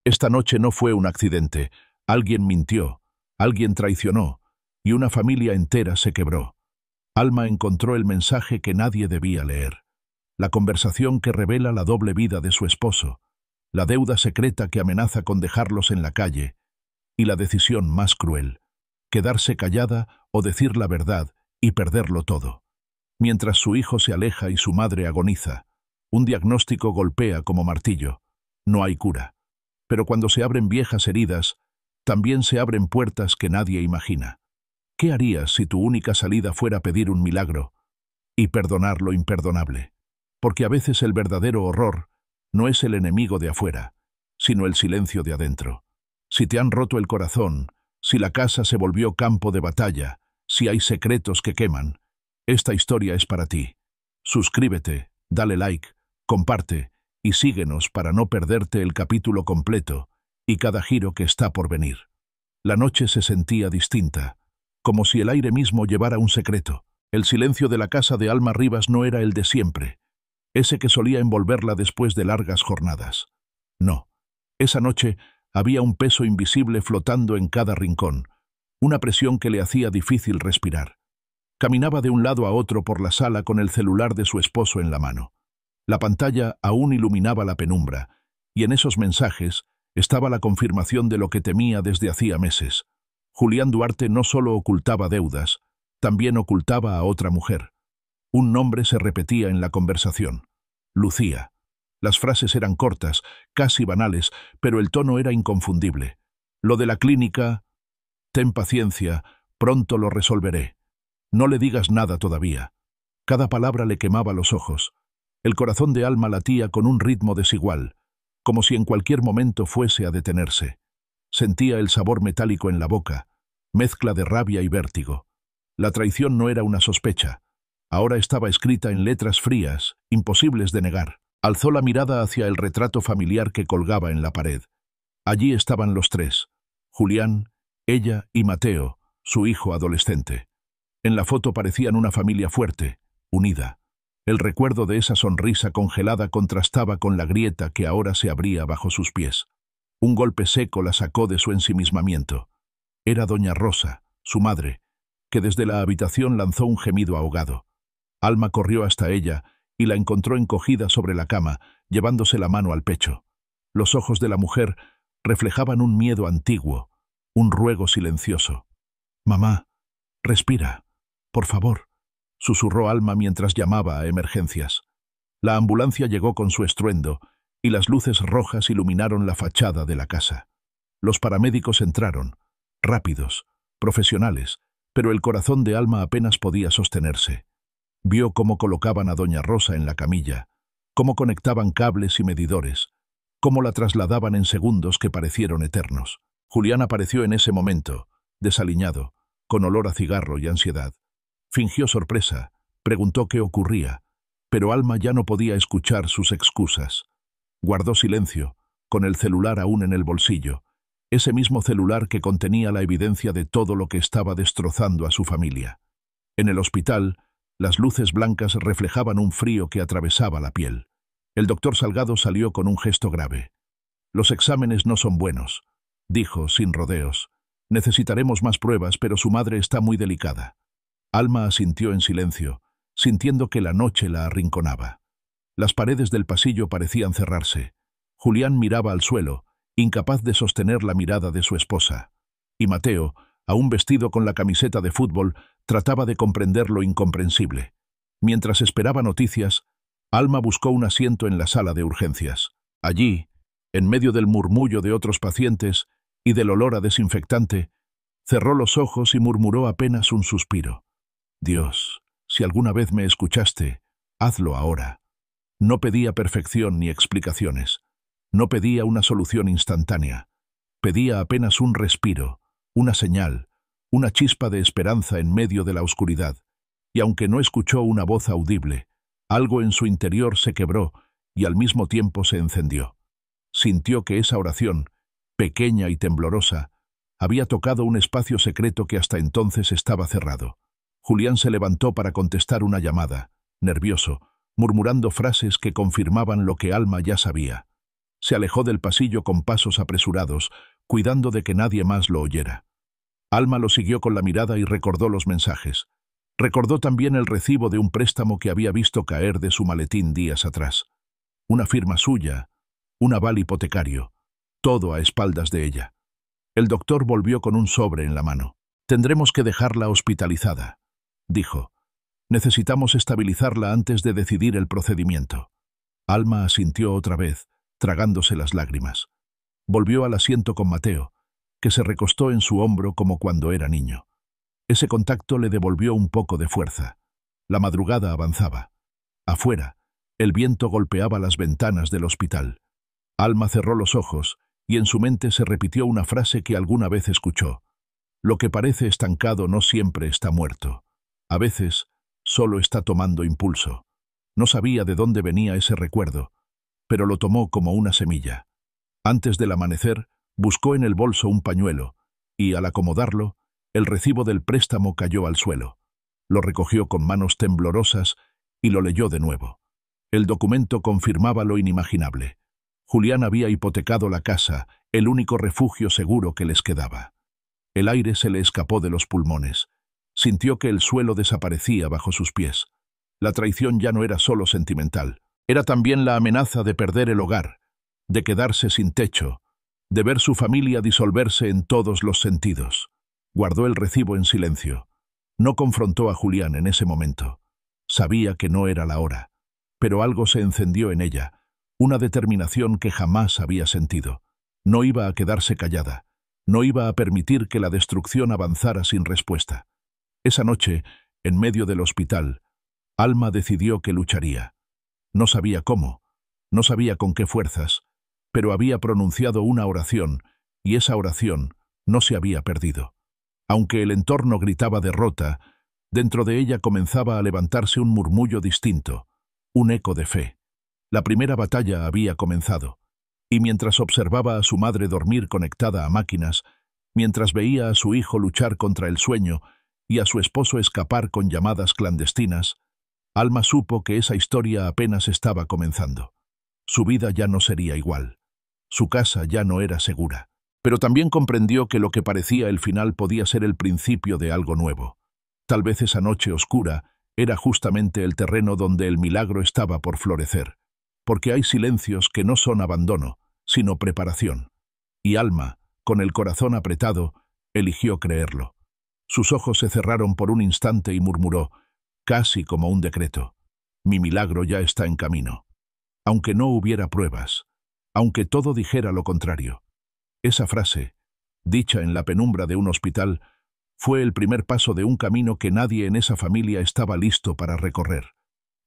Esta noche no fue un accidente. Alguien mintió, alguien traicionó, y una familia entera se quebró. Alma encontró el mensaje que nadie debía leer. La conversación que revela la doble vida de su esposo, la deuda secreta que amenaza con dejarlos en la calle, y la decisión más cruel, quedarse callada o decir la verdad y perderlo todo. Mientras su hijo se aleja y su madre agoniza, un diagnóstico golpea como martillo. No hay cura. Pero cuando se abren viejas heridas, también se abren puertas que nadie imagina. ¿Qué harías si tu única salida fuera pedir un milagro y perdonar lo imperdonable? Porque a veces el verdadero horror no es el enemigo de afuera, sino el silencio de adentro. Si te han roto el corazón, si la casa se volvió campo de batalla, si hay secretos que queman, esta historia es para ti. Suscríbete, dale like, comparte y síguenos para no perderte el capítulo completo y cada giro que está por venir. La noche se sentía distinta, como si el aire mismo llevara un secreto. El silencio de la casa de Alma Rivas no era el de siempre, ese que solía envolverla después de largas jornadas. No, esa noche había un peso invisible flotando en cada rincón, una presión que le hacía difícil respirar. Caminaba de un lado a otro por la sala con el celular de su esposo en la mano. La pantalla aún iluminaba la penumbra, y en esos mensajes estaba la confirmación de lo que temía desde hacía meses. Julián Duarte no solo ocultaba deudas, también ocultaba a otra mujer. Un nombre se repetía en la conversación: Lucía. Las frases eran cortas, casi banales, pero el tono era inconfundible. Lo de la clínica, ten paciencia, pronto lo resolveré. No le digas nada todavía. Cada palabra le quemaba los ojos. El corazón de Alma latía con un ritmo desigual, como si en cualquier momento fuese a detenerse. Sentía el sabor metálico en la boca, mezcla de rabia y vértigo. La traición no era una sospecha. Ahora estaba escrita en letras frías, imposibles de negar. Alzó la mirada hacia el retrato familiar que colgaba en la pared. Allí estaban los tres: Julián, ella y Mateo, su hijo adolescente. En la foto parecían una familia fuerte, unida. El recuerdo de esa sonrisa congelada contrastaba con la grieta que ahora se abría bajo sus pies. Un golpe seco la sacó de su ensimismamiento. Era doña Rosa, su madre, que desde la habitación lanzó un gemido ahogado. Alma corrió hasta ella y la encontró encogida sobre la cama, llevándose la mano al pecho. Los ojos de la mujer reflejaban un miedo antiguo, un ruego silencioso. «Mamá, respira, por favor», susurró Alma mientras llamaba a emergencias. La ambulancia llegó con su estruendo y las luces rojas iluminaron la fachada de la casa. Los paramédicos entraron, rápidos, profesionales, pero el corazón de Alma apenas podía sostenerse. Vio cómo colocaban a doña Rosa en la camilla, cómo conectaban cables y medidores, cómo la trasladaban en segundos que parecieron eternos. Julián apareció en ese momento, desaliñado, con olor a cigarro y ansiedad. Fingió sorpresa, preguntó qué ocurría, pero Alma ya no podía escuchar sus excusas. Guardó silencio, con el celular aún en el bolsillo, ese mismo celular que contenía la evidencia de todo lo que estaba destrozando a su familia. En el hospital, las luces blancas reflejaban un frío que atravesaba la piel. El doctor Salgado salió con un gesto grave. «Los exámenes no son buenos», dijo sin rodeos. «Necesitaremos más pruebas, pero su madre está muy delicada». Alma asintió en silencio, sintiendo que la noche la arrinconaba. Las paredes del pasillo parecían cerrarse. Julián miraba al suelo, incapaz de sostener la mirada de su esposa. Y Mateo, aún vestido con la camiseta de fútbol, trataba de comprender lo incomprensible. Mientras esperaba noticias, Alma buscó un asiento en la sala de urgencias. Allí, en medio del murmullo de otros pacientes y del olor a desinfectante, cerró los ojos y murmuró apenas un suspiro. «Dios, si alguna vez me escuchaste, hazlo ahora». No pedía perfección ni explicaciones. No pedía una solución instantánea. Pedía apenas un respiro, una señal, una chispa de esperanza en medio de la oscuridad. Y aunque no escuchó una voz audible, algo en su interior se quebró y al mismo tiempo se encendió. Sintió que esa oración, pequeña y temblorosa, había tocado un espacio secreto que hasta entonces estaba cerrado. Julián se levantó para contestar una llamada, nervioso, murmurando frases que confirmaban lo que Alma ya sabía. Se alejó del pasillo con pasos apresurados, cuidando de que nadie más lo oyera. Alma lo siguió con la mirada y recordó los mensajes. Recordó también el recibo de un préstamo que había visto caer de su maletín días atrás. Una firma suya, un aval hipotecario, todo a espaldas de ella. El doctor volvió con un sobre en la mano. «Tendremos que dejarla hospitalizada», dijo. «Necesitamos estabilizarla antes de decidir el procedimiento». Alma asintió otra vez, tragándose las lágrimas. Volvió al asiento con Mateo, que se recostó en su hombro como cuando era niño. Ese contacto le devolvió un poco de fuerza. La madrugada avanzaba. Afuera, el viento golpeaba las ventanas del hospital. Alma cerró los ojos y en su mente se repitió una frase que alguna vez escuchó. Lo que parece estancado no siempre está muerto. A veces, solo está tomando impulso. No sabía de dónde venía ese recuerdo, pero lo tomó como una semilla. Antes del amanecer, buscó en el bolso un pañuelo y, al acomodarlo, el recibo del préstamo cayó al suelo. Lo recogió con manos temblorosas y lo leyó de nuevo. El documento confirmaba lo inimaginable. Julián había hipotecado la casa, el único refugio seguro que les quedaba. El aire se le escapó de los pulmones. Sintió que el suelo desaparecía bajo sus pies. La traición ya no era solo sentimental. Era también la amenaza de perder el hogar, de quedarse sin techo, de ver su familia disolverse en todos los sentidos. Guardó el recibo en silencio. No confrontó a Julián en ese momento. Sabía que no era la hora, pero algo se encendió en ella, una determinación que jamás había sentido. No iba a quedarse callada. No iba a permitir que la destrucción avanzara sin respuesta. Esa noche, en medio del hospital, Alma decidió que lucharía. No sabía cómo, no sabía con qué fuerzas, pero había pronunciado una oración, y esa oración no se había perdido. Aunque el entorno gritaba derrota, dentro de ella comenzaba a levantarse un murmullo distinto, un eco de fe. La primera batalla había comenzado. Y mientras observaba a su madre dormir conectada a máquinas, mientras veía a su hijo luchar contra el sueño y a su esposo escapar con llamadas clandestinas, Alma supo que esa historia apenas estaba comenzando. Su vida ya no sería igual. Su casa ya no era segura. Pero también comprendió que lo que parecía el final podía ser el principio de algo nuevo. Tal vez esa noche oscura era justamente el terreno donde el milagro estaba por florecer. Porque hay silencios que no son abandono, sino preparación. Y Alma, con el corazón apretado, eligió creerlo. Sus ojos se cerraron por un instante y murmuró, casi como un decreto: «Mi milagro ya está en camino». Aunque no hubiera pruebas, aunque todo dijera lo contrario. Esa frase, dicha en la penumbra de un hospital, fue el primer paso de un camino que nadie en esa familia estaba listo para recorrer.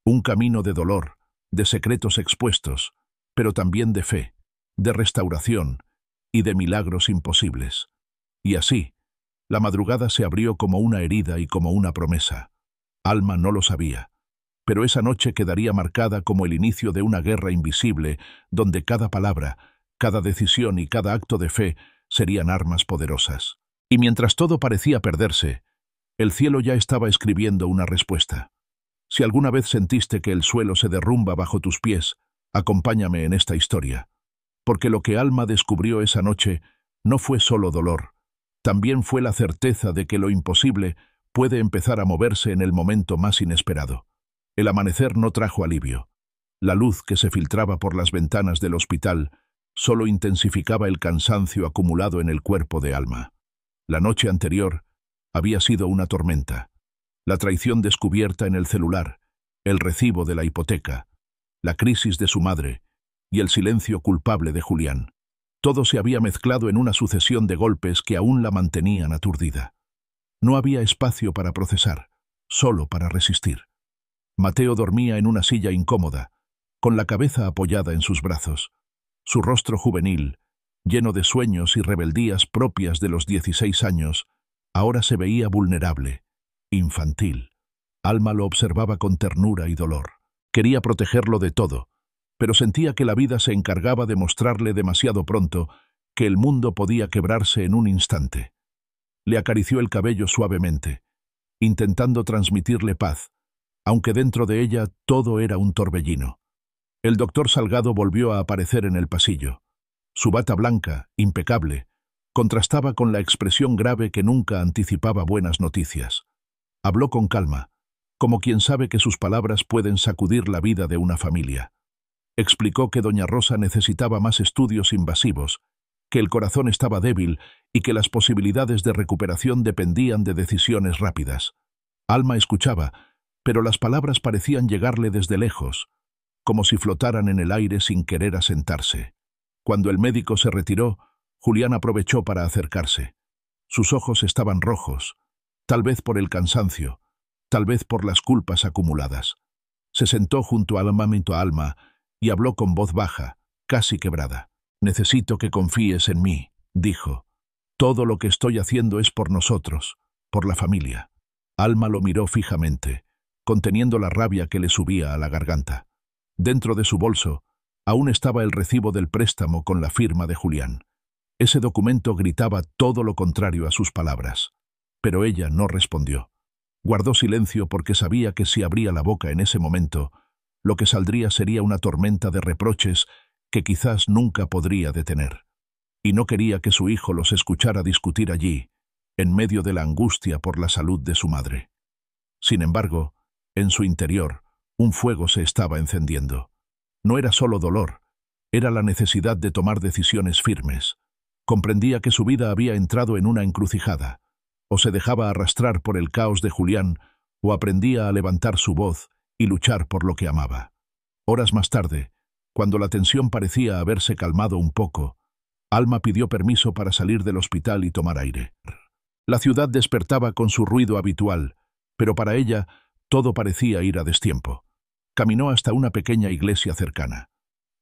Un camino de dolor, de secretos expuestos, pero también de fe, de restauración y de milagros imposibles. Y así, la madrugada se abrió como una herida y como una promesa. Alma no lo sabía, pero esa noche quedaría marcada como el inicio de una guerra invisible donde cada palabra, cada decisión y cada acto de fe serían armas poderosas. Y mientras todo parecía perderse, el cielo ya estaba escribiendo una respuesta. Si alguna vez sentiste que el suelo se derrumba bajo tus pies, acompáñame en esta historia. Porque lo que Alma descubrió esa noche no fue solo dolor, también fue la certeza de que lo imposible puede empezar a moverse en el momento más inesperado. El amanecer no trajo alivio. La luz que se filtraba por las ventanas del hospital solo intensificaba el cansancio acumulado en el cuerpo de Alma. La noche anterior había sido una tormenta. La traición descubierta en el celular, el recibo de la hipoteca, la crisis de su madre y el silencio culpable de Julián. Todo se había mezclado en una sucesión de golpes que aún la mantenían aturdida. No había espacio para procesar, solo para resistir. Mateo dormía en una silla incómoda, con la cabeza apoyada en sus brazos. Su rostro juvenil, lleno de sueños y rebeldías propias de los 16 años, ahora se veía vulnerable, infantil. Alma lo observaba con ternura y dolor. Quería protegerlo de todo, pero sentía que la vida se encargaba de mostrarle demasiado pronto que el mundo podía quebrarse en un instante. Le acarició el cabello suavemente, intentando transmitirle paz, aunque dentro de ella todo era un torbellino. El doctor Salgado volvió a aparecer en el pasillo. Su bata blanca, impecable, contrastaba con la expresión grave que nunca anticipaba buenas noticias. Habló con calma, como quien sabe que sus palabras pueden sacudir la vida de una familia. Explicó que doña Rosa necesitaba más estudios invasivos, que el corazón estaba débil y que las posibilidades de recuperación dependían de decisiones rápidas. Alma escuchaba, pero las palabras parecían llegarle desde lejos, como si flotaran en el aire sin querer asentarse. Cuando el médico se retiró, Julián aprovechó para acercarse. Sus ojos estaban rojos, tal vez por el cansancio, tal vez por las culpas acumuladas. Se sentó junto a Alma y habló con voz baja, casi quebrada. «Necesito que confíes en mí», dijo. «Todo lo que estoy haciendo es por nosotros, por la familia». Alma lo miró fijamente, conteniendo la rabia que le subía a la garganta. Dentro de su bolso aún estaba el recibo del préstamo con la firma de Julián. Ese documento gritaba todo lo contrario a sus palabras. Pero ella no respondió. Guardó silencio porque sabía que si abría la boca en ese momento, lo que saldría sería una tormenta de reproches que quizás nunca podría detener. Y no quería que su hijo los escuchara discutir allí, en medio de la angustia por la salud de su madre. Sin embargo, en su interior, un fuego se estaba encendiendo. No era solo dolor, era la necesidad de tomar decisiones firmes. Comprendía que su vida había entrado en una encrucijada. O se dejaba arrastrar por el caos de Julián, o aprendía a levantar su voz y luchar por lo que amaba. Horas más tarde, cuando la tensión parecía haberse calmado un poco, Alma pidió permiso para salir del hospital y tomar aire. La ciudad despertaba con su ruido habitual, pero para ella todo parecía ir a destiempo. Caminó hasta una pequeña iglesia cercana.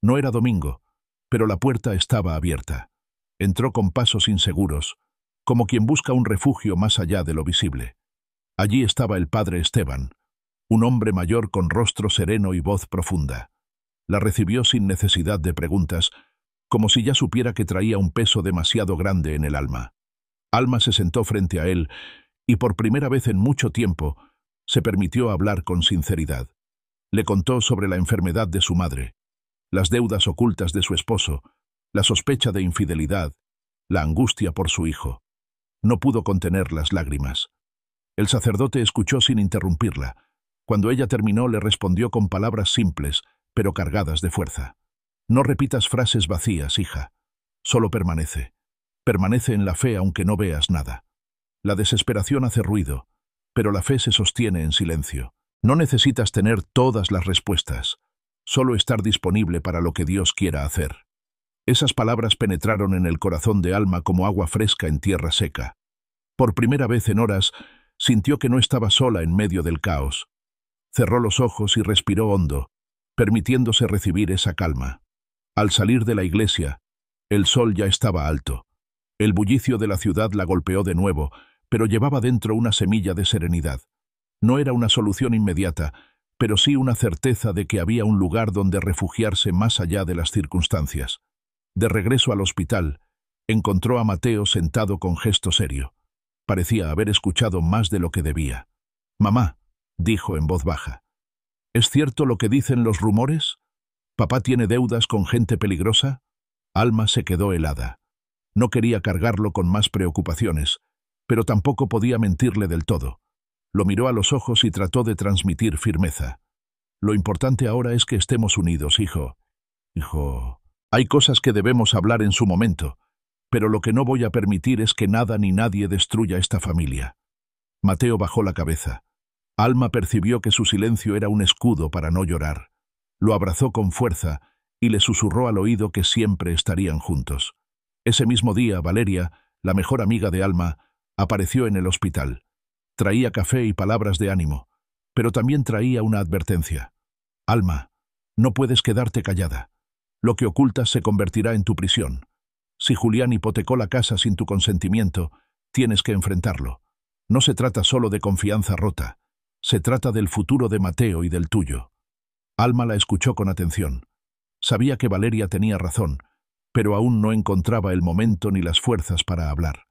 No era domingo, pero la puerta estaba abierta. Entró con pasos inseguros, como quien busca un refugio más allá de lo visible. Allí estaba el padre Esteban, un hombre mayor con rostro sereno y voz profunda. La recibió sin necesidad de preguntas, como si ya supiera que traía un peso demasiado grande en el alma. Alma se sentó frente a él y por primera vez en mucho tiempo se permitió hablar con sinceridad. Le contó sobre la enfermedad de su madre, las deudas ocultas de su esposo, la sospecha de infidelidad, la angustia por su hijo. No pudo contener las lágrimas. El sacerdote escuchó sin interrumpirla. Cuando ella terminó, le respondió con palabras simples, pero cargadas de fuerza. «No repitas frases vacías, hija. Solo permanece. Permanece en la fe aunque no veas nada. La desesperación hace ruido, pero la fe se sostiene en silencio. No necesitas tener todas las respuestas, solo estar disponible para lo que Dios quiera hacer». Esas palabras penetraron en el corazón de Alma como agua fresca en tierra seca. Por primera vez en horas, sintió que no estaba sola en medio del caos. Cerró los ojos y respiró hondo, permitiéndose recibir esa calma. Al salir de la iglesia, el sol ya estaba alto. El bullicio de la ciudad la golpeó de nuevo, pero llevaba dentro una semilla de serenidad. No era una solución inmediata, pero sí una certeza de que había un lugar donde refugiarse más allá de las circunstancias. De regreso al hospital, encontró a Mateo sentado con gesto serio. Parecía haber escuchado más de lo que debía. «Mamá», dijo en voz baja, «¿es cierto lo que dicen los rumores? ¿Papá tiene deudas con gente peligrosa?» Alma se quedó helada. No quería cargarlo con más preocupaciones, pero tampoco podía mentirle del todo. Lo miró a los ojos y trató de transmitir firmeza. «Lo importante ahora es que estemos unidos, hijo. Hay cosas que debemos hablar en su momento, pero lo que no voy a permitir es que nada ni nadie destruya esta familia». Mateo bajó la cabeza. Alma percibió que su silencio era un escudo para no llorar. Lo abrazó con fuerza y le susurró al oído que siempre estarían juntos. Ese mismo día, Valeria, la mejor amiga de Alma, apareció en el hospital. Traía café y palabras de ánimo, pero también traía una advertencia. «Alma, no puedes quedarte callada. Lo que ocultas se convertirá en tu prisión. Si Julián hipotecó la casa sin tu consentimiento, tienes que enfrentarlo. No se trata solo de confianza rota. Se trata del futuro de Mateo y del tuyo». Alma la escuchó con atención. Sabía que Valeria tenía razón, pero aún no encontraba el momento ni las fuerzas para hablar.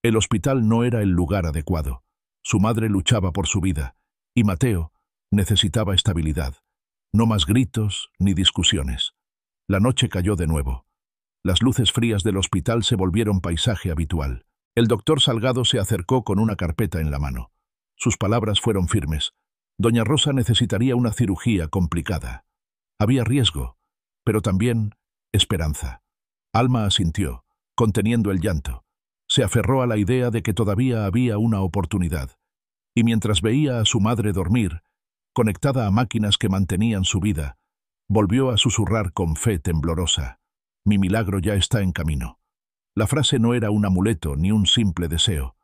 El hospital no era el lugar adecuado. Su madre luchaba por su vida, y Mateo necesitaba estabilidad. No más gritos ni discusiones. La noche cayó de nuevo. Las luces frías del hospital se volvieron paisaje habitual. El doctor Salgado se acercó con una carpeta en la mano. Sus palabras fueron firmes. Doña Rosa necesitaría una cirugía complicada. Había riesgo, pero también esperanza. Alma asintió, conteniendo el llanto. Se aferró a la idea de que todavía había una oportunidad. Y mientras veía a su madre dormir, conectada a máquinas que mantenían su vida, volvió a susurrar con fe temblorosa: «Mi milagro ya está en camino». La frase no era un amuleto ni un simple deseo.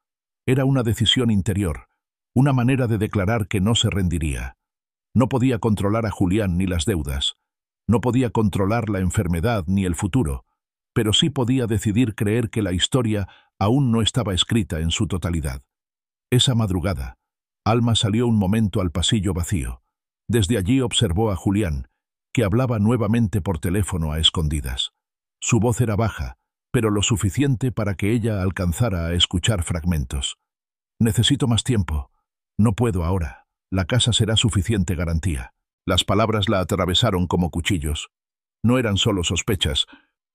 Era una decisión interior, una manera de declarar que no se rendiría. No podía controlar a Julián ni las deudas. No podía controlar la enfermedad ni el futuro, pero sí podía decidir creer que la historia aún no estaba escrita en su totalidad. Esa madrugada, Alma salió un momento al pasillo vacío. Desde allí observó a Julián, que hablaba nuevamente por teléfono a escondidas. Su voz era baja, pero lo suficiente para que ella alcanzara a escuchar fragmentos. «Necesito más tiempo. No puedo ahora. La casa será suficiente garantía». Las palabras la atravesaron como cuchillos. No eran solo sospechas.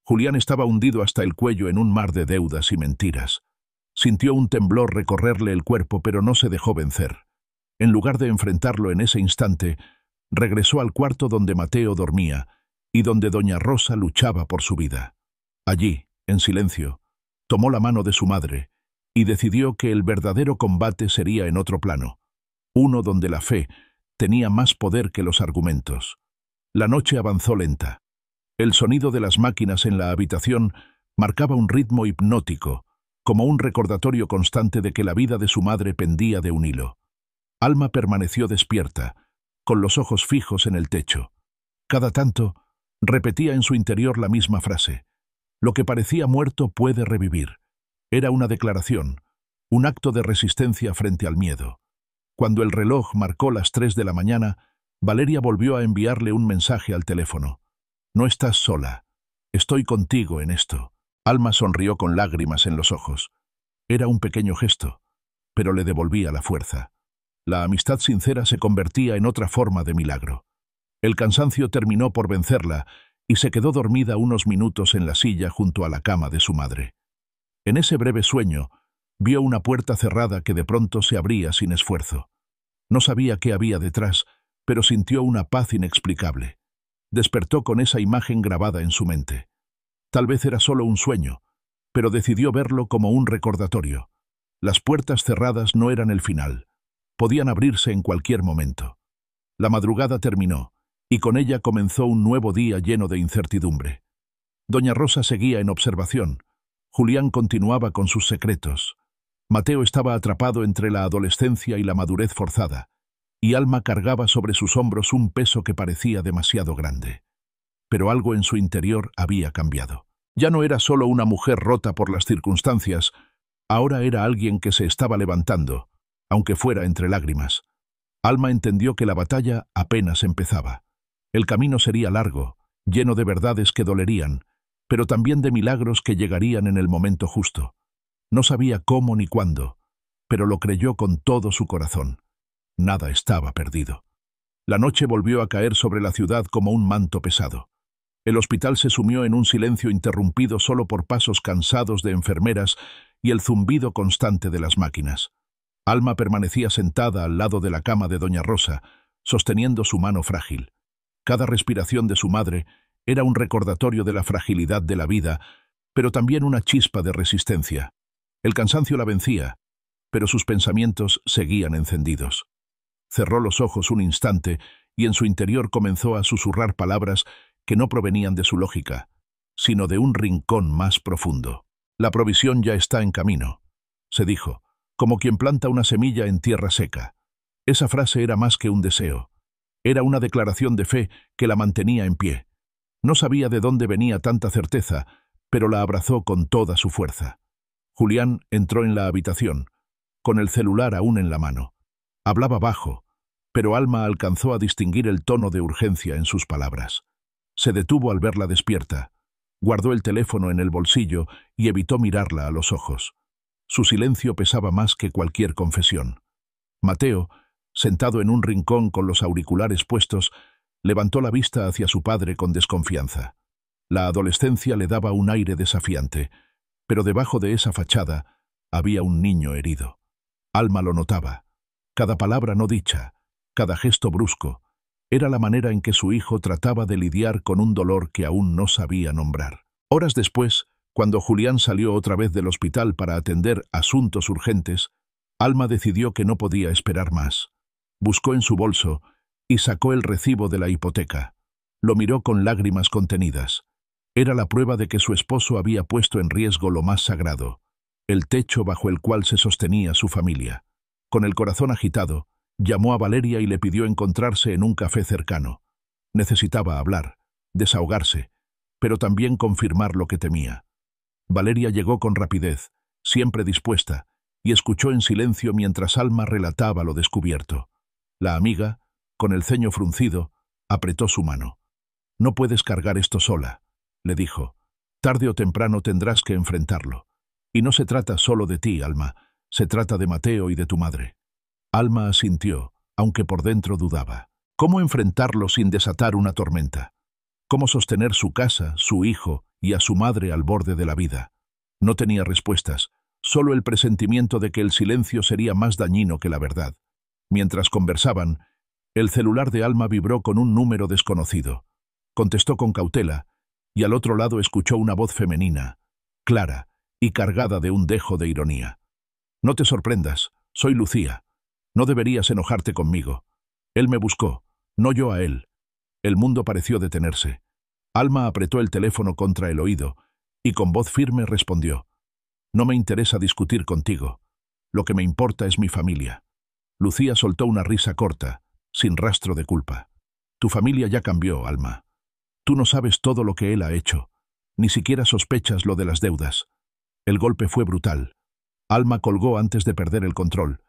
Julián estaba hundido hasta el cuello en un mar de deudas y mentiras. Sintió un temblor recorrerle el cuerpo, pero no se dejó vencer. En lugar de enfrentarlo en ese instante, regresó al cuarto donde Mateo dormía y donde doña Rosa luchaba por su vida. Allí, en silencio, tomó la mano de su madre y decidió que el verdadero combate sería en otro plano, uno donde la fe tenía más poder que los argumentos. La noche avanzó lenta. El sonido de las máquinas en la habitación marcaba un ritmo hipnótico, como un recordatorio constante de que la vida de su madre pendía de un hilo. Alma permaneció despierta, con los ojos fijos en el techo. Cada tanto, repetía en su interior la misma frase: «Lo que parecía muerto puede revivir». Era una declaración, un acto de resistencia frente al miedo. Cuando el reloj marcó las 3 de la mañana, Valeria volvió a enviarle un mensaje al teléfono. «No estás sola. Estoy contigo en esto». Alma sonrió con lágrimas en los ojos. Era un pequeño gesto, pero le devolvía la fuerza. La amistad sincera se convertía en otra forma de milagro. El cansancio terminó por vencerla y se quedó dormida unos minutos en la silla junto a la cama de su madre. En ese breve sueño, vio una puerta cerrada que de pronto se abría sin esfuerzo. No sabía qué había detrás, pero sintió una paz inexplicable. Despertó con esa imagen grabada en su mente. Tal vez era solo un sueño, pero decidió verlo como un recordatorio. Las puertas cerradas no eran el final. Podían abrirse en cualquier momento. La madrugada terminó, y con ella comenzó un nuevo día lleno de incertidumbre. Doña Rosa seguía en observación. Julián continuaba con sus secretos. Mateo estaba atrapado entre la adolescencia y la madurez forzada, y Alma cargaba sobre sus hombros un peso que parecía demasiado grande. Pero algo en su interior había cambiado. Ya no era solo una mujer rota por las circunstancias, ahora era alguien que se estaba levantando, aunque fuera entre lágrimas. Alma entendió que la batalla apenas empezaba. El camino sería largo, lleno de verdades que dolerían, pero también de milagros que llegarían en el momento justo. No sabía cómo ni cuándo, pero lo creyó con todo su corazón. Nada estaba perdido. La noche volvió a caer sobre la ciudad como un manto pesado. El hospital se sumió en un silencio interrumpido solo por pasos cansados de enfermeras y el zumbido constante de las máquinas. Alma permanecía sentada al lado de la cama de doña Rosa, sosteniendo su mano frágil. Cada respiración de su madre era un recordatorio de la fragilidad de la vida, pero también una chispa de resistencia. El cansancio la vencía, pero sus pensamientos seguían encendidos. Cerró los ojos un instante y en su interior comenzó a susurrar palabras que no provenían de su lógica, sino de un rincón más profundo. «La provisión ya está en camino», se dijo, como quien planta una semilla en tierra seca. Esa frase era más que un deseo. Era una declaración de fe que la mantenía en pie. No sabía de dónde venía tanta certeza, pero la abrazó con toda su fuerza. Julián entró en la habitación, con el celular aún en la mano. Hablaba bajo, pero Alma alcanzó a distinguir el tono de urgencia en sus palabras. Se detuvo al verla despierta, guardó el teléfono en el bolsillo y evitó mirarla a los ojos. Su silencio pesaba más que cualquier confesión. Mateo, sentado en un rincón con los auriculares puestos, Levantó la vista hacia su padre con desconfianza. La adolescencia le daba un aire desafiante, pero debajo de esa fachada había un niño herido. Alma lo notaba. Cada palabra no dicha, cada gesto brusco, era la manera en que su hijo trataba de lidiar con un dolor que aún no sabía nombrar. Horas después, cuando Julián salió otra vez del hospital para atender asuntos urgentes, Alma decidió que no podía esperar más. Buscó en su bolso y sacó el recibo de la hipoteca. Lo miró con lágrimas contenidas. Era la prueba de que su esposo había puesto en riesgo lo más sagrado, el techo bajo el cual se sostenía su familia. Con el corazón agitado, llamó a Valeria y le pidió encontrarse en un café cercano. Necesitaba hablar, desahogarse, pero también confirmar lo que temía. Valeria llegó con rapidez, siempre dispuesta, y escuchó en silencio mientras Alma relataba lo descubierto. La amiga, con el ceño fruncido, apretó su mano. «No puedes cargar esto sola», le dijo. «Tarde o temprano tendrás que enfrentarlo. Y no se trata solo de ti, Alma, se trata de Mateo y de tu madre». Alma asintió, aunque por dentro dudaba. ¿Cómo enfrentarlo sin desatar una tormenta? ¿Cómo sostener su casa, su hijo y a su madre al borde de la vida? No tenía respuestas, solo el presentimiento de que el silencio sería más dañino que la verdad. Mientras conversaban, el celular de Alma vibró con un número desconocido. Contestó con cautela, y al otro lado escuchó una voz femenina, clara y cargada de un dejo de ironía. «No te sorprendas, soy Lucía. No deberías enojarte conmigo. Él me buscó, no yo a él». El mundo pareció detenerse. Alma apretó el teléfono contra el oído y con voz firme respondió: «No me interesa discutir contigo. Lo que me importa es mi familia». Lucía soltó una risa corta, sin rastro de culpa. «Tu familia ya cambió, Alma. Tú no sabes todo lo que él ha hecho. Ni siquiera sospechas lo de las deudas». El golpe fue brutal. Alma colgó antes de perder el control.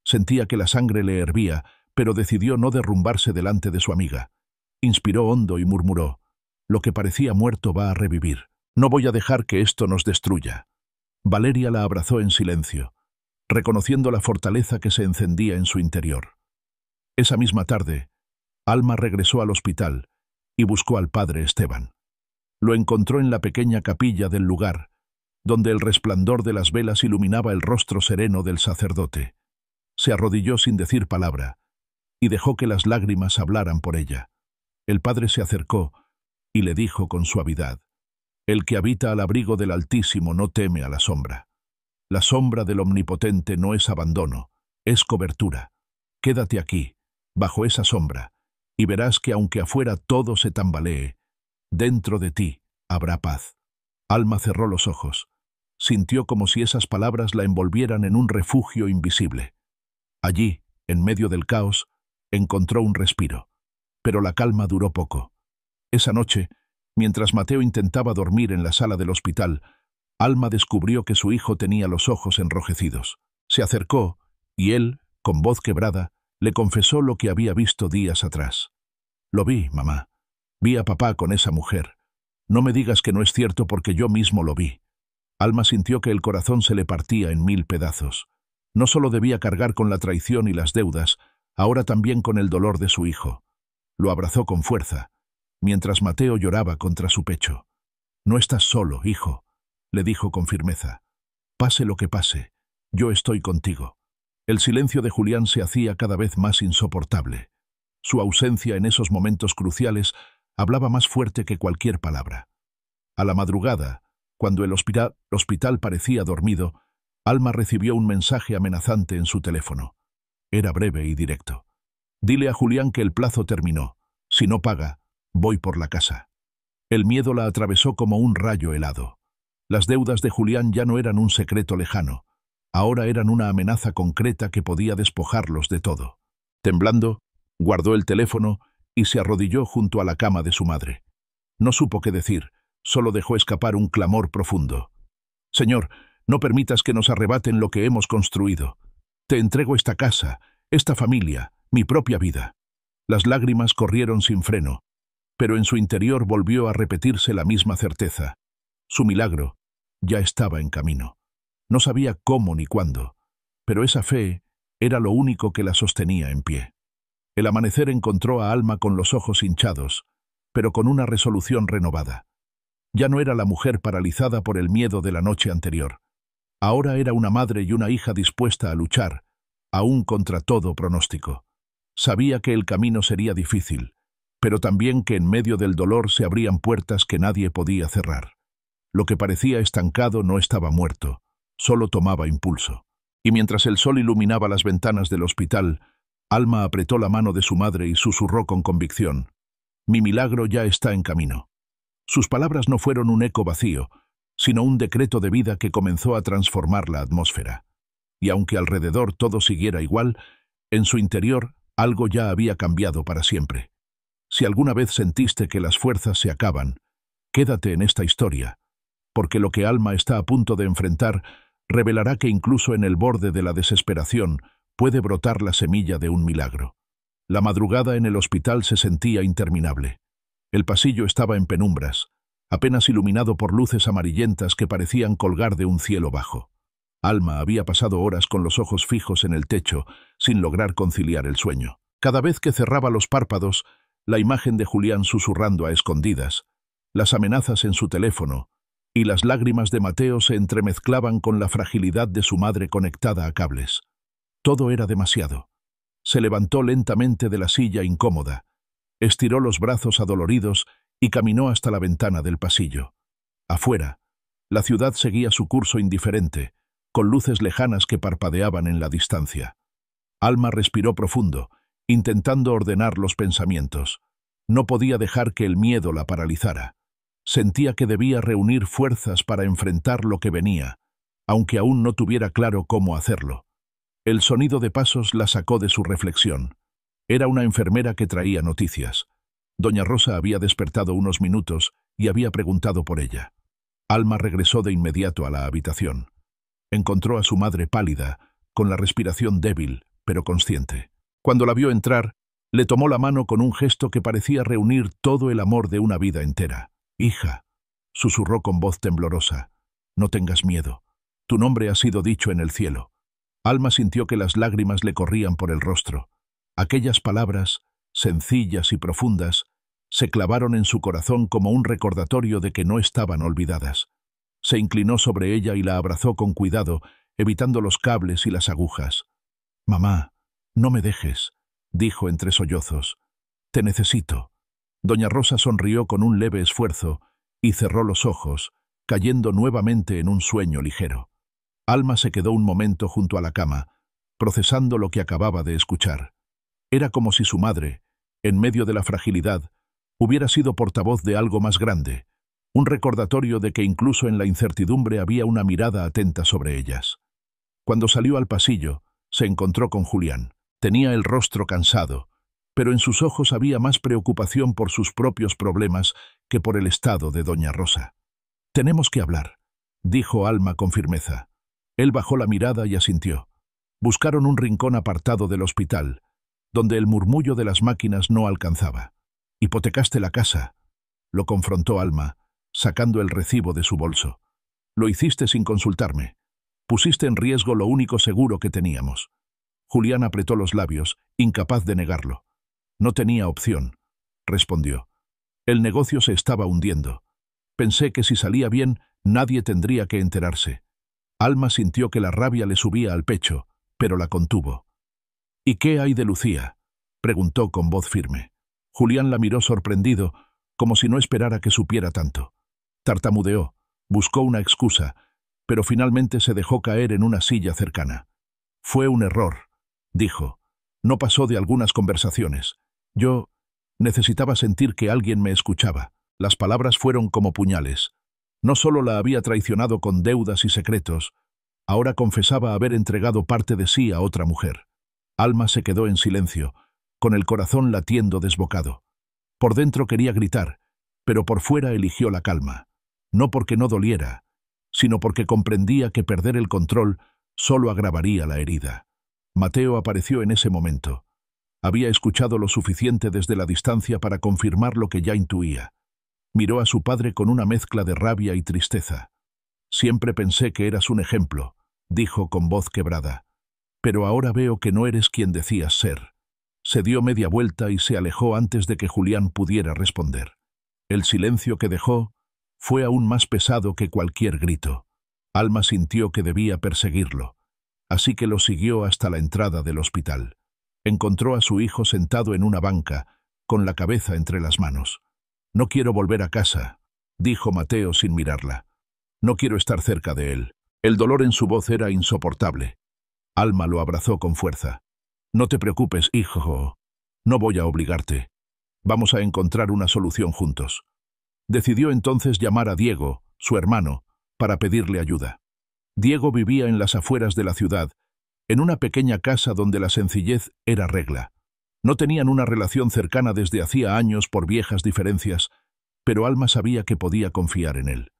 Sentía que la sangre le hervía, pero decidió no derrumbarse delante de su amiga. Inspiró hondo y murmuró: «Lo que parecía muerto va a revivir. No voy a dejar que esto nos destruya». Valeria la abrazó en silencio, reconociendo la fortaleza que se encendía en su interior. Esa misma tarde, Alma regresó al hospital y buscó al padre Esteban. Lo encontró en la pequeña capilla del lugar, donde el resplandor de las velas iluminaba el rostro sereno del sacerdote. Se arrodilló sin decir palabra y dejó que las lágrimas hablaran por ella. El padre se acercó y le dijo con suavidad: «El que habita al abrigo del Altísimo no teme a la sombra. La sombra del Omnipotente no es abandono, es cobertura. Quédate aquí, bajo esa sombra, y verás que aunque afuera todo se tambalee, dentro de ti habrá paz». Alma cerró los ojos. Sintió como si esas palabras la envolvieran en un refugio invisible. Allí, en medio del caos, encontró un respiro. Pero la calma duró poco. Esa noche, mientras Mateo intentaba dormir en la sala del hospital, Alma descubrió que su hijo tenía los ojos enrojecidos. Se acercó y él, con voz quebrada, le confesó lo que había visto días atrás. «Lo vi, mamá. Vi a papá con esa mujer. No me digas que no es cierto porque yo mismo lo vi». Alma sintió que el corazón se le partía en 1000 pedazos. No solo debía cargar con la traición y las deudas, ahora también con el dolor de su hijo. Lo abrazó con fuerza, mientras Mateo lloraba contra su pecho. «No estás solo, hijo», le dijo con firmeza. «Pase lo que pase, yo estoy contigo». El silencio de Julián se hacía cada vez más insoportable. Su ausencia en esos momentos cruciales hablaba más fuerte que cualquier palabra. A la madrugada, cuando el hospital parecía dormido, Alma recibió un mensaje amenazante en su teléfono. Era breve y directo. «Dile a Julián que el plazo terminó. Si no paga, voy por la casa». El miedo la atravesó como un rayo helado. Las deudas de Julián ya no eran un secreto lejano. Ahora eran una amenaza concreta que podía despojarlos de todo. Temblando, guardó el teléfono y se arrodilló junto a la cama de su madre. No supo qué decir, solo dejó escapar un clamor profundo. «Señor, no permitas que nos arrebaten lo que hemos construido. Te entrego esta casa, esta familia, mi propia vida». Las lágrimas corrieron sin freno, pero en su interior volvió a repetirse la misma certeza. Su milagro ya estaba en camino. No sabía cómo ni cuándo, pero esa fe era lo único que la sostenía en pie. El amanecer encontró a Alma con los ojos hinchados, pero con una resolución renovada. Ya no era la mujer paralizada por el miedo de la noche anterior. Ahora era una madre y una hija dispuesta a luchar, aún contra todo pronóstico. Sabía que el camino sería difícil, pero también que en medio del dolor se abrían puertas que nadie podía cerrar. Lo que parecía estancado no estaba muerto, solo tomaba impulso. Y mientras el sol iluminaba las ventanas del hospital, Alma apretó la mano de su madre y susurró con convicción: «Mi milagro ya está en camino». Sus palabras no fueron un eco vacío, sino un decreto de vida que comenzó a transformar la atmósfera. Y aunque alrededor todo siguiera igual, en su interior algo ya había cambiado para siempre. Si alguna vez sentiste que las fuerzas se acaban, quédate en esta historia, porque lo que Alma está a punto de enfrentar revelará que incluso en el borde de la desesperación puede brotar la semilla de un milagro. La madrugada en el hospital se sentía interminable. El pasillo estaba en penumbras, apenas iluminado por luces amarillentas que parecían colgar de un cielo bajo. Alma había pasado horas con los ojos fijos en el techo, sin lograr conciliar el sueño. Cada vez que cerraba los párpados, la imagen de Julián susurrando a escondidas, las amenazas en su teléfono y las lágrimas de Mateo se entremezclaban con la fragilidad de su madre conectada a cables. Todo era demasiado. Se levantó lentamente de la silla incómoda, estiró los brazos adoloridos y caminó hasta la ventana del pasillo. Afuera, la ciudad seguía su curso indiferente, con luces lejanas que parpadeaban en la distancia. Alma respiró profundo, intentando ordenar los pensamientos. No podía dejar que el miedo la paralizara. Sentía que debía reunir fuerzas para enfrentar lo que venía, aunque aún no tuviera claro cómo hacerlo. El sonido de pasos la sacó de su reflexión. Era una enfermera que traía noticias. Doña Rosa había despertado unos minutos y había preguntado por ella. Alma regresó de inmediato a la habitación. Encontró a su madre pálida, con la respiración débil, pero consciente. Cuando la vio entrar, le tomó la mano con un gesto que parecía reunir todo el amor de una vida entera. «Hija», susurró con voz temblorosa, «no tengas miedo. Tu nombre ha sido dicho en el cielo». Alma sintió que las lágrimas le corrían por el rostro. Aquellas palabras, sencillas y profundas, se clavaron en su corazón como un recordatorio de que no estaban olvidadas. Se inclinó sobre ella y la abrazó con cuidado, evitando los cables y las agujas. «Mamá, no me dejes», dijo entre sollozos. «Te necesito». Doña Rosa sonrió con un leve esfuerzo y cerró los ojos, cayendo nuevamente en un sueño ligero. Alma se quedó un momento junto a la cama, procesando lo que acababa de escuchar. Era como si su madre, en medio de la fragilidad, hubiera sido portavoz de algo más grande, un recordatorio de que incluso en la incertidumbre había una mirada atenta sobre ellas. Cuando salió al pasillo, se encontró con Julián. Tenía el rostro cansado, pero en sus ojos había más preocupación por sus propios problemas que por el estado de Doña Rosa. «Tenemos que hablar», dijo Alma con firmeza. Él bajó la mirada y asintió. Buscaron un rincón apartado del hospital, donde el murmullo de las máquinas no alcanzaba. «Hipotecaste la casa», lo confrontó Alma, sacando el recibo de su bolso. «Lo hiciste sin consultarme. Pusiste en riesgo lo único seguro que teníamos». Julián apretó los labios, incapaz de negarlo. «No tenía opción», respondió. «El negocio se estaba hundiendo. Pensé que si salía bien, nadie tendría que enterarse». Alma sintió que la rabia le subía al pecho, pero la contuvo. «¿Y qué hay de Lucía?», preguntó con voz firme. Julián la miró sorprendido, como si no esperara que supiera tanto. Tartamudeó, buscó una excusa, pero finalmente se dejó caer en una silla cercana. «Fue un error», dijo. «No pasó de algunas conversaciones. Yo necesitaba sentir que alguien me escuchaba». Las palabras fueron como puñales. No solo la había traicionado con deudas y secretos, ahora confesaba haber entregado parte de sí a otra mujer. Alma se quedó en silencio, con el corazón latiendo desbocado. Por dentro quería gritar, pero por fuera eligió la calma. No porque no doliera, sino porque comprendía que perder el control solo agravaría la herida. Mateo apareció en ese momento. Había escuchado lo suficiente desde la distancia para confirmar lo que ya intuía. Miró a su padre con una mezcla de rabia y tristeza. «Siempre pensé que eras un ejemplo», dijo con voz quebrada. «Pero ahora veo que no eres quien decías ser». Se dio media vuelta y se alejó antes de que Julián pudiera responder. El silencio que dejó fue aún más pesado que cualquier grito. Alma sintió que debía perseguirlo, así que lo siguió hasta la entrada del hospital. Encontró a su hijo sentado en una banca, con la cabeza entre las manos. «No quiero volver a casa», dijo Mateo sin mirarla. «No quiero estar cerca de él». El dolor en su voz era insoportable. Alma lo abrazó con fuerza. «No te preocupes, hijo. No voy a obligarte. Vamos a encontrar una solución juntos». Decidió entonces llamar a Diego, su hermano, para pedirle ayuda. Diego vivía en las afueras de la ciudad, en una pequeña casa donde la sencillez era regla. No tenían una relación cercana desde hacía años por viejas diferencias, pero Alma sabía que podía confiar en él.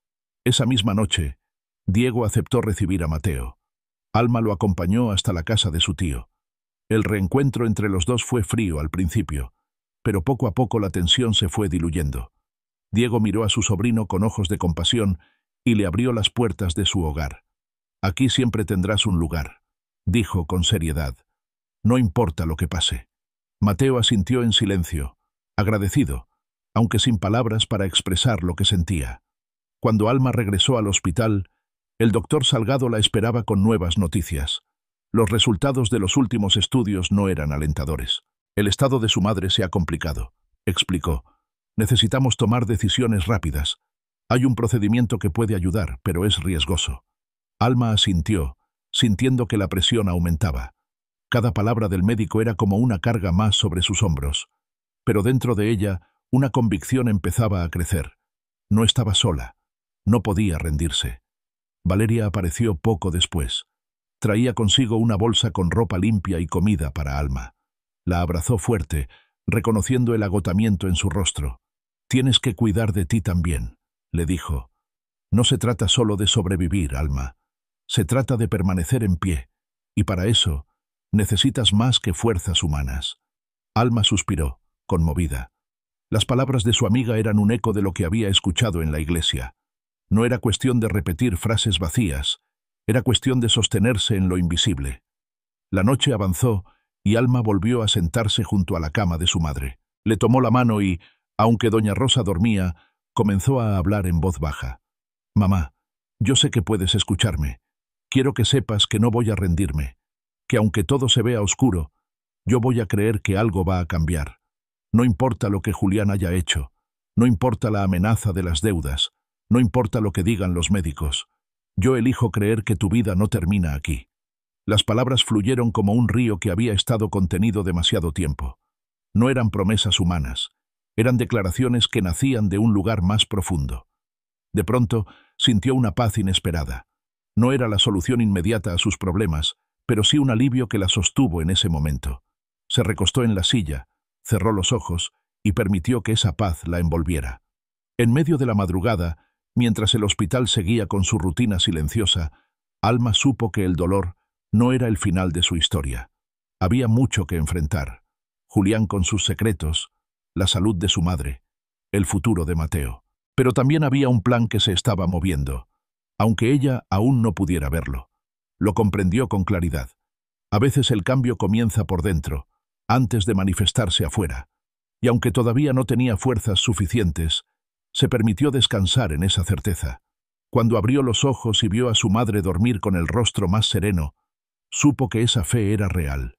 Esa misma noche, Diego aceptó recibir a Mateo. Alma lo acompañó hasta la casa de su tío. El reencuentro entre los dos fue frío al principio, pero poco a poco la tensión se fue diluyendo. Diego miró a su sobrino con ojos de compasión y le abrió las puertas de su hogar. «Aquí siempre tendrás un lugar», dijo con seriedad. «No importa lo que pase». Mateo asintió en silencio, agradecido, aunque sin palabras para expresar lo que sentía. Cuando Alma regresó al hospital, el doctor Salgado la esperaba con nuevas noticias. Los resultados de los últimos estudios no eran alentadores. «El estado de su madre se ha complicado», explicó. «Necesitamos tomar decisiones rápidas. Hay un procedimiento que puede ayudar, pero es riesgoso». Alma asintió, sintiendo que la presión aumentaba. Cada palabra del médico era como una carga más sobre sus hombros. Pero dentro de ella, una convicción empezaba a crecer. No estaba sola. No podía rendirse. Valeria apareció poco después. Traía consigo una bolsa con ropa limpia y comida para Alma. La abrazó fuerte, reconociendo el agotamiento en su rostro. «Tienes que cuidar de ti también», le dijo. «No se trata solo de sobrevivir, Alma. Se trata de permanecer en pie, y para eso necesitas más que fuerzas humanas». Alma suspiró, conmovida. Las palabras de su amiga eran un eco de lo que había escuchado en la iglesia. No era cuestión de repetir frases vacías, era cuestión de sostenerse en lo invisible. La noche avanzó y Alma volvió a sentarse junto a la cama de su madre. Le tomó la mano y, aunque doña Rosa dormía, comenzó a hablar en voz baja. «Mamá, yo sé que puedes escucharme. Quiero que sepas que no voy a rendirme, que aunque todo se vea oscuro, yo voy a creer que algo va a cambiar. No importa lo que Julián haya hecho, no importa la amenaza de las deudas, no importa lo que digan los médicos. Yo elijo creer que tu vida no termina aquí». Las palabras fluyeron como un río que había estado contenido demasiado tiempo. No eran promesas humanas, eran declaraciones que nacían de un lugar más profundo. De pronto, sintió una paz inesperada. No era la solución inmediata a sus problemas, pero sí un alivio que la sostuvo en ese momento. Se recostó en la silla, cerró los ojos y permitió que esa paz la envolviera. En medio de la madrugada, mientras el hospital seguía con su rutina silenciosa, Alma supo que el dolor no era el final de su historia. Había mucho que enfrentar. Julián con sus secretos, la salud de su madre, el futuro de Mateo. Pero también había un plan que se estaba moviendo, aunque ella aún no pudiera verlo. Lo comprendió con claridad. A veces el cambio comienza por dentro, antes de manifestarse afuera, y aunque todavía no tenía fuerzas suficientes, se permitió descansar en esa certeza. Cuando abrió los ojos y vio a su madre dormir con el rostro más sereno, supo que esa fe era real.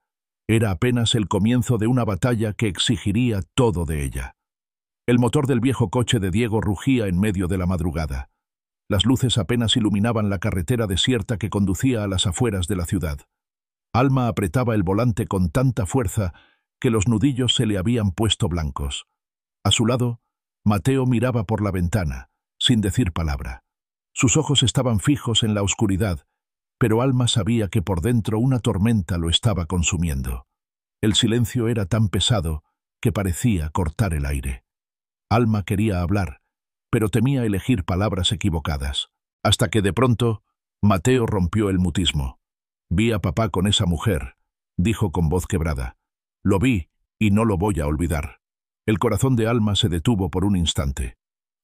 Era apenas el comienzo de una batalla que exigiría todo de ella. El motor del viejo coche de Diego rugía en medio de la madrugada. Las luces apenas iluminaban la carretera desierta que conducía a las afueras de la ciudad. Alma apretaba el volante con tanta fuerza que los nudillos se le habían puesto blancos. A su lado, Mateo miraba por la ventana, sin decir palabra. Sus ojos estaban fijos en la oscuridad, pero Alma sabía que por dentro una tormenta lo estaba consumiendo. El silencio era tan pesado que parecía cortar el aire. Alma quería hablar, pero temía elegir palabras equivocadas. Hasta que de pronto, Mateo rompió el mutismo. «Vi a papá con esa mujer», dijo con voz quebrada. «Lo vi y no lo voy a olvidar». El corazón de Alma se detuvo por un instante.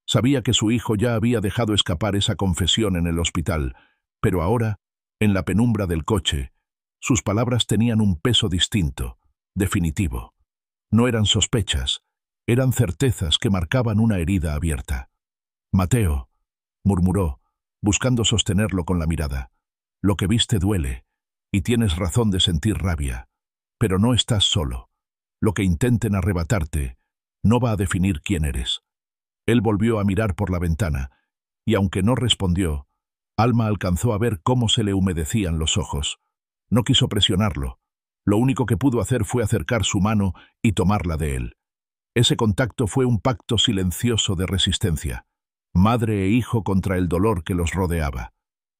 Sabía que su hijo ya había dejado escapar esa confesión en el hospital, pero ahora, en la penumbra del coche, sus palabras tenían un peso distinto, definitivo. No eran sospechas, eran certezas que marcaban una herida abierta. «Mateo», murmuró, buscando sostenerlo con la mirada, «lo que viste duele, y tienes razón de sentir rabia, pero no estás solo. Lo que intenten arrebatarte no va a definir quién eres». Él volvió a mirar por la ventana, y aunque no respondió, Alma alcanzó a ver cómo se le humedecían los ojos. No quiso presionarlo. Lo único que pudo hacer fue acercar su mano y tomarla de él. Ese contacto fue un pacto silencioso de resistencia, madre e hijo contra el dolor que los rodeaba.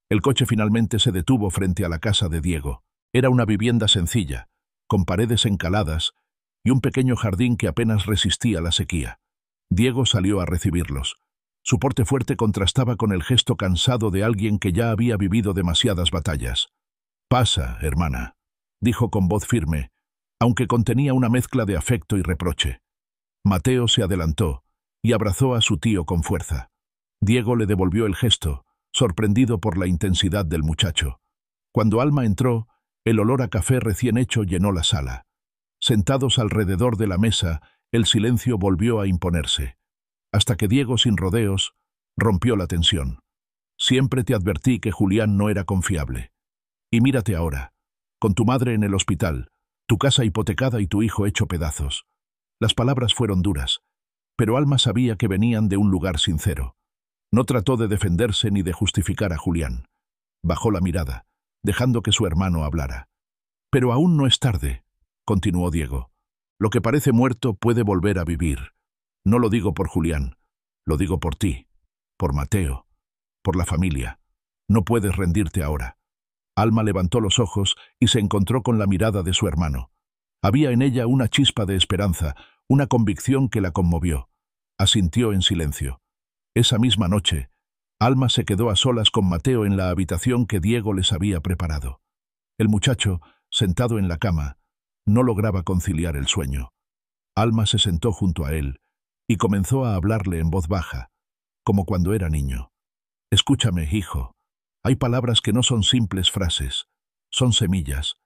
El coche finalmente se detuvo frente a la casa de Diego. Era una vivienda sencilla, con paredes encaladas y un pequeño jardín que apenas resistía la sequía. Diego salió a recibirlos. Su porte fuerte contrastaba con el gesto cansado de alguien que ya había vivido demasiadas batallas. «Pasa, hermana», dijo con voz firme, aunque contenía una mezcla de afecto y reproche. Mateo se adelantó y abrazó a su tío con fuerza. Diego le devolvió el gesto, sorprendido por la intensidad del muchacho. Cuando Alma entró, el olor a café recién hecho llenó la sala. Sentados alrededor de la mesa, el silencio volvió a imponerse, hasta que Diego, sin rodeos, rompió la tensión. «Siempre te advertí que Julián no era confiable. Y mírate ahora, con tu madre en el hospital, tu casa hipotecada y tu hijo hecho pedazos». Las palabras fueron duras, pero Alma sabía que venían de un lugar sincero. No trató de defenderse ni de justificar a Julián. Bajó la mirada, dejando que su hermano hablara. «Pero aún no es tarde», continuó Diego. «Lo que parece muerto puede volver a vivir. No lo digo por Julián, lo digo por ti, por Mateo, por la familia. No puedes rendirte ahora». Alma levantó los ojos y se encontró con la mirada de su hermano. Había en ella una chispa de esperanza, una convicción que la conmovió. Asintió en silencio. Esa misma noche, Alma se quedó a solas con Mateo en la habitación que Diego les había preparado. El muchacho, sentado en la cama, no lograba conciliar el sueño. Alma se sentó junto a él y comenzó a hablarle en voz baja, como cuando era niño. «Escúchame, hijo. Hay palabras que no son simples frases, son semillas,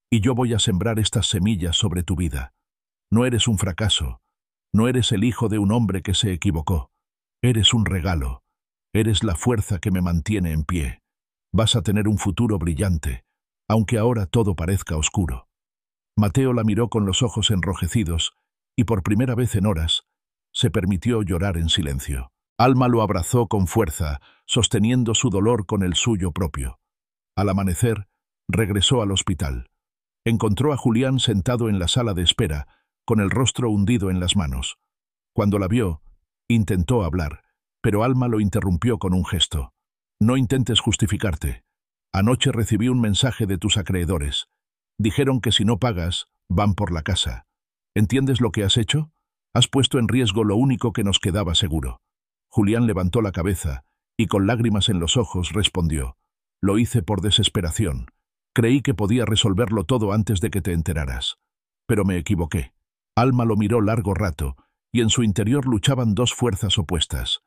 y yo voy a sembrar estas semillas sobre tu vida. No eres un fracaso, no eres el hijo de un hombre que se equivocó. Eres un regalo, eres la fuerza que me mantiene en pie. Vas a tener un futuro brillante, aunque ahora todo parezca oscuro». Mateo la miró con los ojos enrojecidos y por primera vez en horas se permitió llorar en silencio. Alma lo abrazó con fuerza, sosteniendo su dolor con el suyo propio. Al amanecer, regresó al hospital. Encontró a Julián sentado en la sala de espera, con el rostro hundido en las manos. Cuando la vio, intentó hablar, pero Alma lo interrumpió con un gesto. «No intentes justificarte. Anoche recibí un mensaje de tus acreedores. Dijeron que si no pagas, van por la casa. ¿Entiendes lo que has hecho? Has puesto en riesgo lo único que nos quedaba seguro». Julián levantó la cabeza y con lágrimas en los ojos respondió: «Lo hice por desesperación. Creí que podía resolverlo todo antes de que te enteraras. Pero me equivoqué». Alma lo miró largo rato y en su interior luchaban dos fuerzas opuestas: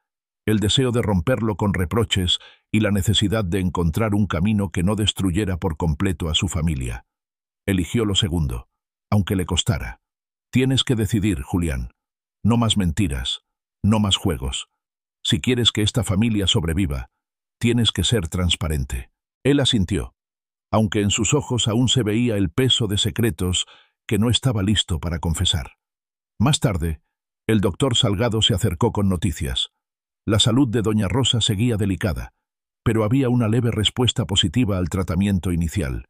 el deseo de romperlo con reproches y la necesidad de encontrar un camino que no destruyera por completo a su familia. Eligió lo segundo, aunque le costara. «Tienes que decidir, Julián. No más mentiras, no más juegos. Si quieres que esta familia sobreviva, tienes que ser transparente». Él asintió, aunque en sus ojos aún se veía el peso de secretos que no estaba listo para confesar. Más tarde, el doctor Salgado se acercó con noticias. La salud de doña Rosa seguía delicada, pero había una leve respuesta positiva al tratamiento inicial.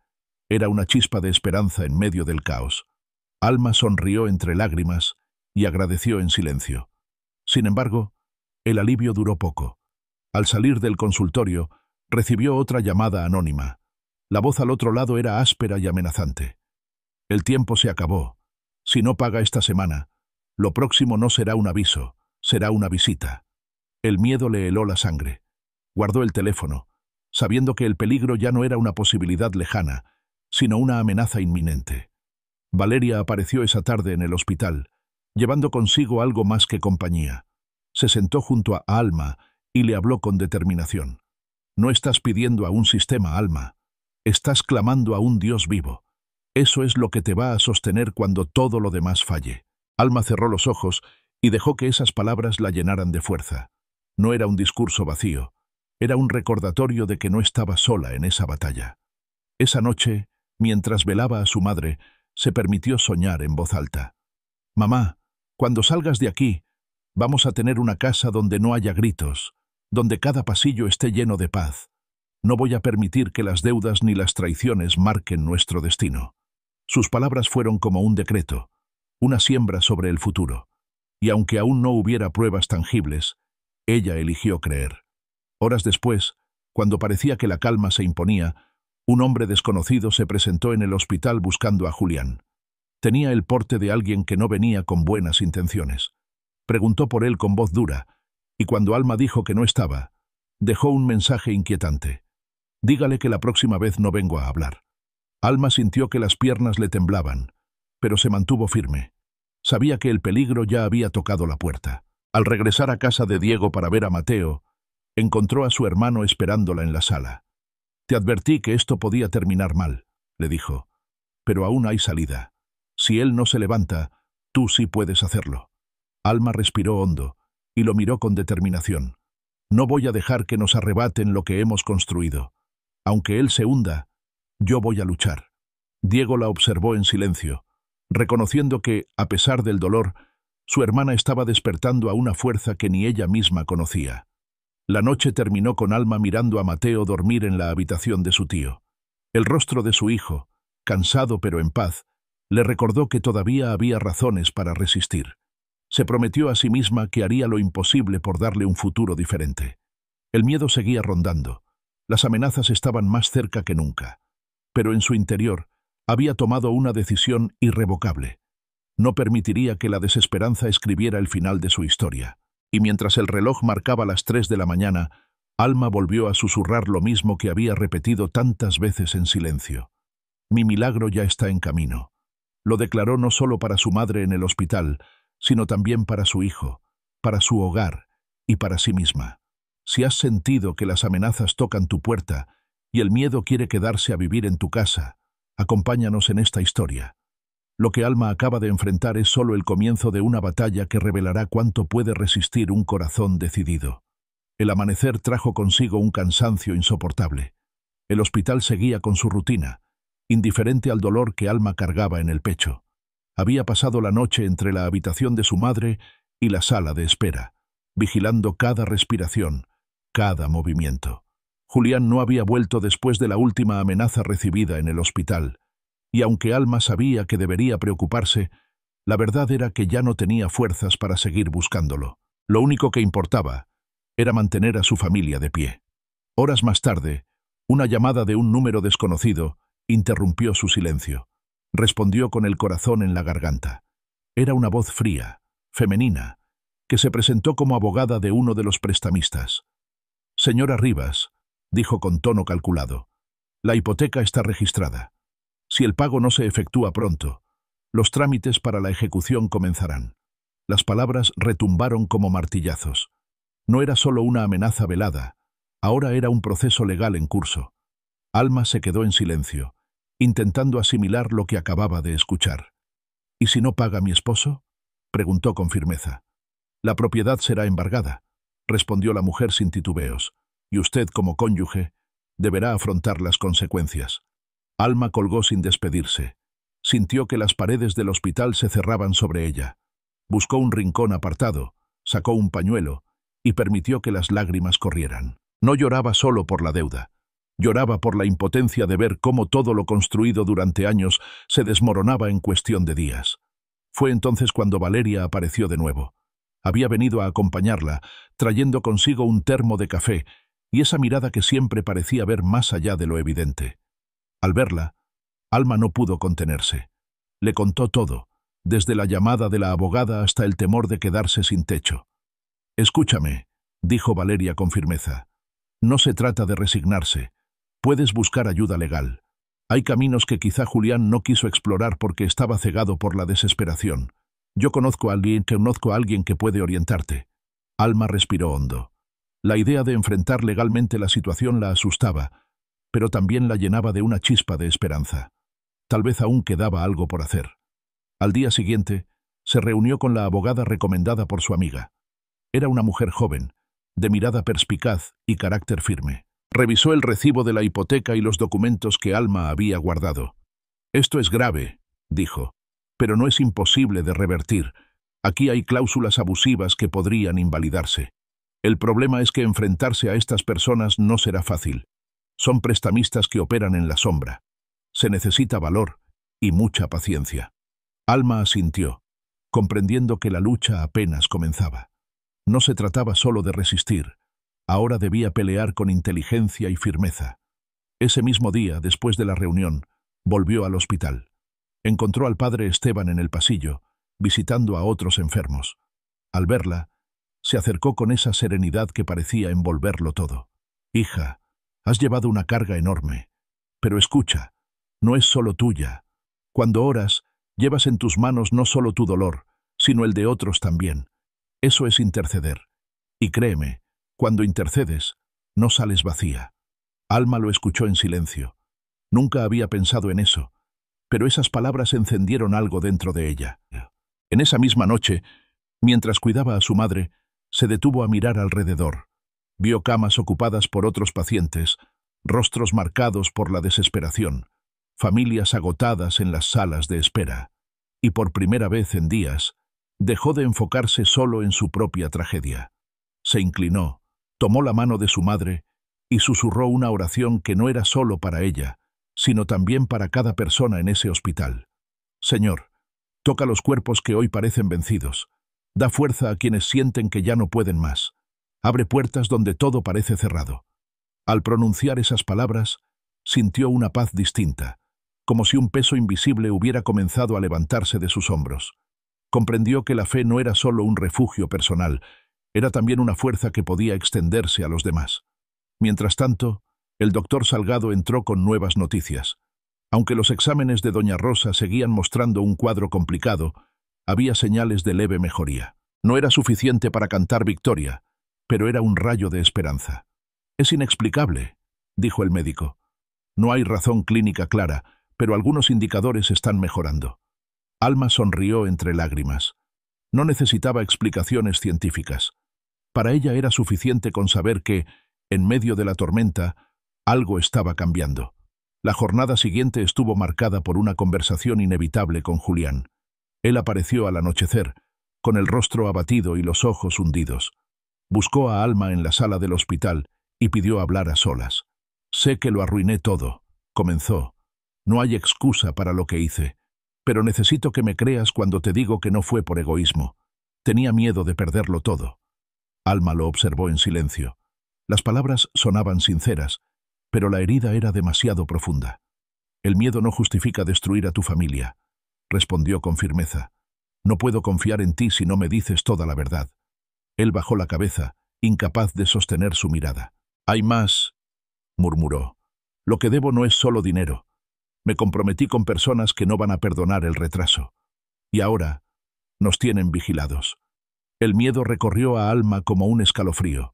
Era una chispa de esperanza en medio del caos. Alma sonrió entre lágrimas y agradeció en silencio. Sin embargo, el alivio duró poco. Al salir del consultorio, recibió otra llamada anónima. La voz al otro lado era áspera y amenazante. «El tiempo se acabó. Si no paga esta semana, lo próximo no será un aviso, será una visita». El miedo le heló la sangre. Guardó el teléfono, sabiendo que el peligro ya no era una posibilidad lejana, sino una amenaza inminente. Valeria apareció esa tarde en el hospital, llevando consigo algo más que compañía. Se sentó junto a Alma y le habló con determinación. «No estás pidiendo a un sistema, Alma. Estás clamando a un Dios vivo. Eso es lo que te va a sostener cuando todo lo demás falle». Alma cerró los ojos y dejó que esas palabras la llenaran de fuerza. No era un discurso vacío, era un recordatorio de que no estaba sola en esa batalla. Esa noche, mientras velaba a su madre, se permitió soñar en voz alta. «Mamá, cuando salgas de aquí, vamos a tener una casa donde no haya gritos, donde cada pasillo esté lleno de paz. No voy a permitir que las deudas ni las traiciones marquen nuestro destino». Sus palabras fueron como un decreto, una siembra sobre el futuro, y aunque aún no hubiera pruebas tangibles, ella eligió creer. Horas después, cuando parecía que la calma se imponía, un hombre desconocido se presentó en el hospital buscando a Julián. Tenía el porte de alguien que no venía con buenas intenciones. Preguntó por él con voz dura, y cuando Alma dijo que no estaba, dejó un mensaje inquietante. «Dígale que la próxima vez no vengo a hablar». Alma sintió que las piernas le temblaban, pero se mantuvo firme. Sabía que el peligro ya había tocado la puerta. Al regresar a casa de Diego para ver a Mateo, encontró a su hermano esperándola en la sala. «Te advertí que esto podía terminar mal», le dijo, «pero aún hay salida. Si él no se levanta, tú sí puedes hacerlo». Alma respiró hondo y lo miró con determinación. «No voy a dejar que nos arrebaten lo que hemos construido. Aunque él se hunda, yo voy a luchar». Diego la observó en silencio, reconociendo que, a pesar del dolor, su hermana estaba despertando a una fuerza que ni ella misma conocía. La noche terminó con Alma mirando a Mateo dormir en la habitación de su tío. El rostro de su hijo, cansado pero en paz, le recordó que todavía había razones para resistir. Se prometió a sí misma que haría lo imposible por darle un futuro diferente. El miedo seguía rondando. Las amenazas estaban más cerca que nunca. Pero en su interior había tomado una decisión irrevocable. No permitiría que la desesperanza escribiera el final de su historia. Y mientras el reloj marcaba las 3 de la mañana, Alma volvió a susurrar lo mismo que había repetido tantas veces en silencio. «Mi milagro ya está en camino». Lo declaró no solo para su madre en el hospital, sino también para su hijo, para su hogar y para sí misma. Si has sentido que las amenazas tocan tu puerta y el miedo quiere quedarse a vivir en tu casa, acompáñanos en esta historia. Lo que Alma acaba de enfrentar es solo el comienzo de una batalla que revelará cuánto puede resistir un corazón decidido. El amanecer trajo consigo un cansancio insoportable. El hospital seguía con su rutina, indiferente al dolor que Alma cargaba en el pecho. Había pasado la noche entre la habitación de su madre y la sala de espera, vigilando cada respiración, cada movimiento. Julián no había vuelto después de la última amenaza recibida en el hospital, y aunque Alma sabía que debería preocuparse, la verdad era que ya no tenía fuerzas para seguir buscándolo. Lo único que importaba era mantener a su familia de pie. Horas más tarde, una llamada de un número desconocido interrumpió su silencio. Respondió con el corazón en la garganta. Era una voz fría, femenina, que se presentó como abogada de uno de los prestamistas. «Señora Rivas», dijo con tono calculado, «la hipoteca está registrada. Si el pago no se efectúa pronto, los trámites para la ejecución comenzarán». Las palabras retumbaron como martillazos. No era solo una amenaza velada, ahora era un proceso legal en curso. Alma se quedó en silencio, intentando asimilar lo que acababa de escuchar. «¿Y si no paga mi esposo?», preguntó con firmeza. «La propiedad será embargada», respondió la mujer sin titubeos, «y usted, como cónyuge, deberá afrontar las consecuencias». Alma colgó sin despedirse. Sintió que las paredes del hospital se cerraban sobre ella. Buscó un rincón apartado, sacó un pañuelo y permitió que las lágrimas corrieran. No lloraba solo por la deuda. Lloraba por la impotencia de ver cómo todo lo construido durante años se desmoronaba en cuestión de días. Fue entonces cuando Valeria apareció de nuevo. Había venido a acompañarla, trayendo consigo un termo de café y esa mirada que siempre parecía ver más allá de lo evidente. Al verla, Alma no pudo contenerse. Le contó todo, desde la llamada de la abogada hasta el temor de quedarse sin techo. «Escúchame», dijo Valeria con firmeza. «No se trata de resignarse. Puedes buscar ayuda legal. Hay caminos que quizá Julián no quiso explorar porque estaba cegado por la desesperación. Yo conozco a alguien que puede orientarte». Alma respiró hondo. La idea de enfrentar legalmente la situación la asustaba, pero también la llenaba de una chispa de esperanza. Tal vez aún quedaba algo por hacer. Al día siguiente, Se reunió con la abogada recomendada por su amiga. Era una mujer joven, de mirada perspicaz y carácter firme. Revisó el recibo de la hipoteca y los documentos que Alma había guardado. «Esto es grave», dijo, «pero no es imposible de revertir. Aquí hay cláusulas abusivas que podrían invalidarse. El problema es que enfrentarse a estas personas no será fácil. Son prestamistas que operan en la sombra. Se necesita valor y mucha paciencia». Alma asintió, comprendiendo que la lucha apenas comenzaba. No se trataba solo de resistir. Ahora debía pelear con inteligencia y firmeza. Ese mismo día, después de la reunión, volvió al hospital. Encontró al padre Esteban en el pasillo, visitando a otros enfermos. Al verla, se acercó con esa serenidad que parecía envolverlo todo. «Hija, has llevado una carga enorme. Pero escucha, no es solo tuya. Cuando oras, llevas en tus manos no solo tu dolor, sino el de otros también. Eso es interceder. Y créeme, cuando intercedes, no sales vacía». Alma lo escuchó en silencio. Nunca había pensado en eso, pero esas palabras encendieron algo dentro de ella. En esa misma noche, mientras cuidaba a su madre, se detuvo a mirar alrededor. Vio camas ocupadas por otros pacientes, rostros marcados por la desesperación, familias agotadas en las salas de espera. Y por primera vez en días, dejó de enfocarse solo en su propia tragedia. Se inclinó, tomó la mano de su madre y susurró una oración que no era solo para ella, sino también para cada persona en ese hospital. «Señor, toca los cuerpos que hoy parecen vencidos. Da fuerza a quienes sienten que ya no pueden más. Abre puertas donde todo parece cerrado». Al pronunciar esas palabras, sintió una paz distinta, como si un peso invisible hubiera comenzado a levantarse de sus hombros. Comprendió que la fe no era solo un refugio personal, era también una fuerza que podía extenderse a los demás. Mientras tanto, el doctor Salgado entró con nuevas noticias. Aunque los exámenes de doña Rosa seguían mostrando un cuadro complicado, había señales de leve mejoría. No era suficiente para cantar victoria, pero era un rayo de esperanza. «Es inexplicable», dijo el médico. «No hay razón clínica clara, pero algunos indicadores están mejorando». Alma sonrió entre lágrimas. No necesitaba explicaciones científicas. Para ella era suficiente con saber que, en medio de la tormenta, algo estaba cambiando. La jornada siguiente estuvo marcada por una conversación inevitable con Julián. Él apareció al anochecer, con el rostro abatido y los ojos hundidos. Buscó a Alma en la sala del hospital y pidió hablar a solas. «Sé que lo arruiné todo», comenzó. «No hay excusa para lo que hice, pero necesito que me creas cuando te digo que no fue por egoísmo. Tenía miedo de perderlo todo». Alma lo observó en silencio. Las palabras sonaban sinceras, pero la herida era demasiado profunda. «El miedo no justifica destruir a tu familia», respondió con firmeza. «No puedo confiar en ti si no me dices toda la verdad». Él bajó la cabeza, incapaz de sostener su mirada. «Hay más», murmuró. «Lo que debo no es solo dinero. Me comprometí con personas que no van a perdonar el retraso. Y ahora nos tienen vigilados». El miedo recorrió a Alma como un escalofrío.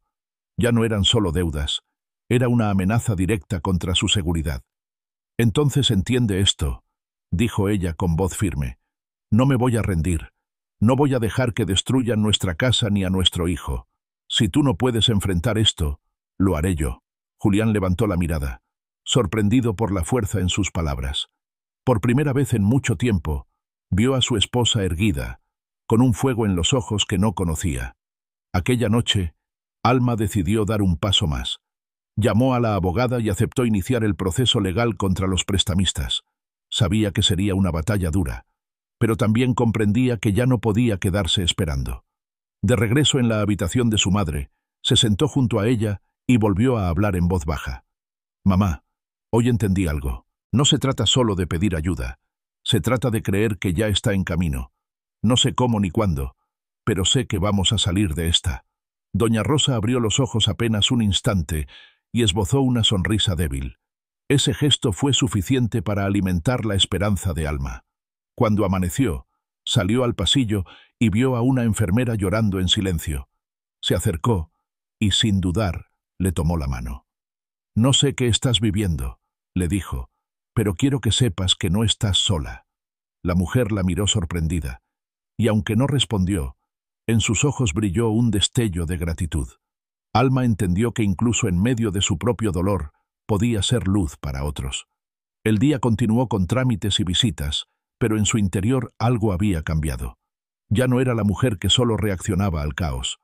Ya no eran solo deudas, era una amenaza directa contra su seguridad. «Entonces entiende esto», dijo ella con voz firme. «No me voy a rendir. No voy a dejar que destruyan nuestra casa ni a nuestro hijo. Si tú no puedes enfrentar esto, lo haré yo». Julián levantó la mirada, sorprendido por la fuerza en sus palabras. Por primera vez en mucho tiempo, vio a su esposa erguida, con un fuego en los ojos que no conocía. Aquella noche, Alma decidió dar un paso más. Llamó a la abogada y aceptó iniciar el proceso legal contra los prestamistas. Sabía que sería una batalla dura, pero también comprendía que ya no podía quedarse esperando. De regreso en la habitación de su madre, se sentó junto a ella y volvió a hablar en voz baja. «Mamá, hoy entendí algo. No se trata solo de pedir ayuda. Se trata de creer que ya está en camino. No sé cómo ni cuándo, pero sé que vamos a salir de esta». Doña Rosa abrió los ojos apenas un instante y esbozó una sonrisa débil. Ese gesto fue suficiente para alimentar la esperanza de Alma. Cuando amaneció, salió al pasillo y vio a una enfermera llorando en silencio. Se acercó y, sin dudar, le tomó la mano. «No sé qué estás viviendo», le dijo, «pero quiero que sepas que no estás sola». La mujer la miró sorprendida. y aunque no respondió, en sus ojos brilló un destello de gratitud. Alma entendió que incluso en medio de su propio dolor podía ser luz para otros. El día continuó con trámites y visitas, pero en su interior algo había cambiado. Ya no era la mujer que solo reaccionaba al caos.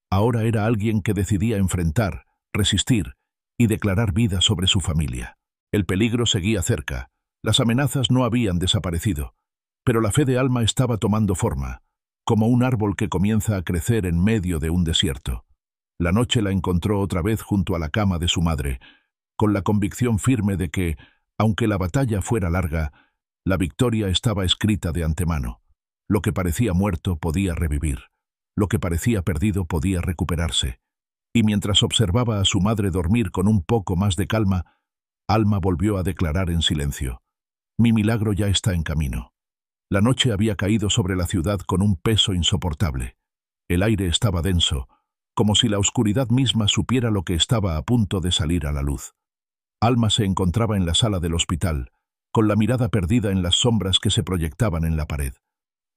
Ahora era alguien que decidía enfrentar, resistir y declarar vida sobre su familia. El peligro seguía cerca, las amenazas no habían desaparecido, pero la fe de Alma estaba tomando forma, como un árbol que comienza a crecer en medio de un desierto. La noche la encontró otra vez junto a la cama de su madre, con la convicción firme de que, aunque la batalla fuera larga, la victoria estaba escrita de antemano. Lo que parecía muerto podía revivir, lo que parecía perdido podía recuperarse. Y mientras observaba a su madre dormir con un poco más de calma, Alma volvió a declarar en silencio: «Mi milagro ya está en camino». La noche había caído sobre la ciudad con un peso insoportable. El aire estaba denso, como si la oscuridad misma supiera lo que estaba a punto de salir a la luz. Alma se encontraba en la sala del hospital, con la mirada perdida en las sombras que se proyectaban en la pared.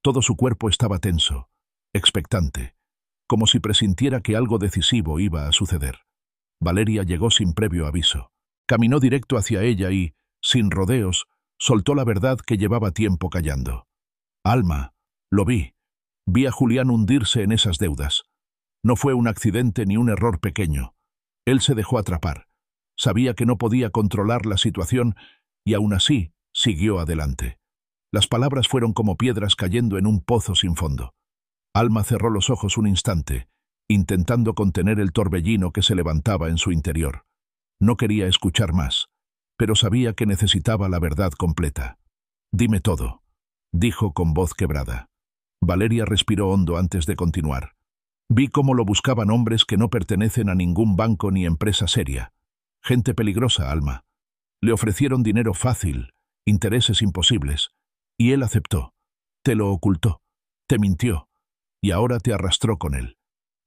Todo su cuerpo estaba tenso, expectante, como si presintiera que algo decisivo iba a suceder. Valeria llegó sin previo aviso. Caminó directo hacia ella y, sin rodeos, soltó la verdad que llevaba tiempo callando. «Alma, lo vi. Vi a Julián hundirse en esas deudas. No fue un accidente ni un error pequeño. Él se dejó atrapar. Sabía que no podía controlar la situación y aún así siguió adelante». Las palabras fueron como piedras cayendo en un pozo sin fondo. Alma cerró los ojos un instante, intentando contener el torbellino que se levantaba en su interior. No quería escuchar más, pero sabía que necesitaba la verdad completa. «Dime todo», dijo con voz quebrada. Valeria respiró hondo antes de continuar. «Vi cómo lo buscaban hombres que no pertenecen a ningún banco ni empresa seria. Gente peligrosa, Alma. Le ofrecieron dinero fácil, intereses imposibles, y él aceptó. Te lo ocultó, te mintió, y ahora te arrastró con él».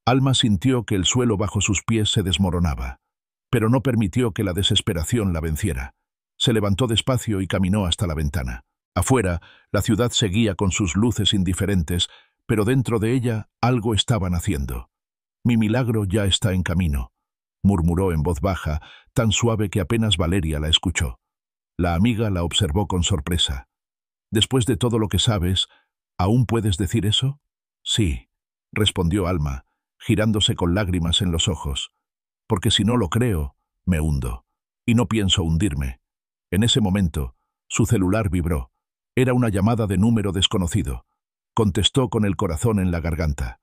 Alma sintió que el suelo bajo sus pies se desmoronaba, pero no permitió que la desesperación la venciera. Se levantó despacio y caminó hasta la ventana. Afuera, la ciudad seguía con sus luces indiferentes, pero dentro de ella algo estaba naciendo. «Mi milagro ya está en camino», murmuró en voz baja, tan suave que apenas Valeria la escuchó. La amiga la observó con sorpresa. «Después de todo lo que sabes, ¿aún puedes decir eso?» «Sí», respondió Alma, girándose con lágrimas en los ojos. «Porque si no lo creo, me hundo. Y no pienso hundirme». En ese momento, su celular vibró. Era una llamada de número desconocido. Contestó con el corazón en la garganta.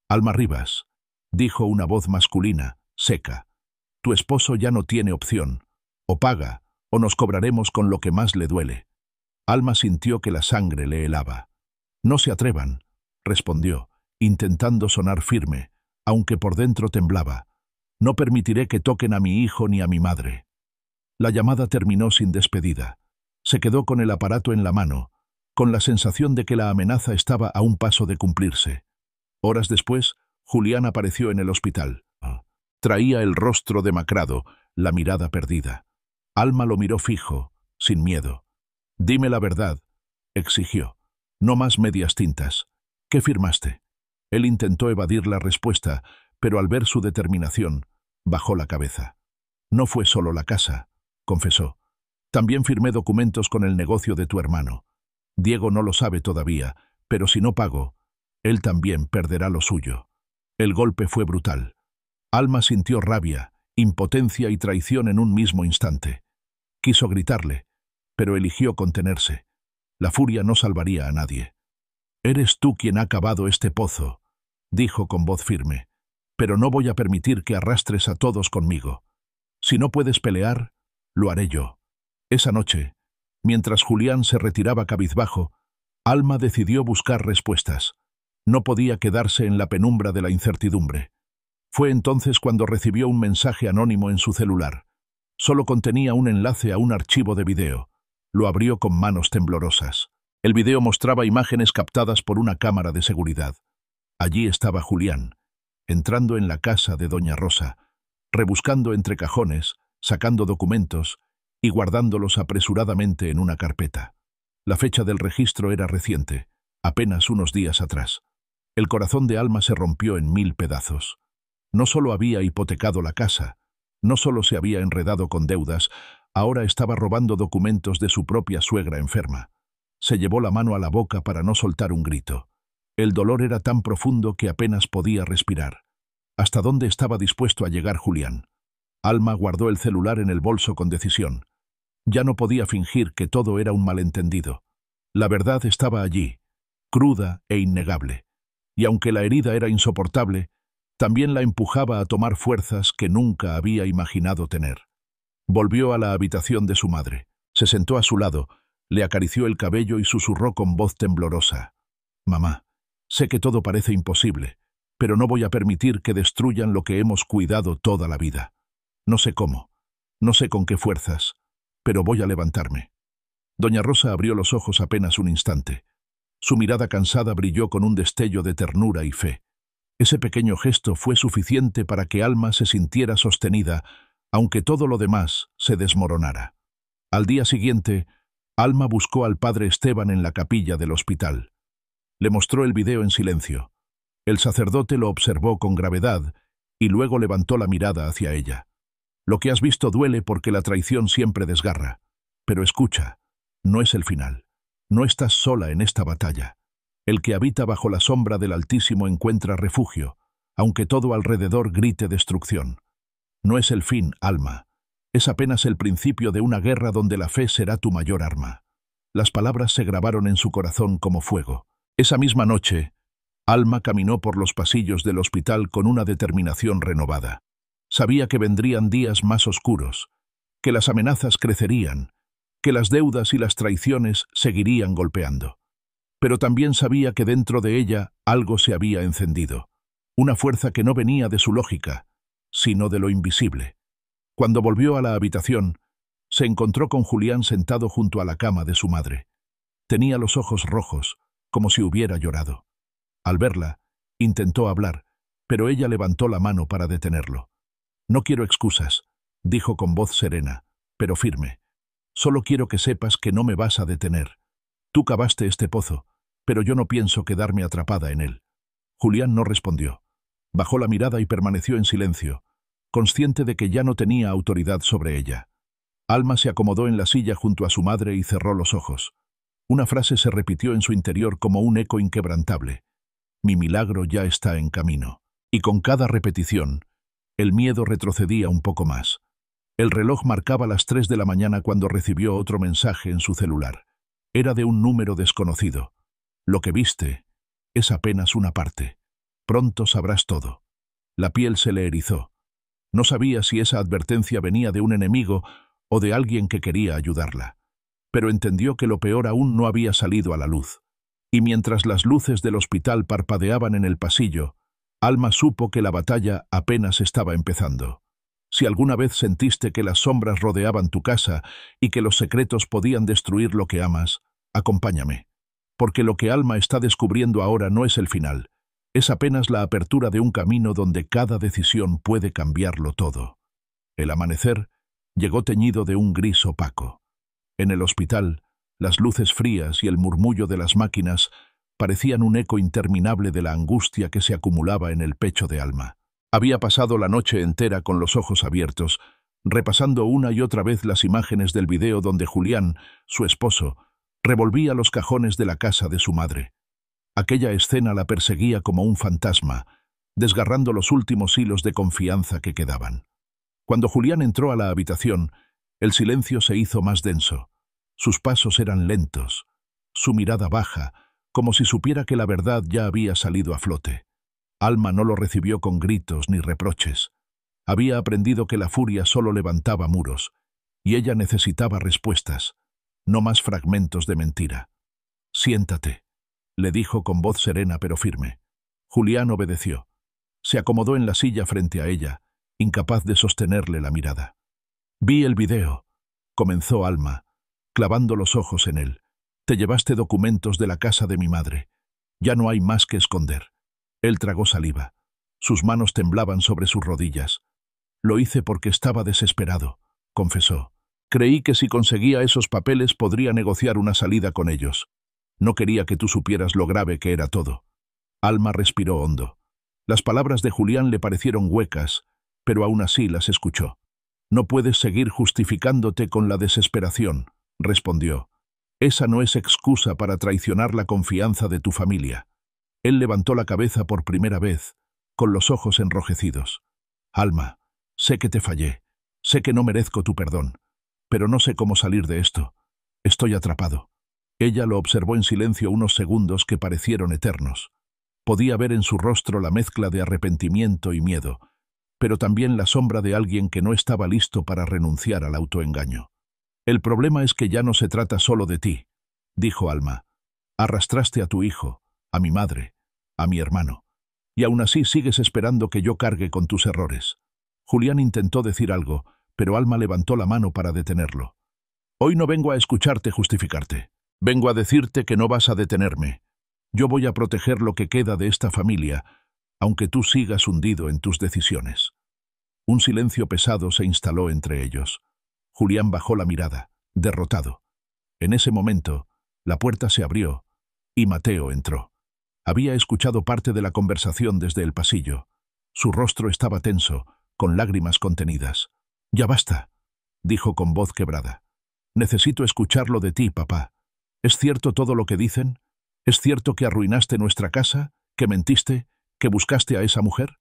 «Alma Rivas», dijo una voz masculina, seca. «Tu esposo ya no tiene opción. O paga, o nos cobraremos con lo que más le duele». Alma sintió que la sangre le helaba. «No se atrevan», respondió, intentando sonar firme, aunque por dentro temblaba. «No permitiré que toquen a mi hijo ni a mi madre». La llamada terminó sin despedida. Se quedó con el aparato en la mano, con la sensación de que la amenaza estaba a un paso de cumplirse. Horas después, Julián apareció en el hospital. Traía el rostro demacrado, la mirada perdida. Alma lo miró fijo, sin miedo. «Dime la verdad», exigió. «No más medias tintas. ¿Qué firmaste?» Él intentó evadir la respuesta, pero al ver su determinación, bajó la cabeza. «No fue solo la casa», confesó. «También firmé documentos con el negocio de tu hermano. Diego no lo sabe todavía, pero si no pago, él también perderá lo suyo». El golpe fue brutal. Alma sintió rabia, impotencia y traición en un mismo instante. Quiso gritarle, pero eligió contenerse. La furia no salvaría a nadie. «Eres tú quien ha cavado este pozo», dijo con voz firme, «pero no voy a permitir que arrastres a todos conmigo. Si no puedes pelear, lo haré yo». Esa noche, mientras Julián se retiraba cabizbajo, Alma decidió buscar respuestas. No podía quedarse en la penumbra de la incertidumbre. Fue entonces cuando recibió un mensaje anónimo en su celular. Solo contenía un enlace a un archivo de video. Lo abrió con manos temblorosas. El video mostraba imágenes captadas por una cámara de seguridad. Allí estaba Julián, entrando en la casa de doña Rosa, rebuscando entre cajones, sacando documentos y guardándolos apresuradamente en una carpeta. La fecha del registro era reciente. apenas unos días atrás. El corazón de Alma se rompió en 1000 pedazos. No solo había hipotecado la casa, no solo se había enredado con deudas, ahora estaba robando documentos de su propia suegra enferma. Se llevó la mano a la boca para no soltar un grito. El dolor era tan profundo que apenas podía respirar. ¿Hasta dónde estaba dispuesto a llegar Julián? Alma guardó el celular en el bolso con decisión. Ya no podía fingir que todo era un malentendido. La verdad estaba allí, cruda e innegable. Y aunque la herida era insoportable, también la empujaba a tomar fuerzas que nunca había imaginado tener. Volvió a la habitación de su madre. Se sentó a su lado, le acarició el cabello y susurró con voz temblorosa. «Mamá, sé que todo parece imposible, pero no voy a permitir que destruyan lo que hemos cuidado toda la vida. No sé cómo, no sé con qué fuerzas, pero voy a levantarme». Doña Rosa abrió los ojos apenas un instante. Su mirada cansada brilló con un destello de ternura y fe. Ese pequeño gesto fue suficiente para que Alma se sintiera sostenida, aunque todo lo demás se desmoronara. Al día siguiente, Alma buscó al padre Esteban en la capilla del hospital. Le mostró el video en silencio. El sacerdote lo observó con gravedad y luego levantó la mirada hacia ella. «Lo que has visto duele porque la traición siempre desgarra. Pero escucha, no es el final. No estás sola en esta batalla. El que habita bajo la sombra del Altísimo encuentra refugio, aunque todo alrededor grite destrucción. No es el fin, Alma. Es apenas el principio de una guerra donde la fe será tu mayor arma». Las palabras se grabaron en su corazón como fuego. Esa misma noche, Alma caminó por los pasillos del hospital con una determinación renovada. Sabía que vendrían días más oscuros, que las amenazas crecerían, que las deudas y las traiciones seguirían golpeando. Pero también sabía que dentro de ella algo se había encendido, una fuerza que no venía de su lógica, sino de lo invisible. Cuando volvió a la habitación, se encontró con Julián sentado junto a la cama de su madre. Tenía los ojos rojos, como si hubiera llorado. Al verla, intentó hablar, pero ella levantó la mano para detenerlo. «No quiero excusas», dijo con voz serena, pero firme. «Solo quiero que sepas que no me vas a detener. Tú cavaste este pozo, pero yo no pienso quedarme atrapada en él». Julián no respondió. Bajó la mirada y permaneció en silencio, consciente de que ya no tenía autoridad sobre ella. Alma se acomodó en la silla junto a su madre y cerró los ojos. Una frase se repitió en su interior como un eco inquebrantable. «Mi milagro ya está en camino». Y con cada repetición, el miedo retrocedía un poco más. El reloj marcaba las 3 de la mañana cuando recibió otro mensaje en su celular. Era de un número desconocido. «Lo que viste es apenas una parte. Pronto sabrás todo». La piel se le erizó. No sabía si esa advertencia venía de un enemigo o de alguien que quería ayudarla. Pero entendió que lo peor aún no había salido a la luz. Y mientras las luces del hospital parpadeaban en el pasillo, Alma supo que la batalla apenas estaba empezando. Si alguna vez sentiste que las sombras rodeaban tu casa y que los secretos podían destruir lo que amas, acompáñame. Porque lo que Alma está descubriendo ahora no es el final, es apenas la apertura de un camino donde cada decisión puede cambiarlo todo. El amanecer llegó teñido de un gris opaco. En el hospital, las luces frías y el murmullo de las máquinas parecían un eco interminable de la angustia que se acumulaba en el pecho de Alma. Había pasado la noche entera con los ojos abiertos, repasando una y otra vez las imágenes del video donde Julián, su esposo, revolvía los cajones de la casa de su madre. Aquella escena la perseguía como un fantasma, desgarrando los últimos hilos de confianza que quedaban. Cuando Julián entró a la habitación, el silencio se hizo más denso. Sus pasos eran lentos, su mirada baja, como si supiera que la verdad ya había salido a flote. Alma no lo recibió con gritos ni reproches. Había aprendido que la furia solo levantaba muros, y ella necesitaba respuestas, no más fragmentos de mentira. «Siéntate», le dijo con voz serena pero firme. Julián obedeció. Se acomodó en la silla frente a ella, incapaz de sostenerle la mirada. «Vi el video», comenzó Alma, clavando los ojos en él. «Te llevaste documentos de la casa de mi madre. Ya no hay más que esconder». Él tragó saliva. Sus manos temblaban sobre sus rodillas. «Lo hice porque estaba desesperado», confesó. «Creí que si conseguía esos papeles podría negociar una salida con ellos». No quería que tú supieras lo grave que era todo. Alma respiró hondo. Las palabras de Julián le parecieron huecas, pero aún así las escuchó. No puedes seguir justificándote con la desesperación, respondió. Esa no es excusa para traicionar la confianza de tu familia. Él levantó la cabeza por primera vez, con los ojos enrojecidos. Alma, sé que te fallé, sé que no merezco tu perdón, pero no sé cómo salir de esto. Estoy atrapado. Ella lo observó en silencio unos segundos que parecieron eternos. Podía ver en su rostro la mezcla de arrepentimiento y miedo, pero también la sombra de alguien que no estaba listo para renunciar al autoengaño. El problema es que ya no se trata solo de ti, dijo Alma. Arrastraste a tu hijo, a mi madre, a mi hermano, y aún así sigues esperando que yo cargue con tus errores. Julián intentó decir algo, pero Alma levantó la mano para detenerlo. Hoy no vengo a escucharte justificarte. Vengo a decirte que no vas a detenerme. Yo voy a proteger lo que queda de esta familia, aunque tú sigas hundido en tus decisiones. Un silencio pesado se instaló entre ellos. Julián bajó la mirada, derrotado. En ese momento, la puerta se abrió y Mateo entró. Había escuchado parte de la conversación desde el pasillo. Su rostro estaba tenso, con lágrimas contenidas. «Ya basta», dijo con voz quebrada. «Necesito escucharlo de ti, papá. ¿Es cierto todo lo que dicen? ¿Es cierto que arruinaste nuestra casa, que mentiste, que buscaste a esa mujer?»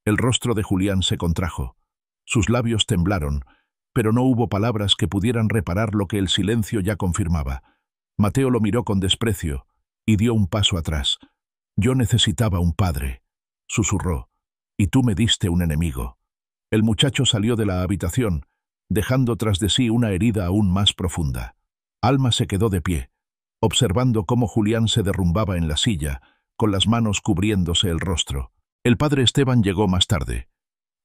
El rostro de Julián se contrajo. Sus labios temblaron, pero no hubo palabras que pudieran reparar lo que el silencio ya confirmaba. Mateo lo miró con desprecio y dio un paso atrás. «Yo necesitaba un padre», susurró, «y tú me diste un enemigo». El muchacho salió de la habitación, dejando tras de sí una herida aún más profunda. Alma se quedó de pie, observando cómo Julián se derrumbaba en la silla, con las manos cubriéndose el rostro. El padre Esteban llegó más tarde.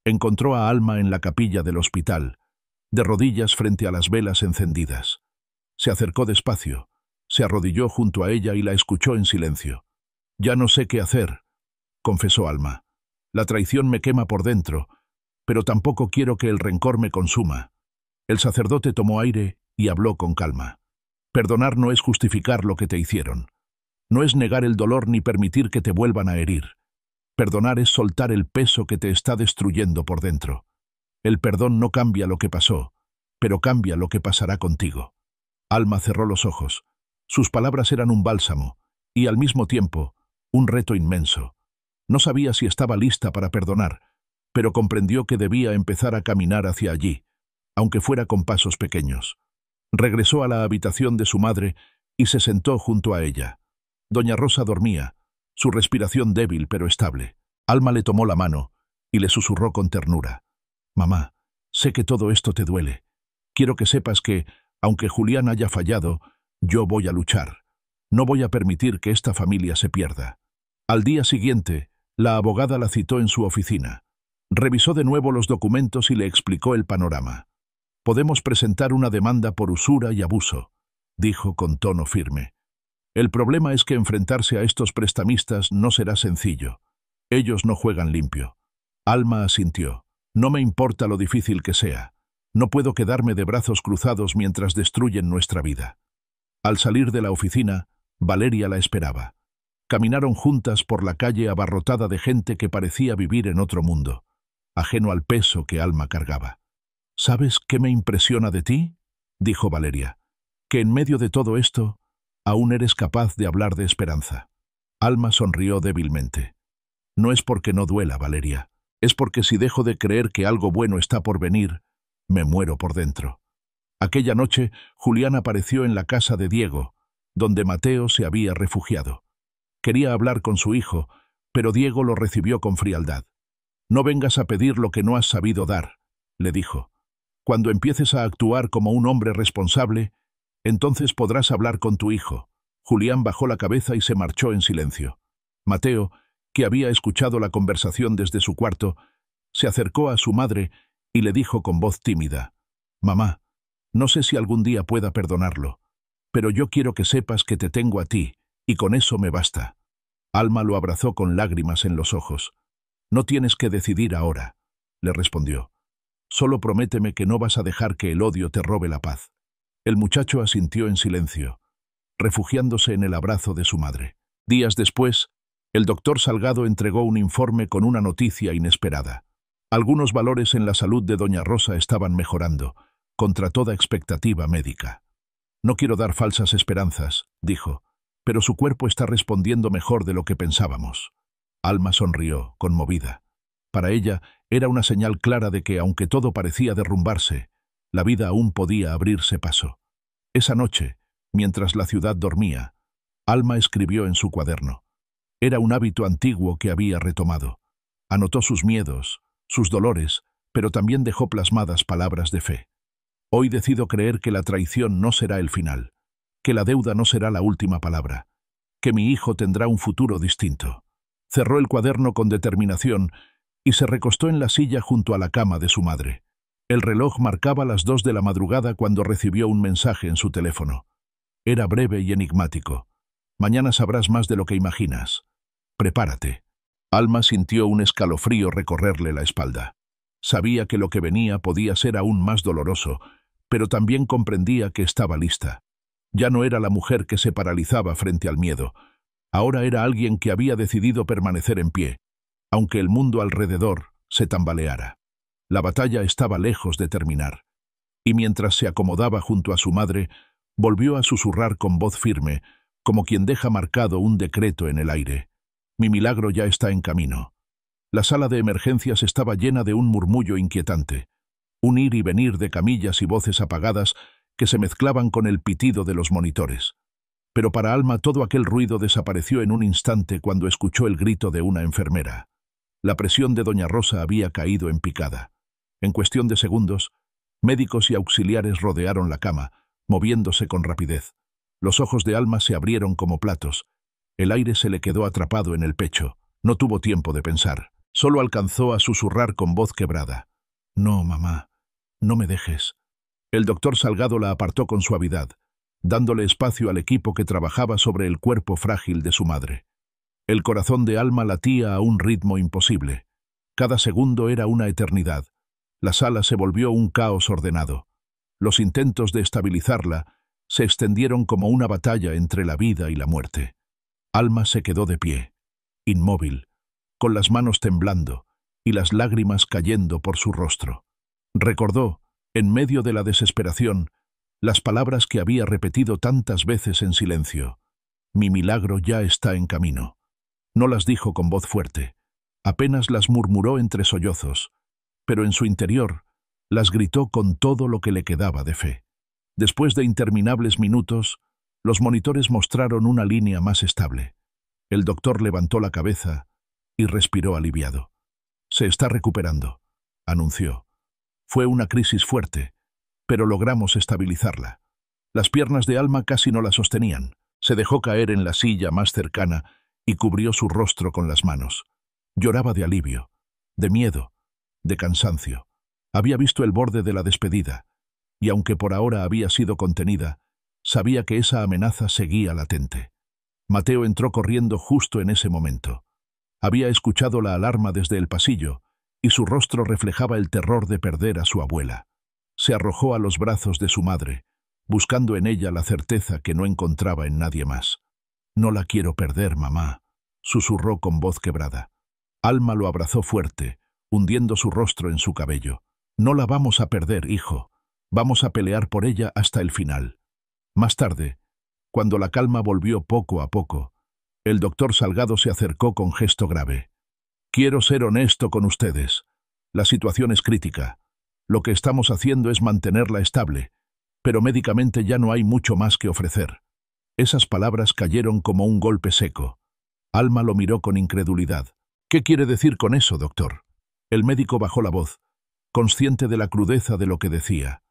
Encontró a Alma en la capilla del hospital, de rodillas frente a las velas encendidas. Se acercó despacio, se arrodilló junto a ella y la escuchó en silencio. «Ya no sé qué hacer», confesó Alma. «La traición me quema por dentro, pero tampoco quiero que el rencor me consuma». El sacerdote tomó aire y habló con calma. «Perdonar no es justificar lo que te hicieron. No es negar el dolor ni permitir que te vuelvan a herir. Perdonar es soltar el peso que te está destruyendo por dentro. El perdón no cambia lo que pasó, pero cambia lo que pasará contigo». Alma cerró los ojos. Sus palabras eran un bálsamo, y al mismo tiempo, un reto inmenso. No sabía si estaba lista para perdonar, pero comprendió que debía empezar a caminar hacia allí, aunque fuera con pasos pequeños. Regresó a la habitación de su madre y se sentó junto a ella. Doña Rosa dormía, su respiración débil pero estable. Alma le tomó la mano y le susurró con ternura. «Mamá, sé que todo esto te duele. Quiero que sepas que, aunque Julián haya fallado, yo voy a luchar. No voy a permitir que esta familia se pierda». Al día siguiente, la abogada la citó en su oficina. Revisó de nuevo los documentos y le explicó el panorama. «Podemos presentar una demanda por usura y abuso», dijo con tono firme. «El problema es que enfrentarse a estos prestamistas no será sencillo. Ellos no juegan limpio». Alma asintió. «No me importa lo difícil que sea. No puedo quedarme de brazos cruzados mientras destruyen nuestra vida». Al salir de la oficina, Valeria la esperaba. Caminaron juntas por la calle abarrotada de gente que parecía vivir en otro mundo, ajeno al peso que Alma cargaba. «¿Sabes qué me impresiona de ti?», dijo Valeria. «Que en medio de todo esto, aún eres capaz de hablar de esperanza». Alma sonrió débilmente. «No es porque no duela, Valeria. Es porque si dejo de creer que algo bueno está por venir, me muero por dentro». Aquella noche, Julián apareció en la casa de Diego, donde Mateo se había refugiado. Quería hablar con su hijo, pero Diego lo recibió con frialdad. «No vengas a pedir lo que no has sabido dar», le dijo. «Cuando empieces a actuar como un hombre responsable, entonces podrás hablar con tu hijo». Julián bajó la cabeza y se marchó en silencio. Mateo, que había escuchado la conversación desde su cuarto, se acercó a su madre y le dijo con voz tímida: «Mamá, no sé si algún día pueda perdonarlo, pero yo quiero que sepas que te tengo a ti, y con eso me basta». Alma lo abrazó con lágrimas en los ojos. «No tienes que decidir ahora», le respondió. «Solo prométeme que no vas a dejar que el odio te robe la paz». El muchacho asintió en silencio. refugiándose en el abrazo de su madre. Días después, el doctor Salgado entregó un informe con una noticia inesperada. Algunos valores en la salud de doña Rosa estaban mejorando, contra toda expectativa médica. «No quiero dar falsas esperanzas», dijo, «pero su cuerpo está respondiendo mejor de lo que pensábamos». Alma sonrió, conmovida. Para ella era una señal clara de que, aunque todo parecía derrumbarse, la vida aún podía abrirse paso. Esa noche, mientras la ciudad dormía, Alma escribió en su cuaderno. Era un hábito antiguo que había retomado. Anotó sus miedos, sus dolores, pero también dejó plasmadas palabras de fe. «Hoy decido creer que la traición no será el final, que la deuda no será la última palabra, que mi hijo tendrá un futuro distinto». Cerró el cuaderno con determinación y se recostó en la silla junto a la cama de su madre. El reloj marcaba las 2 de la madrugada cuando recibió un mensaje en su teléfono. Era breve y enigmático. «Mañana sabrás más de lo que imaginas. Prepárate». Alma sintió un escalofrío recorrerle la espalda. Sabía que lo que venía podía ser aún más doloroso, pero también comprendía que estaba lista. Ya no era la mujer que se paralizaba frente al miedo. Ahora era alguien que había decidido permanecer en pie, aunque el mundo alrededor se tambaleara. La batalla estaba lejos de terminar. Y mientras se acomodaba junto a su madre, volvió a susurrar con voz firme, como quien deja marcado un decreto en el aire. «Mi milagro ya está en camino». La sala de emergencias estaba llena de un murmullo inquietante, un ir y venir de camillas y voces apagadas que se mezclaban con el pitido de los monitores. Pero para Alma todo aquel ruido desapareció en un instante cuando escuchó el grito de una enfermera. La presión de doña Rosa había caído en picada. En cuestión de segundos, médicos y auxiliares rodearon la cama, moviéndose con rapidez. Los ojos de Alma se abrieron como platos. El aire se le quedó atrapado en el pecho. No tuvo tiempo de pensar. Solo alcanzó a susurrar con voz quebrada. «No, mamá, no me dejes». El doctor Salgado la apartó con suavidad, dándole espacio al equipo que trabajaba sobre el cuerpo frágil de su madre. El corazón de Alma latía a un ritmo imposible. Cada segundo era una eternidad. La sala se volvió un caos ordenado. Los intentos de estabilizarla se extendieron como una batalla entre la vida y la muerte. Alma se quedó de pie, inmóvil, con las manos temblando y las lágrimas cayendo por su rostro. Recordó, en medio de la desesperación, las palabras que había repetido tantas veces en silencio. «Mi milagro ya está en camino». No las dijo con voz fuerte, apenas las murmuró entre sollozos, pero en su interior las gritó con todo lo que le quedaba de fe. Después de interminables minutos, los monitores mostraron una línea más estable. El doctor levantó la cabeza y respiró aliviado. «Se está recuperando», anunció. «Fue una crisis fuerte, pero logramos estabilizarla». Las piernas de Alma casi no la sostenían. Se dejó caer en la silla más cercana y cubrió su rostro con las manos. Lloraba de alivio, de miedo, de cansancio. Había visto el borde de la despedida, y aunque por ahora había sido contenida, sabía que esa amenaza seguía latente. Mateo entró corriendo justo en ese momento. Había escuchado la alarma desde el pasillo, y su rostro reflejaba el terror de perder a su abuela. Se arrojó a los brazos de su madre, buscando en ella la certeza que no encontraba en nadie más. «No la quiero perder, mamá», susurró con voz quebrada. Alma lo abrazó fuerte, hundiendo su rostro en su cabello. «No la vamos a perder, hijo. Vamos a pelear por ella hasta el final». Más tarde, cuando la calma volvió poco a poco, el doctor Salgado se acercó con gesto grave. «Quiero ser honesto con ustedes. La situación es crítica. Lo que estamos haciendo es mantenerla estable, pero médicamente ya no hay mucho más que ofrecer». Esas palabras cayeron como un golpe seco. Alma lo miró con incredulidad. «¿Qué quiere decir con eso, doctor?» El médico bajó la voz, consciente de la crudeza de lo que decía.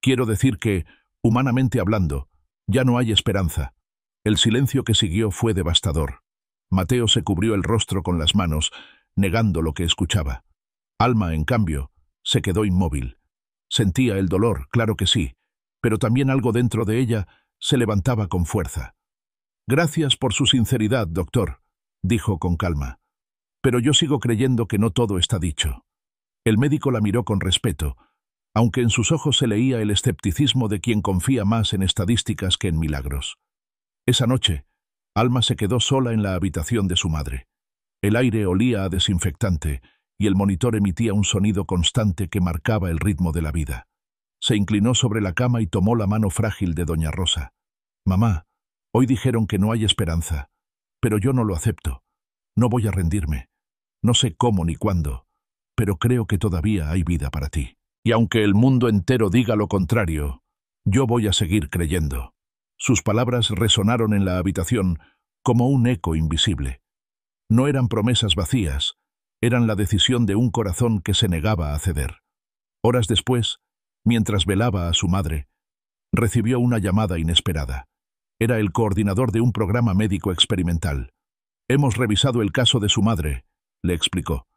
«Quiero decir que, humanamente hablando, ya no hay esperanza». El silencio que siguió fue devastador. Mateo se cubrió el rostro con las manos, negando lo que escuchaba. Alma, en cambio, se quedó inmóvil. Sentía el dolor, claro que sí, pero también algo dentro de ella se levantaba con fuerza. «Gracias por su sinceridad, doctor», dijo con calma. «Pero yo sigo creyendo que no todo está dicho». El médico la miró con respeto, aunque en sus ojos se leía el escepticismo de quien confía más en estadísticas que en milagros. Esa noche, Alma se quedó sola en la habitación de su madre. El aire olía a desinfectante y el monitor emitía un sonido constante que marcaba el ritmo de la vida. Se inclinó sobre la cama y tomó la mano frágil de doña Rosa. «Mamá, hoy dijeron que no hay esperanza, pero yo no lo acepto. No voy a rendirme. No sé cómo ni cuándo, pero creo que todavía hay vida para ti. Y aunque el mundo entero diga lo contrario, yo voy a seguir creyendo». Sus palabras resonaron en la habitación como un eco invisible. No eran promesas vacías, eran la decisión de un corazón que se negaba a ceder. Horas después, mientras velaba a su madre, recibió una llamada inesperada. Era el coordinador de un programa médico experimental. «Hemos revisado el caso de su madre», le explicó.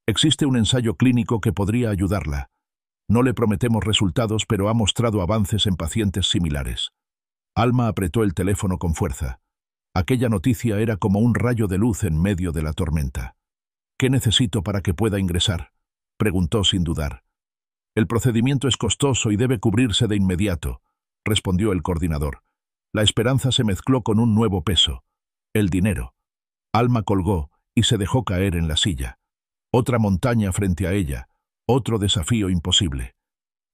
«Existe un ensayo clínico que podría ayudarla. No le prometemos resultados, pero ha mostrado avances en pacientes similares». Alma apretó el teléfono con fuerza. Aquella noticia era como un rayo de luz en medio de la tormenta. «¿Qué necesito para que pueda ingresar?», preguntó sin dudar. «El procedimiento es costoso y debe cubrirse de inmediato», respondió el coordinador. La esperanza se mezcló con un nuevo peso: el dinero. Alma colgó y se dejó caer en la silla. Otra montaña frente a ella, otro desafío imposible.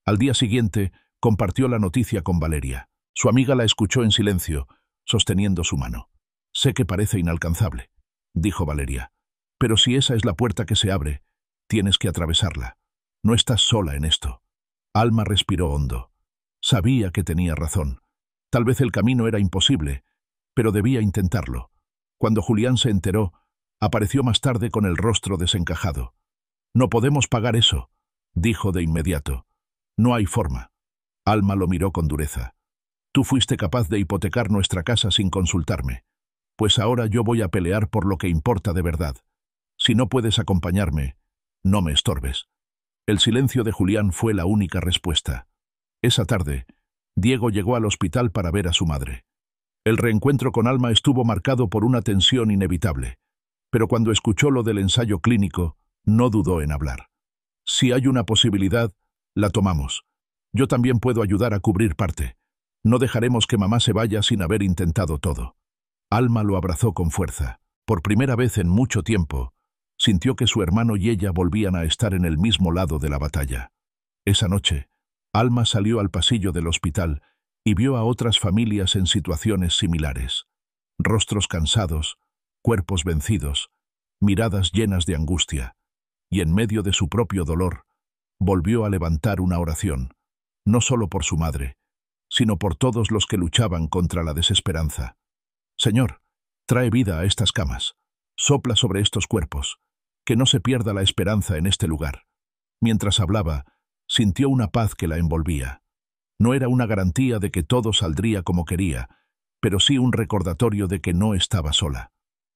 Al día siguiente, compartió la noticia con Valeria. Su amiga la escuchó en silencio, sosteniendo su mano. «Sé que parece inalcanzable», dijo Valeria, «pero si esa es la puerta que se abre, tienes que atravesarla. No estás sola en esto». Alma respiró hondo. Sabía que tenía razón. Tal vez el camino era imposible, pero debía intentarlo. Cuando Julián se enteró, apareció más tarde con el rostro desencajado. «No podemos pagar eso», dijo de inmediato. «No hay forma». Alma lo miró con dureza. «Tú fuiste capaz de hipotecar nuestra casa sin consultarme. Pues ahora yo voy a pelear por lo que importa de verdad. Si no puedes acompañarme, no me estorbes». El silencio de Julián fue la única respuesta. Esa tarde, Diego llegó al hospital para ver a su madre. El reencuentro con Alma estuvo marcado por una tensión inevitable, pero cuando escuchó lo del ensayo clínico, no dudó en hablar. «Si hay una posibilidad, la tomamos. Yo también puedo ayudar a cubrir parte. No dejaremos que mamá se vaya sin haber intentado todo». Alma lo abrazó con fuerza. Por primera vez en mucho tiempo, sintió que su hermano y ella volvían a estar en el mismo lado de la batalla. Esa noche, Alma salió al pasillo del hospital y vio a otras familias en situaciones similares. Rostros cansados, cuerpos vencidos, miradas llenas de angustia. Y en medio de su propio dolor, volvió a levantar una oración, no solo por su madre, sino por todos los que luchaban contra la desesperanza. «Señor, trae vida a estas camas. Sopla sobre estos cuerpos. Que no se pierda la esperanza en este lugar». Mientras hablaba, sintió una paz que la envolvía. No era una garantía de que todo saldría como quería, pero sí un recordatorio de que no estaba sola.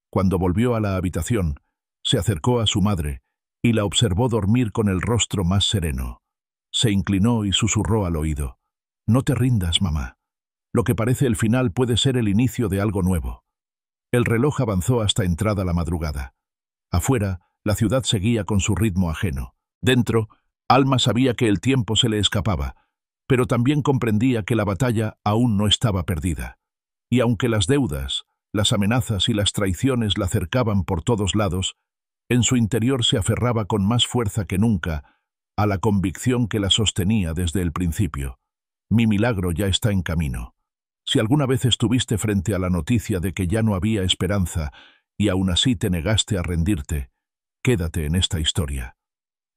Cuando volvió a la habitación, se acercó a su madre y la observó dormir con el rostro más sereno. Se inclinó y susurró al oído: «No te rindas, mamá. Lo que parece el final puede ser el inicio de algo nuevo». El reloj avanzó hasta entrada la madrugada. Afuera, la ciudad seguía con su ritmo ajeno. Dentro, Alma sabía que el tiempo se le escapaba, pero también comprendía que la batalla aún no estaba perdida. Y aunque las deudas, las amenazas y las traiciones la cercaban por todos lados, en su interior se aferraba con más fuerza que nunca a la convicción que la sostenía desde el principio: «Mi milagro ya está en camino». Si alguna vez estuviste frente a la noticia de que ya no había esperanza y aún así te negaste a rendirte, quédate en esta historia.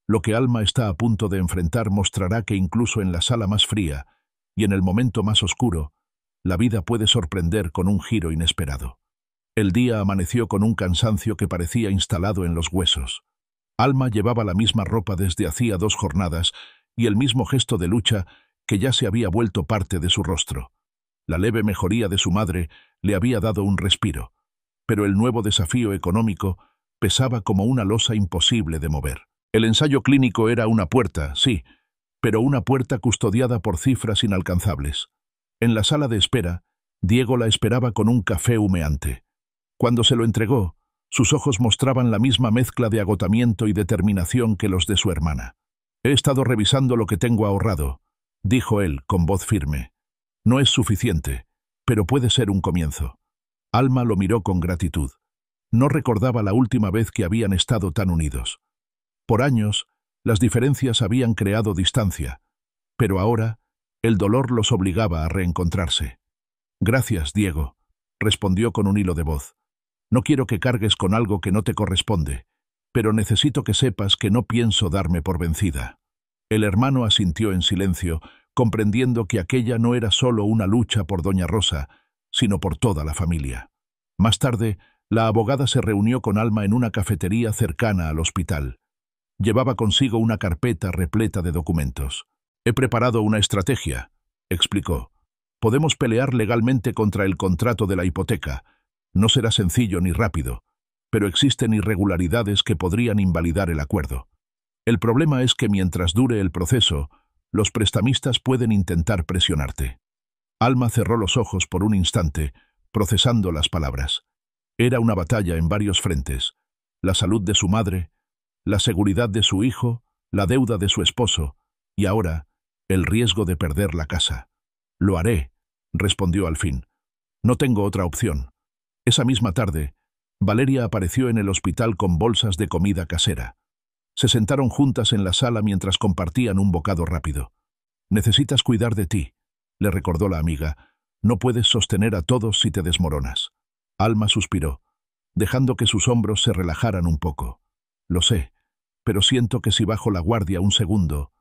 Lo que Alma está a punto de enfrentar mostrará que incluso en la sala más fría y en el momento más oscuro, la vida puede sorprender con un giro inesperado. El día amaneció con un cansancio que parecía instalado en los huesos. Alma llevaba la misma ropa desde hacía 2 jornadas y el mismo gesto de lucha que ya se había vuelto parte de su rostro. La leve mejoría de su madre le había dado un respiro, pero el nuevo desafío económico pesaba como una losa imposible de mover. El ensayo clínico era una puerta, sí, pero una puerta custodiada por cifras inalcanzables. En la sala de espera, Diego la esperaba con un café humeante. Cuando se lo entregó, sus ojos mostraban la misma mezcla de agotamiento y determinación que los de su hermana. «He estado revisando lo que tengo ahorrado», dijo él con voz firme. «No es suficiente, pero puede ser un comienzo. Alma lo miró con gratitud. No recordaba la última vez que habían estado tan unidos. Por años, las diferencias habían creado distancia, pero ahora el dolor los obligaba a reencontrarse. «Gracias, Diego», respondió con un hilo de voz. «No quiero que cargues con algo que no te corresponde, pero necesito que sepas que no pienso darme por vencida». El hermano asintió en silencio, comprendiendo que aquella no era solo una lucha por doña Rosa, sino por toda la familia. Más tarde, la abogada se reunió con Alma en una cafetería cercana al hospital. Llevaba consigo una carpeta repleta de documentos. «He preparado una estrategia», explicó. «Podemos pelear legalmente contra el contrato de la hipoteca. No será sencillo ni rápido, pero existen irregularidades que podrían invalidar el acuerdo. El problema es que mientras dure el proceso, los prestamistas pueden intentar presionarte». Alma cerró los ojos por un instante, procesando las palabras. Era una batalla en varios frentes: la salud de su madre, la seguridad de su hijo, la deuda de su esposo, y ahora, el riesgo de perder la casa. «Lo haré», respondió al fin. «No tengo otra opción». Esa misma tarde, Valeria apareció en el hospital con bolsas de comida casera. Se sentaron juntas en la sala mientras compartían un bocado rápido. «Necesitas cuidar de ti», le recordó la amiga. «No puedes sostener a todos si te desmoronas». Alma suspiró, dejando que sus hombros se relajaran un poco. «Lo sé, pero siento que si bajo la guardia un segundo,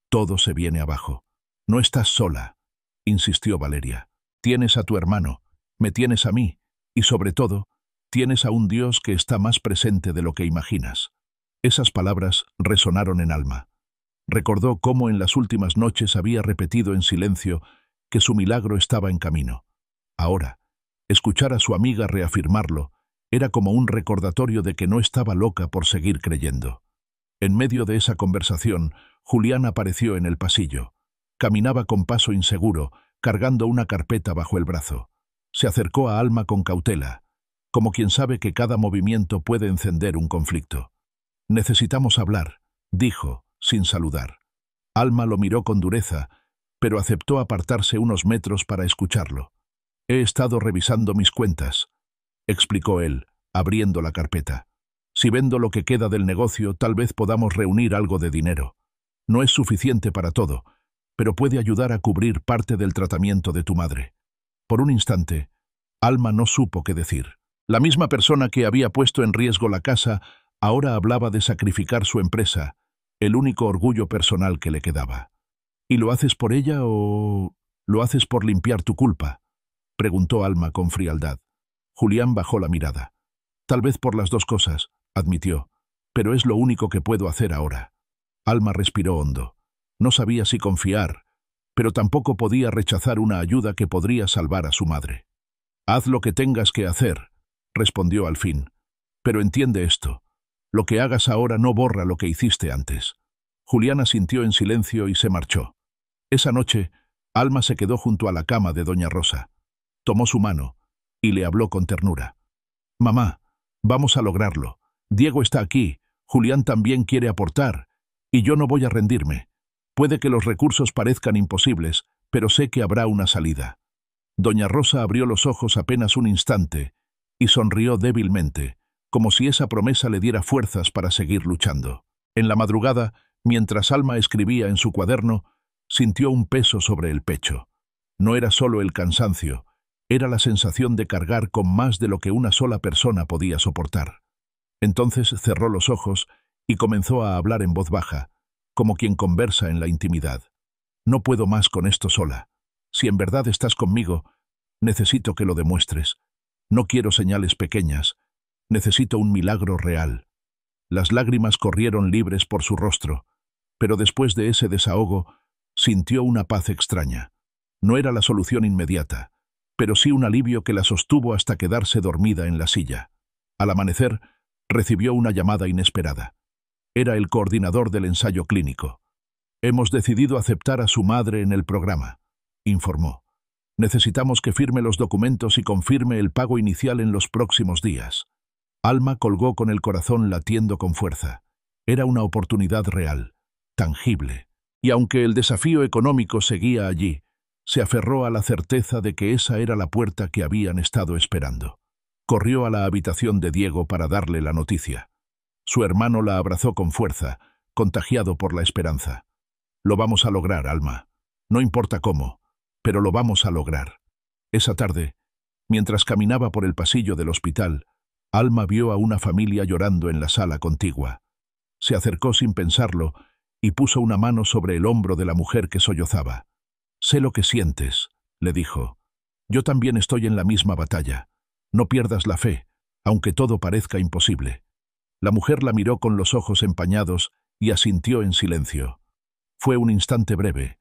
todo se viene abajo». «No estás sola», insistió Valeria. «Tienes a tu hermano, me tienes a mí, y sobre todo, tienes a un Dios que está más presente de lo que imaginas». Esas palabras resonaron en Alma. Recordó cómo en las últimas noches había repetido en silencio que su milagro estaba en camino. Ahora, escuchar a su amiga reafirmarlo era como un recordatorio de que no estaba loca por seguir creyendo. En medio de esa conversación, Julián apareció en el pasillo. Caminaba con paso inseguro, cargando una carpeta bajo el brazo. Se acercó a Alma con cautela, como quien sabe que cada movimiento puede encender un conflicto. «Necesitamos hablar», dijo, sin saludar. Alma lo miró con dureza, pero aceptó apartarse unos metros para escucharlo. «He estado revisando mis cuentas», explicó él, abriendo la carpeta. «Si vendo lo que queda del negocio, tal vez podamos reunir algo de dinero. No es suficiente para todo, pero puede ayudar a cubrir parte del tratamiento de tu madre». Por un instante, Alma no supo qué decir. La misma persona que había puesto en riesgo la casa ahora hablaba de sacrificar su empresa, el único orgullo personal que le quedaba. «¿Y lo haces por ella o lo haces por limpiar tu culpa?», preguntó Alma con frialdad. Julián bajó la mirada. «Tal vez por las dos cosas», admitió, «pero es lo único que puedo hacer ahora». Alma respiró hondo. No sabía si confiar, pero tampoco podía rechazar una ayuda que podría salvar a su madre. «Haz lo que tengas que hacer», respondió al fin. «Pero entiende esto. Lo que hagas ahora no borra lo que hiciste antes». Julián asintió en silencio y se marchó. Esa noche, Alma se quedó junto a la cama de doña Rosa. Tomó su mano y le habló con ternura. «Mamá, vamos a lograrlo. Diego está aquí, Julián también quiere aportar, y yo no voy a rendirme. Puede que los recursos parezcan imposibles, pero sé que habrá una salida». Doña Rosa abrió los ojos apenas un instante y sonrió débilmente, como si esa promesa le diera fuerzas para seguir luchando. En la madrugada, mientras Alma escribía en su cuaderno, sintió un peso sobre el pecho. No era solo el cansancio, era la sensación de cargar con más de lo que una sola persona podía soportar. Entonces cerró los ojos y comenzó a hablar en voz baja, como quien conversa en la intimidad. «No puedo más con esto sola. Si en verdad estás conmigo, necesito que lo demuestres. No quiero señales pequeñas. Necesito un milagro real». Las lágrimas corrieron libres por su rostro, pero después de ese desahogo, sintió una paz extraña. No era la solución inmediata, pero sí un alivio que la sostuvo hasta quedarse dormida en la silla. Al amanecer, recibió una llamada inesperada. Era el coordinador del ensayo clínico. «Hemos decidido aceptar a su madre en el programa», informó. «Necesitamos que firme los documentos y confirme el pago inicial en los próximos días». Alma colgó con el corazón latiendo con fuerza. Era una oportunidad real, tangible. Y aunque el desafío económico seguía allí, Se aferró a la certeza de que esa era la puerta que habían estado esperando. Corrió a la habitación de Diego para darle la noticia. Su hermano la abrazó con fuerza, contagiado por la esperanza. «Lo vamos a lograr, Alma. No importa cómo, pero lo vamos a lograr». Esa tarde, mientras caminaba por el pasillo del hospital, Alma vio a una familia llorando en la sala contigua. Se acercó sin pensarlo y puso una mano sobre el hombro de la mujer que sollozaba. «Sé lo que sientes», le dijo. «Yo también estoy en la misma batalla. No pierdas la fe, aunque todo parezca imposible». La mujer la miró con los ojos empañados y asintió en silencio. Fue un instante breve,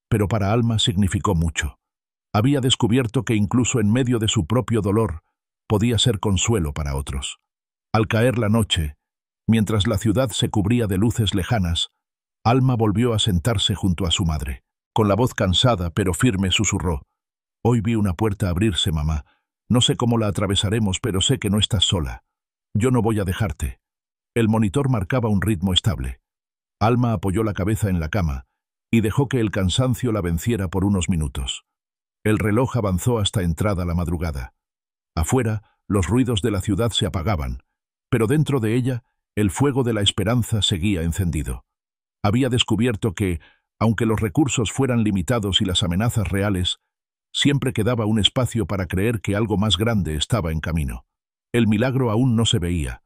pero para Alma significó mucho. Había descubierto que incluso en medio de su propio dolor podía ser consuelo para otros. Al caer la noche, mientras la ciudad se cubría de luces lejanas, Alma volvió a sentarse junto a su madre. Con la voz cansada pero firme susurró: «Hoy vi una puerta abrirse, mamá. No sé cómo la atravesaremos, pero sé que no estás sola. Yo no voy a dejarte». El monitor marcaba un ritmo estable. Alma apoyó la cabeza en la cama y dejó que el cansancio la venciera por unos minutos. El reloj avanzó hasta entrada la madrugada. Afuera, los ruidos de la ciudad se apagaban, pero dentro de ella, el fuego de la esperanza seguía encendido. Había descubierto que, aunque los recursos fueran limitados y las amenazas reales, siempre quedaba un espacio para creer que algo más grande estaba en camino. El milagro aún no se veía,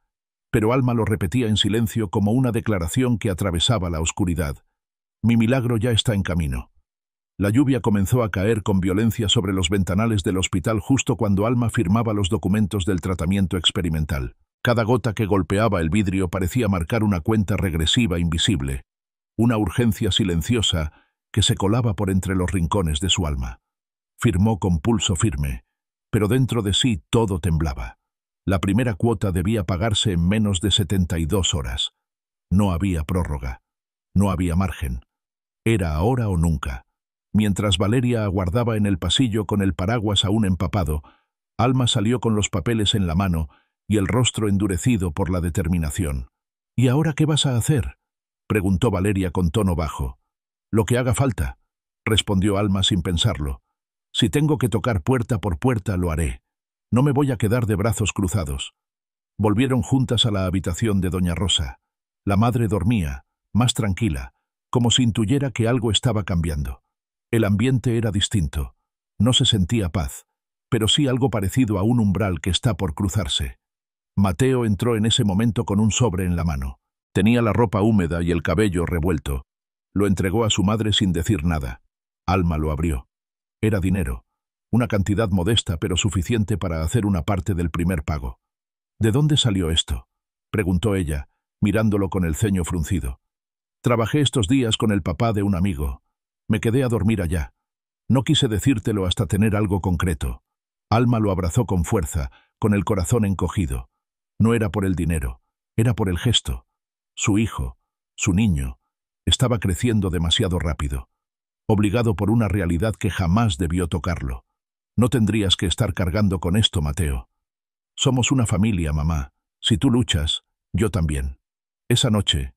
pero Alma lo repetía en silencio como una declaración que atravesaba la oscuridad. «Mi milagro ya está en camino». La lluvia comenzó a caer con violencia sobre los ventanales del hospital justo cuando Alma firmaba los documentos del tratamiento experimental. Cada gota que golpeaba el vidrio parecía marcar una cuenta regresiva invisible, una urgencia silenciosa que se colaba por entre los rincones de su alma. Firmó con pulso firme, pero dentro de sí todo temblaba. La primera cuota debía pagarse en menos de 72 horas. No había prórroga. No había margen. Era ahora o nunca. Mientras Valeria aguardaba en el pasillo con el paraguas aún empapado, Alma salió con los papeles en la mano y el rostro endurecido por la determinación. «¿Y ahora qué vas a hacer?», preguntó Valeria con tono bajo. «Lo que haga falta», respondió Alma sin pensarlo. «Si tengo que tocar puerta por puerta, lo haré. No me voy a quedar de brazos cruzados». Volvieron juntas a la habitación de doña Rosa. La madre dormía, más tranquila, como si intuyera que algo estaba cambiando. El ambiente era distinto. No se sentía paz, pero sí algo parecido a un umbral que está por cruzarse. Mateo entró en ese momento con un sobre en la mano. Tenía la ropa húmeda y el cabello revuelto. Lo entregó a su madre sin decir nada. Alma lo abrió. Era dinero. Una cantidad modesta pero suficiente para hacer una parte del primer pago. «¿De dónde salió esto?», preguntó ella, mirándolo con el ceño fruncido. «Trabajé estos días con el papá de un amigo. Me quedé a dormir allá. No quise decírtelo hasta tener algo concreto». Alma lo abrazó con fuerza, con el corazón encogido. No era por el dinero, era por el gesto. Su hijo, su niño, estaba creciendo demasiado rápido, obligado por una realidad que jamás debió tocarlo. «No tendrías que estar cargando con esto, Mateo. Somos una familia, mamá. Si tú luchas, yo también». Esa noche,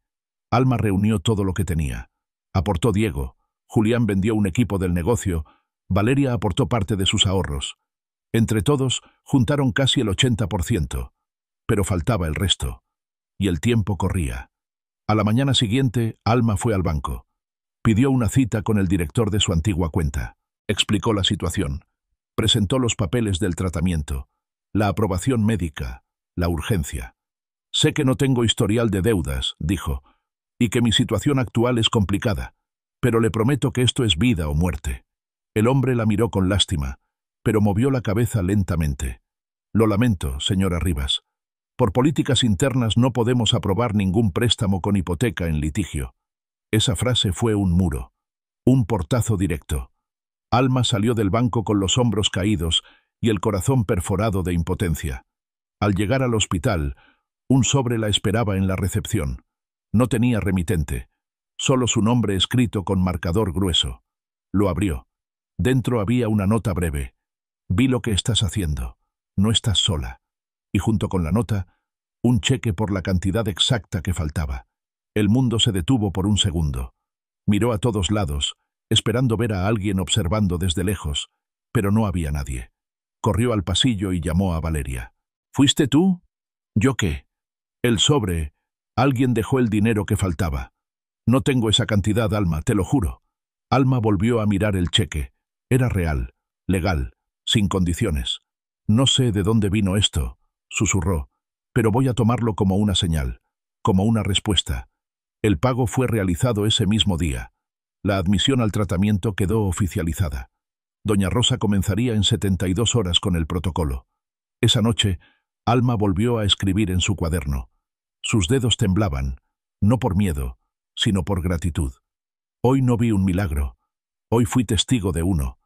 Alma reunió todo lo que tenía. Aportó Diego, Julián vendió un equipo del negocio, Valeria aportó parte de sus ahorros. Entre todos, juntaron casi el 80%, pero faltaba el resto. Y el tiempo corría. A la mañana siguiente, Alma fue al banco. Pidió una cita con el director de su antigua cuenta. Explicó la situación. Presentó los papeles del tratamiento, la aprobación médica, la urgencia. «Sé que no tengo historial de deudas», dijo, «y que mi situación actual es complicada, pero le prometo que esto es vida o muerte». El hombre la miró con lástima, pero movió la cabeza lentamente. «Lo lamento, señora Rivas. Por políticas internas no podemos aprobar ningún préstamo con hipoteca en litigio». Esa frase fue un muro, un portazo directo. Alma salió del banco con los hombros caídos y el corazón perforado de impotencia. Al llegar al hospital, un sobre la esperaba en la recepción. No tenía remitente, solo su nombre escrito con marcador grueso. Lo abrió. Dentro había una nota breve. «Vi lo que estás haciendo. No estás sola». Y junto con la nota, un cheque por la cantidad exacta que faltaba. El mundo se detuvo por un segundo. Miró a todos lados esperando ver a alguien observando desde lejos, pero no había nadie. Corrió al pasillo y llamó a Valeria. ¿Fuiste tú? ¿Yo qué? El sobre. Alguien dejó el dinero que faltaba. No tengo esa cantidad, Alma, te lo juro. Alma volvió a mirar el cheque. Era real, legal, sin condiciones. No sé de dónde vino esto, susurró, pero voy a tomarlo como una señal, como una respuesta. El pago fue realizado ese mismo día. La admisión al tratamiento quedó oficializada. Doña Rosa comenzaría en 72 horas con el protocolo. Esa noche, Alma volvió a escribir en su cuaderno. Sus dedos temblaban, no por miedo, sino por gratitud. Hoy no vi un milagro. Hoy fui testigo de uno.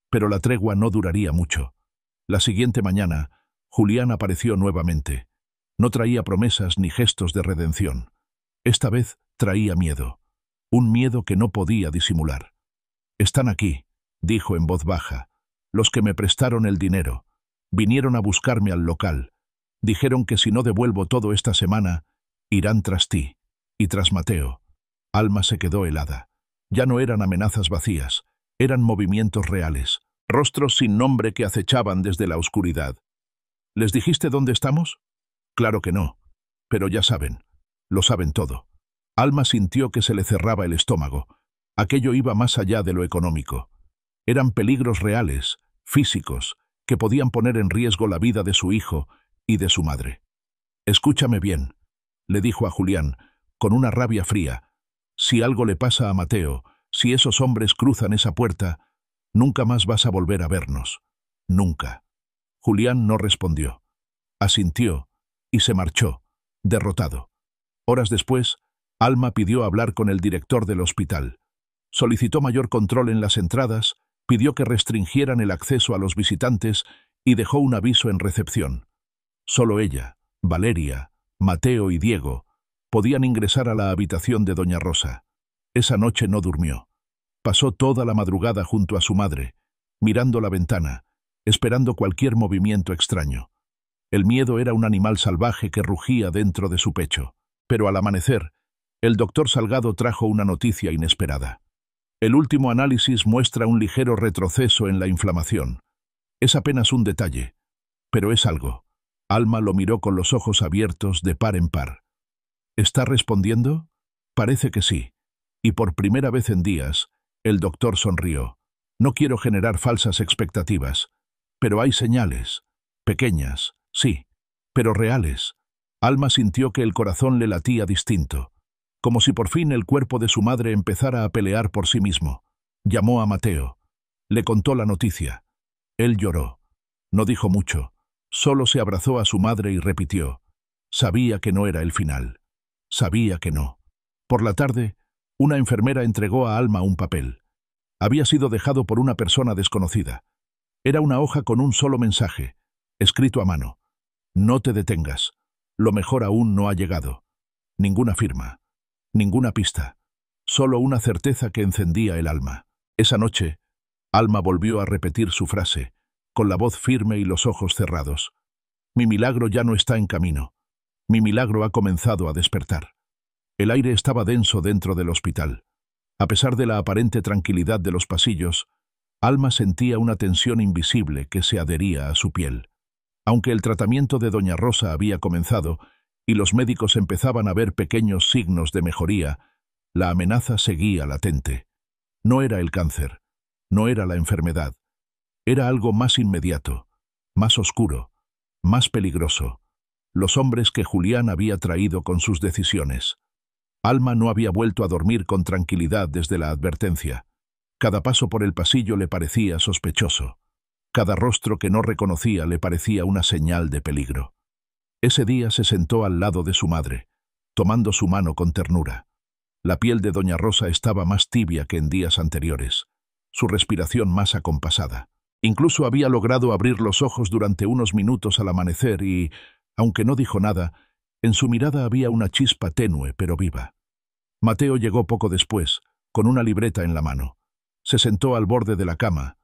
Pero la tregua no duraría mucho. La siguiente mañana, Julián apareció nuevamente. No traía promesas ni gestos de redención. Esta vez traía miedo. Un miedo que no podía disimular. «Están aquí», dijo en voz baja. «Los que me prestaron el dinero. Vinieron a buscarme al local. Dijeron que si no devuelvo todo esta semana, irán tras ti. Y tras Mateo». Alma se quedó helada. Ya no eran amenazas vacías, eran movimientos reales, rostros sin nombre que acechaban desde la oscuridad. «¿Les dijiste dónde estamos?» «Claro que no, pero ya saben, lo saben todo». Alma sintió que se le cerraba el estómago. Aquello iba más allá de lo económico. Eran peligros reales, físicos, que podían poner en riesgo la vida de su hijo y de su madre. «Escúchame bien», le dijo a Julián, con una rabia fría. «Si algo le pasa a Mateo, si esos hombres cruzan esa puerta, nunca más vas a volver a vernos. Nunca». Julián no respondió. Asintió y se marchó, derrotado. Horas después, Alma pidió hablar con el director del hospital. Solicitó mayor control en las entradas, pidió que restringieran el acceso a los visitantes y dejó un aviso en recepción. Solo ella, Valeria, Mateo y Diego podían ingresar a la habitación de doña Rosa. Esa noche no durmió. Pasó toda la madrugada junto a su madre, mirando la ventana, esperando cualquier movimiento extraño. El miedo era un animal salvaje que rugía dentro de su pecho. Pero al amanecer, el doctor Salgado trajo una noticia inesperada. El último análisis muestra un ligero retroceso en la inflamación. Es apenas un detalle, pero es algo. Alma lo miró con los ojos abiertos de par en par. ¿Está respondiendo? Parece que sí. Y por primera vez en días, el doctor sonrió. No quiero generar falsas expectativas, pero hay señales. Pequeñas, sí, pero reales. Alma sintió que el corazón le latía distinto, como si por fin el cuerpo de su madre empezara a pelear por sí mismo. Llamó a Mateo. Le contó la noticia. Él lloró. No dijo mucho. Solo se abrazó a su madre y repitió. Sabía que no era el final. Sabía que no. Por la tarde, una enfermera entregó a Alma un papel. Había sido dejado por una persona desconocida. Era una hoja con un solo mensaje, escrito a mano. No te detengas. Lo mejor aún no ha llegado. Ninguna firma. Ninguna pista. Solo una certeza que encendía el alma. Esa noche, Alma volvió a repetir su frase, con la voz firme y los ojos cerrados. Mi milagro ya no está en camino. Mi milagro ha comenzado a despertar. El aire estaba denso dentro del hospital. A pesar de la aparente tranquilidad de los pasillos, Alma sentía una tensión invisible que se adhería a su piel. Aunque el tratamiento de doña Rosa había comenzado y los médicos empezaban a ver pequeños signos de mejoría, la amenaza seguía latente. No era el cáncer, no era la enfermedad. Era algo más inmediato, más oscuro, más peligroso. Los hombres que Julián había traído con sus decisiones. Alma no había vuelto a dormir con tranquilidad desde la advertencia. Cada paso por el pasillo le parecía sospechoso. Cada rostro que no reconocía le parecía una señal de peligro. Ese día se sentó al lado de su madre, tomando su mano con ternura. La piel de doña Rosa estaba más tibia que en días anteriores, su respiración más acompasada. Incluso había logrado abrir los ojos durante unos minutos al amanecer y, aunque no dijo nada, en su mirada había una chispa tenue pero viva. Mateo llegó poco después, con una libreta en la mano. Se sentó al borde de la cama,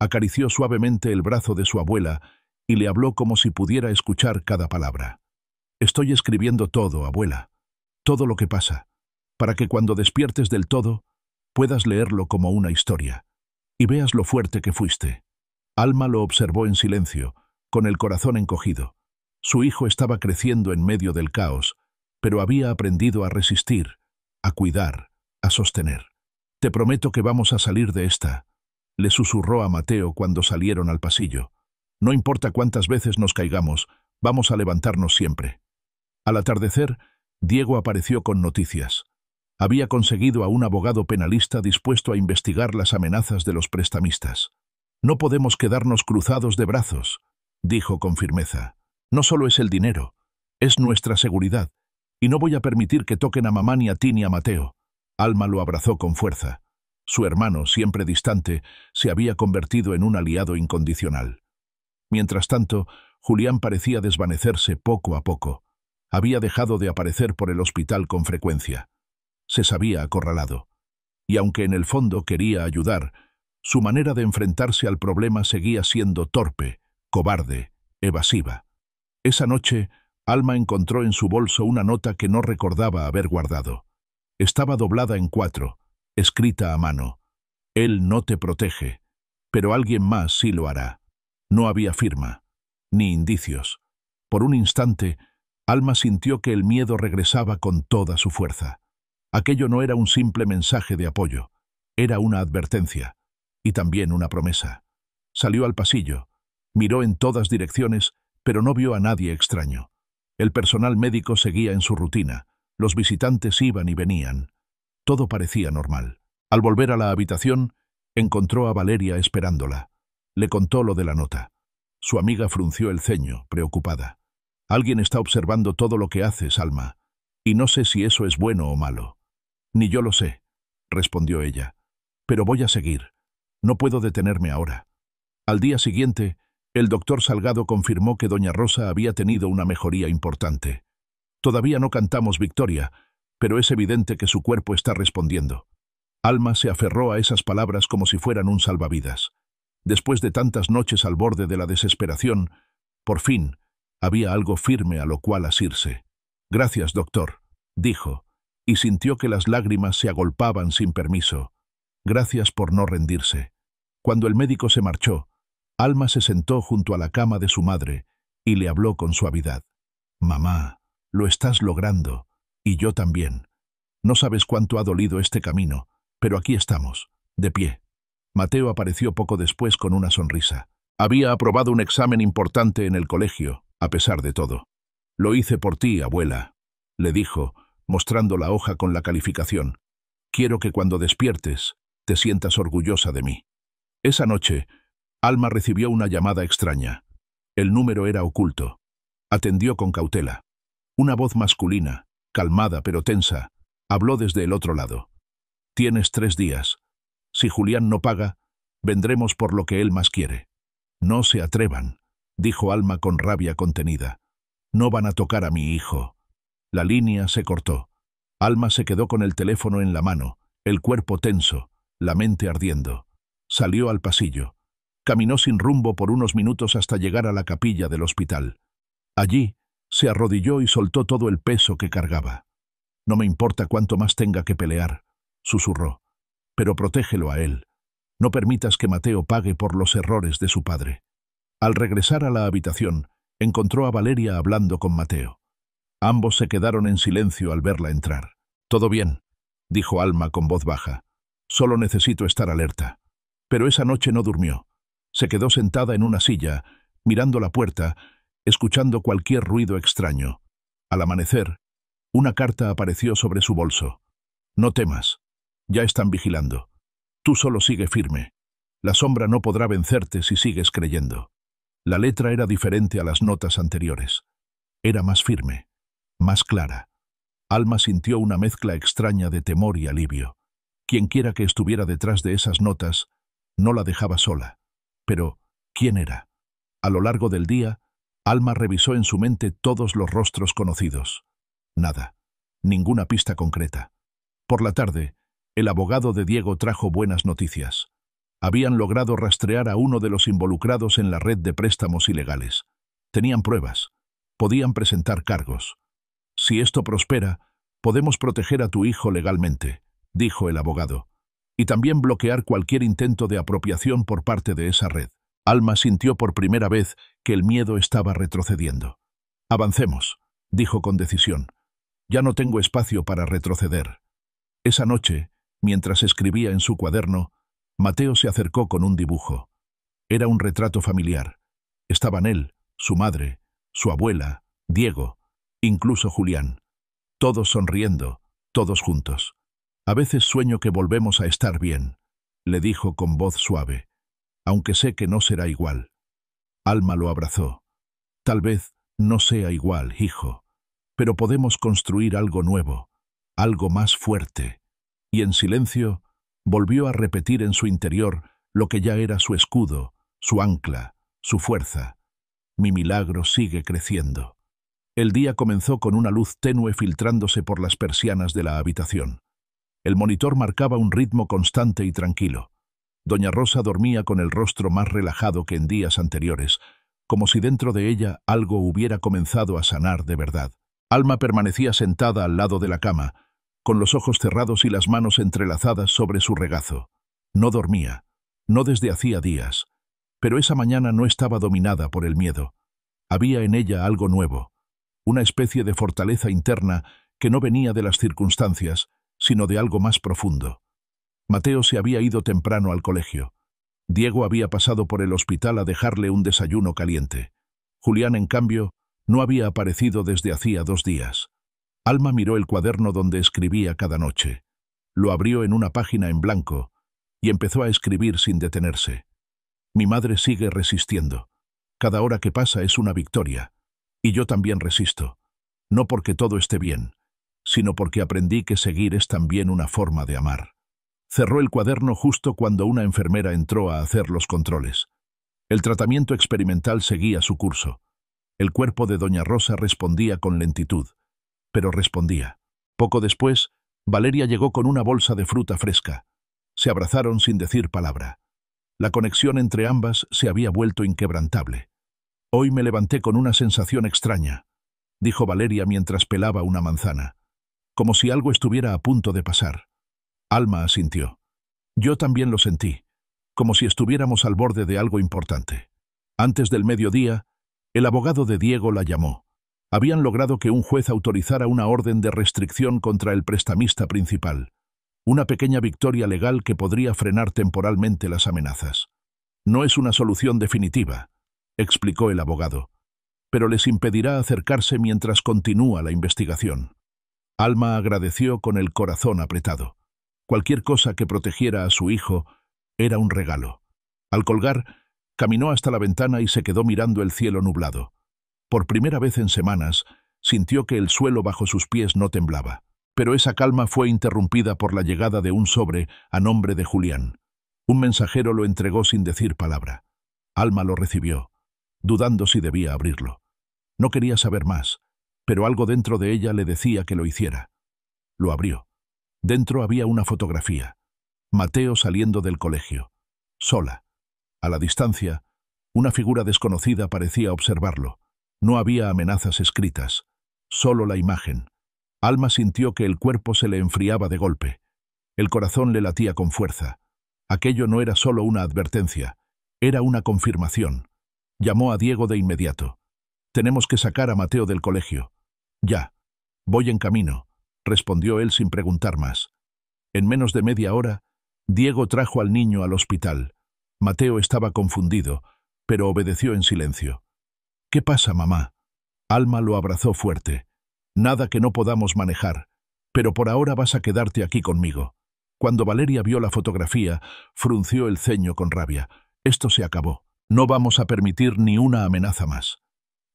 acarició suavemente el brazo de su abuela y le habló como si pudiera escuchar cada palabra. Estoy escribiendo todo, abuela, todo lo que pasa, para que cuando despiertes del todo, puedas leerlo como una historia, y veas lo fuerte que fuiste. Alma lo observó en silencio, con el corazón encogido. Su hijo estaba creciendo en medio del caos, pero había aprendido a resistir, a cuidar, a sostener. «Te prometo que vamos a salir de esta», le susurró a Mateo cuando salieron al pasillo. «No importa cuántas veces nos caigamos, vamos a levantarnos siempre». Al atardecer, Diego apareció con noticias. Había conseguido a un abogado penalista dispuesto a investigar las amenazas de los prestamistas. «No podemos quedarnos cruzados de brazos», dijo con firmeza. «No solo es el dinero, es nuestra seguridad, y no voy a permitir que toquen a mamá ni a ti ni a Mateo». Alma lo abrazó con fuerza. Su hermano, siempre distante, se había convertido en un aliado incondicional. Mientras tanto, Julián parecía desvanecerse poco a poco. Había dejado de aparecer por el hospital con frecuencia. Se sabía acorralado. Y aunque en el fondo quería ayudar, su manera de enfrentarse al problema seguía siendo torpe, cobarde, evasiva. Esa noche, Alma encontró en su bolso una nota que no recordaba haber guardado. Estaba doblada en 4, escrita a mano. «Él no te protege, pero alguien más sí lo hará». No había firma, ni indicios. Por un instante, Alma sintió que el miedo regresaba con toda su fuerza. Aquello no era un simple mensaje de apoyo, era una advertencia, y también una promesa. Salió al pasillo, miró en todas direcciones, pero no vio a nadie extraño. El personal médico seguía en su rutina, los visitantes iban y venían. Todo parecía normal. Al volver a la habitación, encontró a Valeria esperándola. Le contó lo de la nota. Su amiga frunció el ceño, preocupada. «Alguien está observando todo lo que haces, Alma, y no sé si eso es bueno o malo». «Ni yo lo sé», respondió ella. «Pero voy a seguir. No puedo detenerme ahora». Al día siguiente, el doctor Salgado confirmó que doña Rosa había tenido una mejoría importante. «Todavía no cantamos victoria, pero es evidente que su cuerpo está respondiendo». Alma se aferró a esas palabras como si fueran un salvavidas. Después de tantas noches al borde de la desesperación, por fin, había algo firme a lo cual asirse. «Gracias, doctor», dijo, y sintió que las lágrimas se agolpaban sin permiso. «Gracias por no rendirse». Cuando el médico se marchó, Alma se sentó junto a la cama de su madre y le habló con suavidad. «Mamá, lo estás logrando, y yo también. No sabes cuánto ha dolido este camino, pero aquí estamos, de pie». Mateo apareció poco después con una sonrisa. «Había aprobado un examen importante en el colegio, a pesar de todo». «Lo hice por ti, abuela», le dijo, mostrando la hoja con la calificación. «Quiero que cuando despiertes, te sientas orgullosa de mí». Esa noche, Alma recibió una llamada extraña. El número era oculto. Atendió con cautela. Una voz masculina, calmada pero tensa, habló desde el otro lado. «Tienes 3 días. Si Julián no paga, vendremos por lo que él más quiere». «No se atrevan», dijo Alma con rabia contenida. «No van a tocar a mi hijo». La línea se cortó. Alma se quedó con el teléfono en la mano, el cuerpo tenso, la mente ardiendo. Salió al pasillo. Caminó sin rumbo por unos minutos hasta llegar a la capilla del hospital. Allí, se arrodilló y soltó todo el peso que cargaba. «No me importa cuánto más tenga que pelear», susurró. «Pero protégelo a él. No permitas que Mateo pague por los errores de su padre». Al regresar a la habitación, encontró a Valeria hablando con Mateo. Ambos se quedaron en silencio al verla entrar. «Todo bien», dijo Alma con voz baja. «Solo necesito estar alerta». Pero esa noche no durmió. Se quedó sentada en una silla, mirando la puerta, escuchando cualquier ruido extraño. Al amanecer, una carta apareció sobre su bolso. «No temas. Ya están vigilando. Tú solo sigue firme. La sombra no podrá vencerte si sigues creyendo». La letra era diferente a las notas anteriores. Era más firme, más clara. Alma sintió una mezcla extraña de temor y alivio. Quienquiera que estuviera detrás de esas notas, no la dejaba sola. Pero, ¿quién era? A lo largo del día, Alma revisó en su mente todos los rostros conocidos. Nada. Ninguna pista concreta. Por la tarde, el abogado de Diego trajo buenas noticias. Habían logrado rastrear a uno de los involucrados en la red de préstamos ilegales. Tenían pruebas. Podían presentar cargos. «Si esto prospera, podemos proteger a tu hijo legalmente», dijo el abogado. y también bloquear cualquier intento de apropiación por parte de esa red. Alma sintió por primera vez que el miedo estaba retrocediendo. «Avancemos», dijo con decisión. «Ya no tengo espacio para retroceder». Esa noche, mientras escribía en su cuaderno, Mateo se acercó con un dibujo. Era un retrato familiar. Estaban él, su madre, su abuela, Diego, incluso Julián. Todos sonriendo, todos juntos. «A veces sueño que volvemos a estar bien», le dijo con voz suave, «aunque sé que no será igual». Alma lo abrazó. «Tal vez no sea igual, hijo, pero podemos construir algo nuevo, algo más fuerte». Y en silencio volvió a repetir en su interior lo que ya era su escudo, su ancla, su fuerza. «Mi milagro sigue creciendo». El día comenzó con una luz tenue filtrándose por las persianas de la habitación. El monitor marcaba un ritmo constante y tranquilo. Doña Rosa dormía con el rostro más relajado que en días anteriores, como si dentro de ella algo hubiera comenzado a sanar de verdad. Alma permanecía sentada al lado de la cama, con los ojos cerrados y las manos entrelazadas sobre su regazo. No dormía, no desde hacía días, pero esa mañana no estaba dominada por el miedo. Había en ella algo nuevo, una especie de fortaleza interna que no venía de las circunstancias, sino de algo más profundo. Mateo se había ido temprano al colegio. Diego había pasado por el hospital a dejarle un desayuno caliente. Julián, en cambio, no había aparecido desde hacía 2 días. Alma miró el cuaderno donde escribía cada noche. Lo abrió en una página en blanco y empezó a escribir sin detenerse. «Mi madre sigue resistiendo. Cada hora que pasa es una victoria. Y yo también resisto. No porque todo esté bien, sino porque aprendí que seguir es también una forma de amar». Cerró el cuaderno justo cuando una enfermera entró a hacer los controles. El tratamiento experimental seguía su curso. El cuerpo de doña Rosa respondía con lentitud, pero respondía. Poco después, Valeria llegó con una bolsa de fruta fresca. Se abrazaron sin decir palabra. La conexión entre ambas se había vuelto inquebrantable. «Hoy me levanté con una sensación extraña», dijo Valeria mientras pelaba una manzana, «como si algo estuviera a punto de pasar». Alma asintió. «Yo también lo sentí, como si estuviéramos al borde de algo importante». Antes del mediodía, el abogado de Diego la llamó. Habían logrado que un juez autorizara una orden de restricción contra el prestamista principal. Una pequeña victoria legal que podría frenar temporalmente las amenazas. «No es una solución definitiva», explicó el abogado, «pero les impedirá acercarse mientras continúa la investigación». Alma agradeció con el corazón apretado. Cualquier cosa que protegiera a su hijo era un regalo. Al colgar, caminó hasta la ventana y se quedó mirando el cielo nublado. Por primera vez en semanas, sintió que el suelo bajo sus pies no temblaba. Pero esa calma fue interrumpida por la llegada de un sobre a nombre de Julián. Un mensajero lo entregó sin decir palabra. Alma lo recibió, dudando si debía abrirlo. No quería saber más, pero algo dentro de ella le decía que lo hiciera. Lo abrió. Dentro había una fotografía. Mateo saliendo del colegio. Sola. A la distancia, una figura desconocida parecía observarlo. No había amenazas escritas, solo la imagen. Alma sintió que el cuerpo se le enfriaba de golpe. El corazón le latía con fuerza. Aquello no era solo una advertencia, era una confirmación. Llamó a Diego de inmediato. «Tenemos que sacar a Mateo del colegio». «Ya. Voy en camino», respondió él sin preguntar más. En menos de media hora, Diego trajo al niño al hospital. Mateo estaba confundido, pero obedeció en silencio. «¿Qué pasa, mamá?» Alma lo abrazó fuerte. «Nada que no podamos manejar, pero por ahora vas a quedarte aquí conmigo». Cuando Valeria vio la fotografía, frunció el ceño con rabia. «Esto se acabó. No vamos a permitir ni una amenaza más».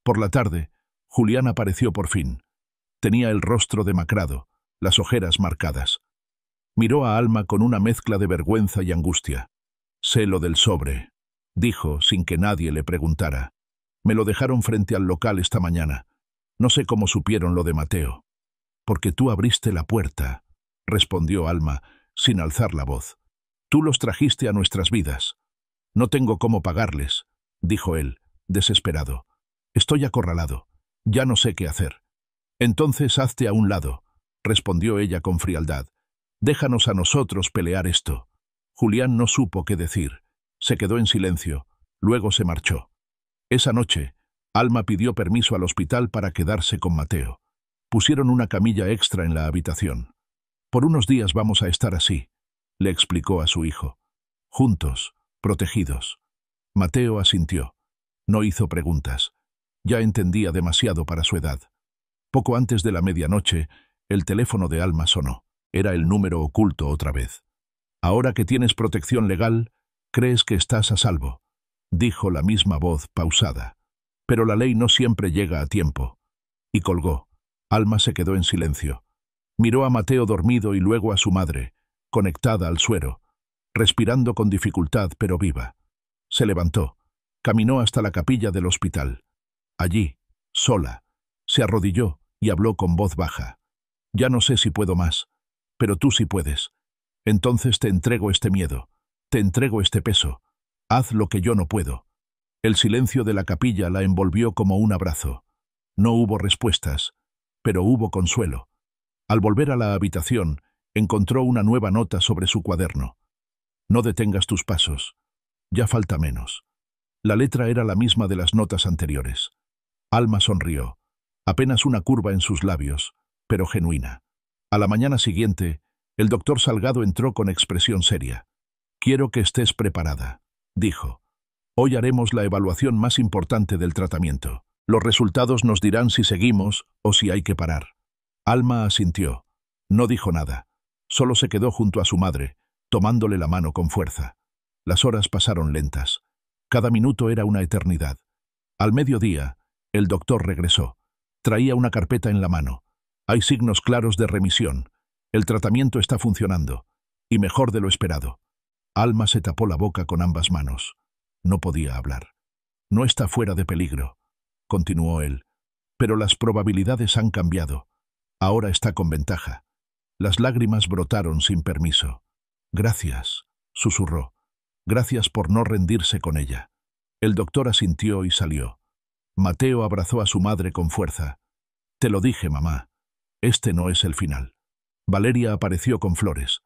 Por la tarde, Julián apareció por fin. Tenía el rostro demacrado, las ojeras marcadas. Miró a Alma con una mezcla de vergüenza y angustia. «Sé lo del sobre», dijo sin que nadie le preguntara. «Me lo dejaron frente al local esta mañana. No sé cómo supieron lo de Mateo». «Porque tú abriste la puerta», respondió Alma, sin alzar la voz. «Tú los trajiste a nuestras vidas». «No tengo cómo pagarles», dijo él, desesperado. «Estoy acorralado. Ya no sé qué hacer». «Entonces hazte a un lado», respondió ella con frialdad. «Déjanos a nosotros pelear esto». Julián no supo qué decir. Se quedó en silencio. Luego se marchó. Esa noche, Alma pidió permiso al hospital para quedarse con Mateo. Pusieron una camilla extra en la habitación. «Por unos días vamos a estar así», le explicó a su hijo. «Juntos, protegidos». Mateo asintió. No hizo preguntas. Ya entendía demasiado para su edad. Poco antes de la medianoche, el teléfono de Alma sonó. Era el número oculto otra vez. «Ahora que tienes protección legal, crees que estás a salvo», dijo la misma voz pausada. «Pero la ley no siempre llega a tiempo». Y colgó. Alma se quedó en silencio. Miró a Mateo dormido y luego a su madre, conectada al suero, respirando con dificultad pero viva. Se levantó. Caminó hasta la capilla del hospital. Allí, sola, se arrodilló y habló con voz baja. «Ya no sé si puedo más, pero tú sí puedes. Entonces te entrego este miedo, te entrego este peso. Haz lo que yo no puedo». El silencio de la capilla la envolvió como un abrazo. No hubo respuestas, pero hubo consuelo. Al volver a la habitación, encontró una nueva nota sobre su cuaderno. «No detengas tus pasos. Ya falta menos». La letra era la misma de las notas anteriores. Alma sonrió. Apenas una curva en sus labios, pero genuina. A la mañana siguiente, el doctor Salgado entró con expresión seria. «Quiero que estés preparada», dijo. «Hoy haremos la evaluación más importante del tratamiento. Los resultados nos dirán si seguimos o si hay que parar». Alma asintió. No dijo nada. Solo se quedó junto a su madre, tomándole la mano con fuerza. Las horas pasaron lentas. Cada minuto era una eternidad. Al mediodía, el doctor regresó. Traía una carpeta en la mano. «Hay signos claros de remisión. El tratamiento está funcionando. Y mejor de lo esperado». Alma se tapó la boca con ambas manos. No podía hablar. «No está fuera de peligro», continuó él. «Pero las probabilidades han cambiado. Ahora está con ventaja». Las lágrimas brotaron sin permiso. «Gracias», susurró. «Gracias por no rendirse con ella». El doctor asintió y salió. Mateo abrazó a su madre con fuerza. «Te lo dije, mamá. Este no es el final». Valeria apareció con flores.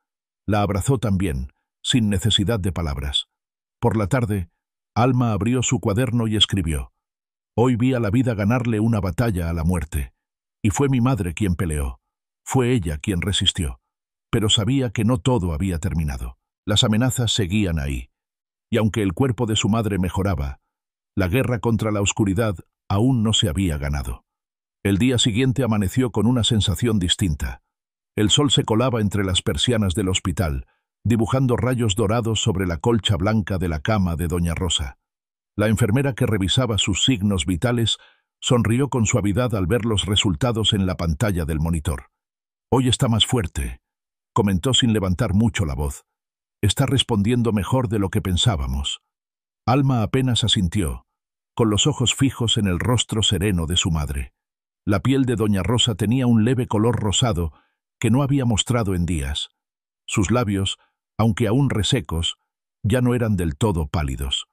La abrazó también, sin necesidad de palabras. Por la tarde, Alma abrió su cuaderno y escribió: «Hoy vi a la vida ganarle una batalla a la muerte. Y fue mi madre quien peleó. Fue ella quien resistió. Pero sabía que no todo había terminado. Las amenazas seguían ahí. Y aunque el cuerpo de su madre mejoraba, la guerra contra la oscuridad aún no se había ganado». El día siguiente amaneció con una sensación distinta. El sol se colaba entre las persianas del hospital, dibujando rayos dorados sobre la colcha blanca de la cama de doña Rosa. La enfermera que revisaba sus signos vitales sonrió con suavidad al ver los resultados en la pantalla del monitor. «Hoy está más fuerte», comentó sin levantar mucho la voz. «Está respondiendo mejor de lo que pensábamos». Alma apenas asintió, con los ojos fijos en el rostro sereno de su madre. La piel de doña Rosa tenía un leve color rosado que no había mostrado en días. Sus labios, aunque aún resecos, ya no eran del todo pálidos.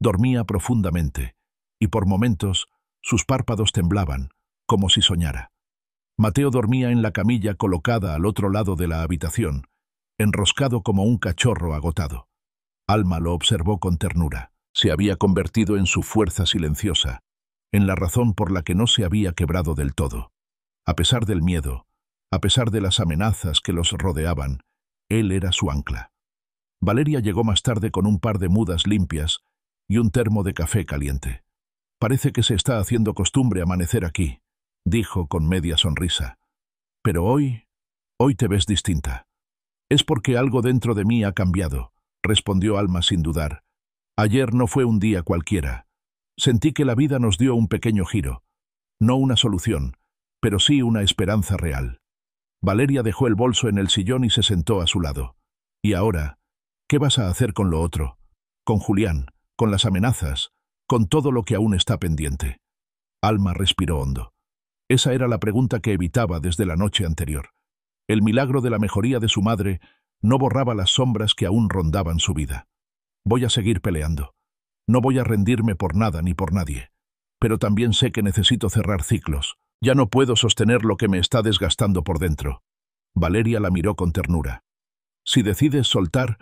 Dormía profundamente, y por momentos sus párpados temblaban, como si soñara. Mateo dormía en la camilla colocada al otro lado de la habitación, enroscado como un cachorro agotado. Alma lo observó con ternura. Se había convertido en su fuerza silenciosa, en la razón por la que no se había quebrado del todo. A pesar del miedo, a pesar de las amenazas que los rodeaban, él era su ancla. Valeria llegó más tarde con un par de mudas limpias y un termo de café caliente. «Parece que se está haciendo costumbre amanecer aquí», dijo con media sonrisa. «Pero hoy te ves distinta». «Es porque algo dentro de mí ha cambiado», respondió Alma sin dudar. «Ayer no fue un día cualquiera. Sentí que la vida nos dio un pequeño giro. No una solución, pero sí una esperanza real». Valeria dejó el bolso en el sillón y se sentó a su lado. «¿Y ahora? ¿Qué vas a hacer con lo otro? Con Julián, con las amenazas, con todo lo que aún está pendiente». Alma respiró hondo. Esa era la pregunta que evitaba desde la noche anterior. El milagro de la mejoría de su madre no borraba las sombras que aún rondaban su vida. «Voy a seguir peleando. No voy a rendirme por nada ni por nadie. Pero también sé que necesito cerrar ciclos. Ya no puedo sostener lo que me está desgastando por dentro». Valeria la miró con ternura. «Si decides soltar,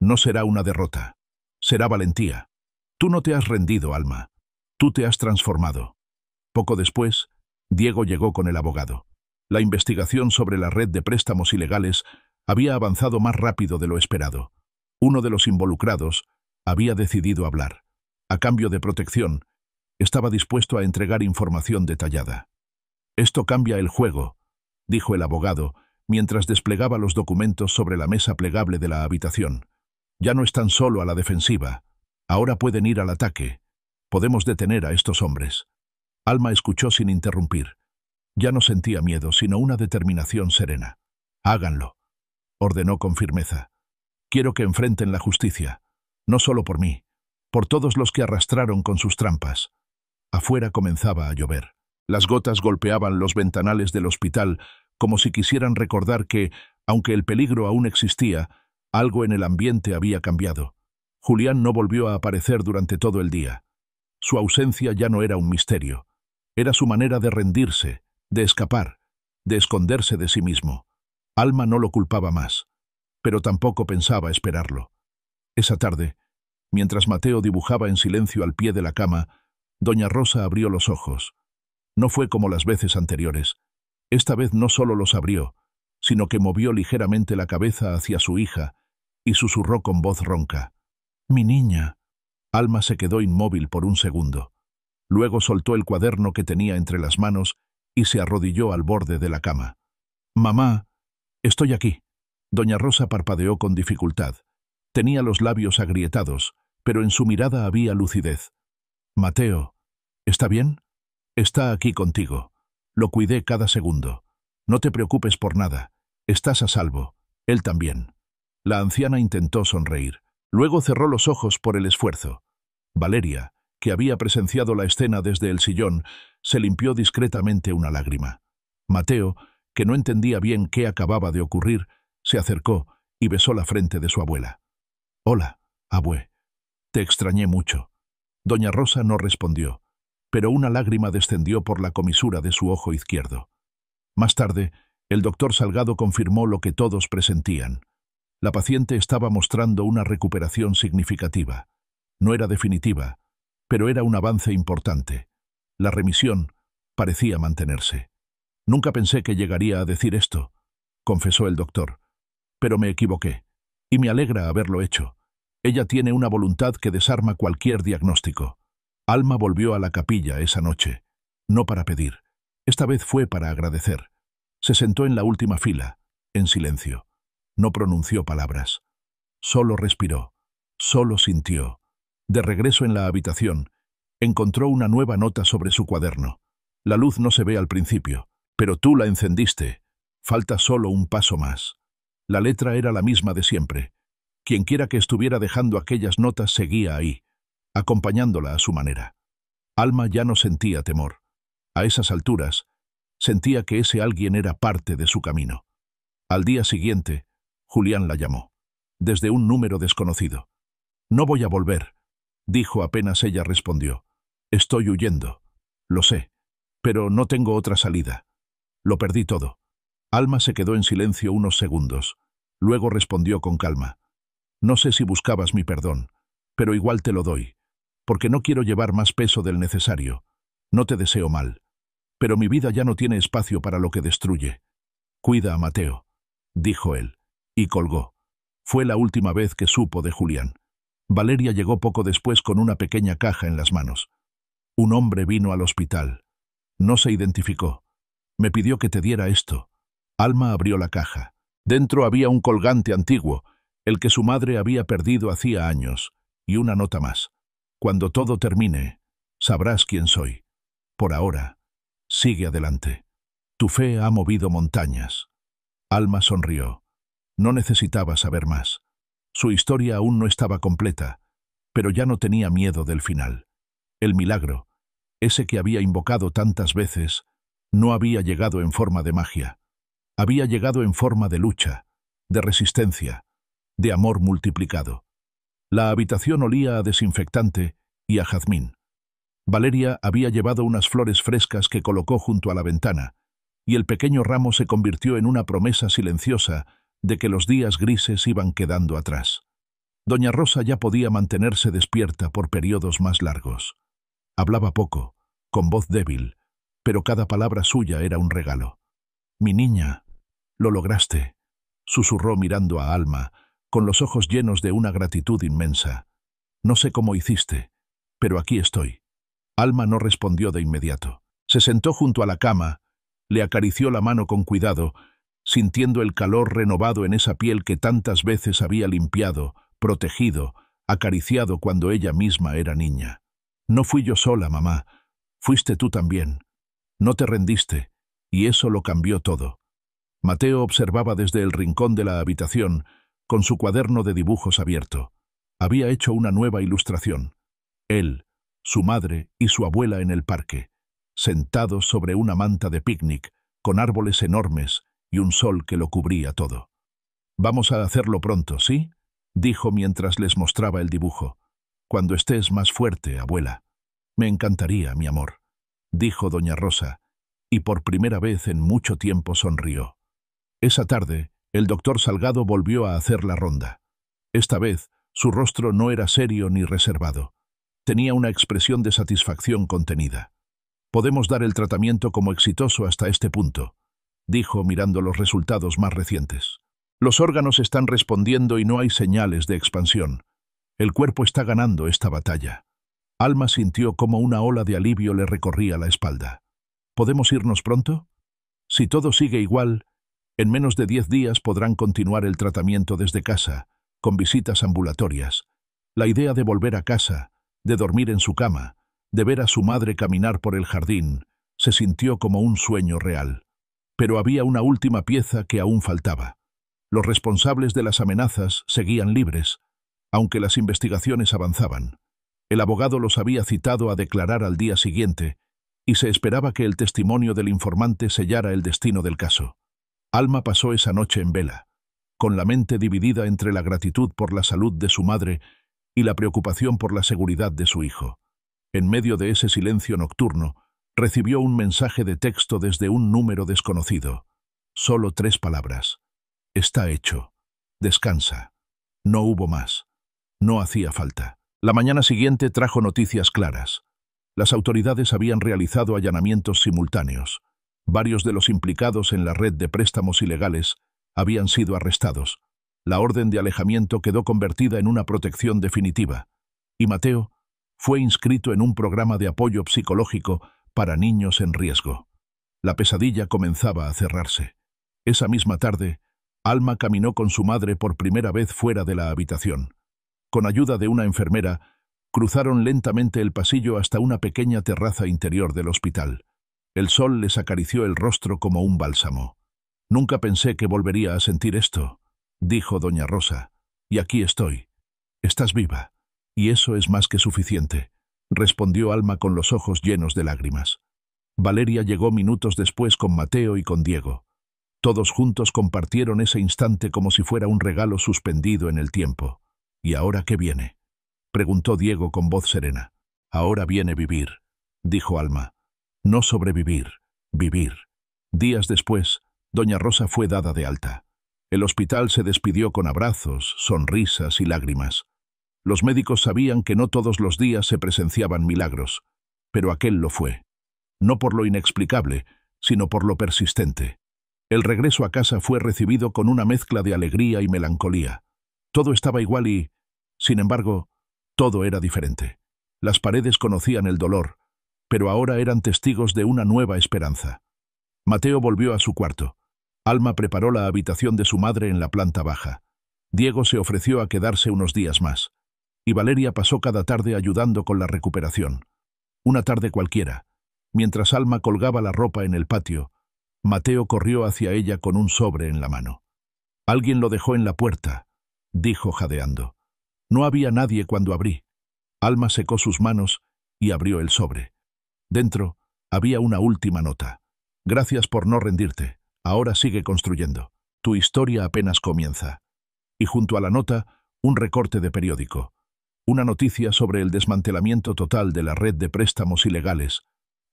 No será una derrota. Será valentía. Tú no te has rendido, Alma. Tú te has transformado. Poco después, Diego llegó con el abogado. La investigación sobre la red de préstamos ilegales había avanzado más rápido de lo esperado. Uno de los involucrados había decidido hablar. A cambio de protección, estaba dispuesto a entregar información detallada. «Esto cambia el juego», dijo el abogado, mientras desplegaba los documentos sobre la mesa plegable de la habitación. «Ya no están solo a la defensiva. Ahora pueden ir al ataque. Podemos detener a estos hombres». Alma escuchó sin interrumpir. Ya no sentía miedo, sino una determinación serena. «Háganlo», ordenó con firmeza. «Quiero que enfrenten la justicia, no solo por mí, por todos los que arrastraron con sus trampas». Afuera comenzaba a llover. Las gotas golpeaban los ventanales del hospital como si quisieran recordar que, aunque el peligro aún existía, algo en el ambiente había cambiado. Julián no volvió a aparecer durante todo el día. Su ausencia ya no era un misterio. Era su manera de rendirse, de escapar, de esconderse de sí mismo. Alma no lo culpaba más, pero tampoco pensaba esperarlo. Esa tarde, mientras Mateo dibujaba en silencio al pie de la cama, doña Rosa abrió los ojos. No fue como las veces anteriores. Esta vez no solo los abrió, sino que movió ligeramente la cabeza hacia su hija y susurró con voz ronca: «Mi niña». Alma se quedó inmóvil por un segundo. Luego soltó el cuaderno que tenía entre las manos y se arrodilló al borde de la cama. «Mamá, estoy aquí». Doña Rosa parpadeó con dificultad. Tenía los labios agrietados, pero en su mirada había lucidez. «Mateo, ¿está bien? Está aquí contigo. Lo cuidé cada segundo. No te preocupes por nada. Estás a salvo. Él también». La anciana intentó sonreír. Luego cerró los ojos por el esfuerzo. Valeria, que había presenciado la escena desde el sillón, se limpió discretamente una lágrima. Mateo, que no entendía bien qué acababa de ocurrir, se acercó y besó la frente de su abuela. «Hola, abue. Te extrañé mucho». Doña Rosa no respondió, pero una lágrima descendió por la comisura de su ojo izquierdo. Más tarde, el doctor Salgado confirmó lo que todos presentían. La paciente estaba mostrando una recuperación significativa. No era definitiva, pero era un avance importante. La remisión parecía mantenerse. «Nunca pensé que llegaría a decir esto», confesó el doctor. «Pero me equivoqué, y me alegra haberlo hecho. Ella tiene una voluntad que desarma cualquier diagnóstico». Alma volvió a la capilla esa noche, no para pedir. Esta vez fue para agradecer. Se sentó en la última fila, en silencio. No pronunció palabras. Solo respiró, solo sintió. De regreso en la habitación, encontró una nueva nota sobre su cuaderno. «La luz no se ve al principio, pero tú la encendiste. Falta solo un paso más». La letra era la misma de siempre. Quienquiera que estuviera dejando aquellas notas seguía ahí, acompañándola a su manera. Alma ya no sentía temor. A esas alturas, sentía que ese alguien era parte de su camino. Al día siguiente, Julián la llamó, desde un número desconocido. «No voy a volver», dijo apenas ella respondió. «Estoy huyendo. Lo sé, pero no tengo otra salida. Lo perdí todo». Alma se quedó en silencio unos segundos. Luego respondió con calma: «No sé si buscabas mi perdón, pero igual te lo doy, porque no quiero llevar más peso del necesario. No te deseo mal, pero mi vida ya no tiene espacio para lo que destruye. Cuida a Mateo», dijo él, y colgó. Fue la última vez que supo de Julián. Valeria llegó poco después con una pequeña caja en las manos. «Un hombre vino al hospital. No se identificó. Me pidió que te diera esto». Alma abrió la caja. Dentro había un colgante antiguo, el que su madre había perdido hacía años, y una nota más. «Cuando todo termine, sabrás quién soy. Por ahora, sigue adelante. Tu fe ha movido montañas». Alma sonrió. No necesitaba saber más. Su historia aún no estaba completa, pero ya no tenía miedo del final. El milagro, ese que había invocado tantas veces, no había llegado en forma de magia. Había llegado en forma de lucha, de resistencia, de amor multiplicado. La habitación olía a desinfectante y a jazmín. Valeria había llevado unas flores frescas que colocó junto a la ventana, y el pequeño ramo se convirtió en una promesa silenciosa de que los días grises iban quedando atrás. Doña Rosa ya podía mantenerse despierta por periodos más largos. Hablaba poco, con voz débil, pero cada palabra suya era un regalo. «Mi niña, lo lograste», susurró mirando a Alma, con los ojos llenos de una gratitud inmensa. «No sé cómo hiciste, pero aquí estoy». Alma no respondió de inmediato. Se sentó junto a la cama, le acarició la mano con cuidado, sintiendo el calor renovado en esa piel que tantas veces había limpiado, protegido, acariciado cuando ella misma era niña. «No fui yo sola, mamá, fuiste tú también. No te rendiste, y eso lo cambió todo». Mateo observaba desde el rincón de la habitación, con su cuaderno de dibujos abierto. Había hecho una nueva ilustración. Él, su madre y su abuela en el parque, sentados sobre una manta de picnic, con árboles enormes y un sol que lo cubría todo. «Vamos a hacerlo pronto, ¿sí?», dijo mientras les mostraba el dibujo. «Cuando estés más fuerte, abuela». «Me encantaría, mi amor», dijo doña Rosa, y por primera vez en mucho tiempo sonrió. Esa tarde, el doctor Salgado volvió a hacer la ronda. Esta vez, su rostro no era serio ni reservado. Tenía una expresión de satisfacción contenida. «Podemos dar el tratamiento como exitoso hasta este punto», dijo mirando los resultados más recientes. «Los órganos están respondiendo y no hay señales de expansión. El cuerpo está ganando esta batalla». Alma sintió como una ola de alivio le recorría la espalda. «¿Podemos irnos pronto? Si todo sigue igual, en menos de 10 días podrán continuar el tratamiento desde casa, con visitas ambulatorias. La idea de volver a casa, de dormir en su cama, de ver a su madre caminar por el jardín, se sintió como un sueño real. Pero había una última pieza que aún faltaba. Los responsables de las amenazas seguían libres, aunque las investigaciones avanzaban. El abogado los había citado a declarar al día siguiente, y se esperaba que el testimonio del informante sellara el destino del caso. Alma pasó esa noche en vela, con la mente dividida entre la gratitud por la salud de su madre y la preocupación por la seguridad de su hijo. En medio de ese silencio nocturno, recibió un mensaje de texto desde un número desconocido. Solo 3 palabras. «Está hecho. Descansa». No hubo más. No hacía falta. La mañana siguiente trajo noticias claras. Las autoridades habían realizado allanamientos simultáneos. Varios de los implicados en la red de préstamos ilegales habían sido arrestados. La orden de alejamiento quedó convertida en una protección definitiva, y Mateo fue inscrito en un programa de apoyo psicológico para niños en riesgo. La pesadilla comenzaba a cerrarse. Esa misma tarde, Alma caminó con su madre por primera vez fuera de la habitación. Con ayuda de una enfermera, cruzaron lentamente el pasillo hasta una pequeña terraza interior del hospital. El sol les acarició el rostro como un bálsamo. «Nunca pensé que volvería a sentir esto», dijo doña Rosa, «y aquí estoy. Estás viva, y eso es más que suficiente», respondió Alma con los ojos llenos de lágrimas. Valeria llegó minutos después con Mateo y con Diego. Todos juntos compartieron ese instante como si fuera un regalo suspendido en el tiempo. «¿Y ahora qué viene?», preguntó Diego con voz serena. «Ahora viene vivir», dijo Alma. «No sobrevivir, vivir». Días después, doña Rosa fue dada de alta. El hospital se despidió con abrazos, sonrisas y lágrimas. Los médicos sabían que no todos los días se presenciaban milagros, pero aquel lo fue. No por lo inexplicable, sino por lo persistente. El regreso a casa fue recibido con una mezcla de alegría y melancolía. Todo estaba igual y, sin embargo, todo era diferente. Las paredes conocían el dolor, pero ahora eran testigos de una nueva esperanza. Mateo volvió a su cuarto. Alma preparó la habitación de su madre en la planta baja. Diego se ofreció a quedarse unos días más, y Valeria pasó cada tarde ayudando con la recuperación. Una tarde cualquiera, mientras Alma colgaba la ropa en el patio, Mateo corrió hacia ella con un sobre en la mano. «Alguien lo dejó en la puerta», dijo jadeando. «No había nadie cuando abrí». Alma secó sus manos y abrió el sobre. Dentro había una última nota. «Gracias por no rendirte. Ahora sigue construyendo. Tu historia apenas comienza». Y junto a la nota, un recorte de periódico. Una noticia sobre el desmantelamiento total de la red de préstamos ilegales,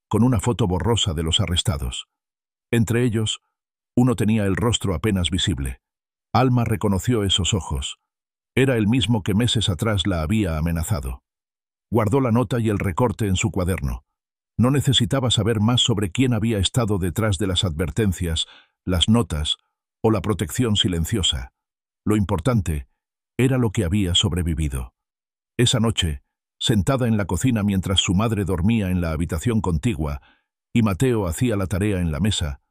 con una foto borrosa de los arrestados. Entre ellos, uno tenía el rostro apenas visible. Alma reconoció esos ojos. Era el mismo que meses atrás la había amenazado. Guardó la nota y el recorte en su cuaderno. No necesitaba saber más sobre quién había estado detrás de las advertencias, las notas o la protección silenciosa. Lo importante era lo que había sobrevivido. Esa noche, sentada en la cocina mientras su madre dormía en la habitación contigua y Mateo hacía la tarea en la mesa,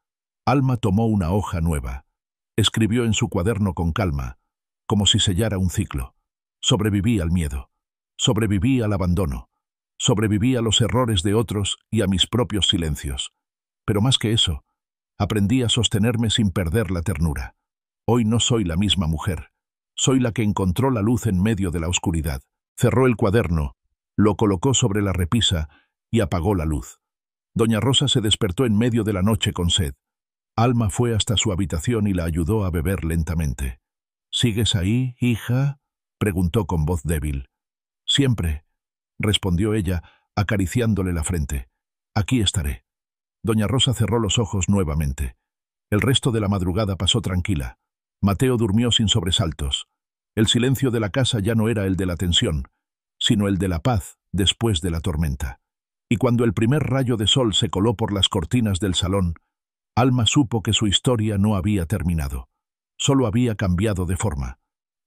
Alma tomó una hoja nueva. Escribió en su cuaderno con calma, como si sellara un ciclo. Sobreviví al miedo. Sobreviví al abandono. Sobreviví a los errores de otros y a mis propios silencios. Pero más que eso, aprendí a sostenerme sin perder la ternura. Hoy no soy la misma mujer. Soy la que encontró la luz en medio de la oscuridad. Cerró el cuaderno, lo colocó sobre la repisa y apagó la luz. Doña Rosa se despertó en medio de la noche con sed. Alma fue hasta su habitación y la ayudó a beber lentamente. —¿Sigues ahí, hija? —preguntó con voz débil. —Siempre —respondió ella, acariciándole la frente—. Aquí estaré. Doña Rosa cerró los ojos nuevamente. El resto de la madrugada pasó tranquila. Mateo durmió sin sobresaltos. El silencio de la casa ya no era el de la tensión, sino el de la paz después de la tormenta. Y cuando el primer rayo de sol se coló por las cortinas del salón, Alma supo que su historia no había terminado. Solo había cambiado de forma.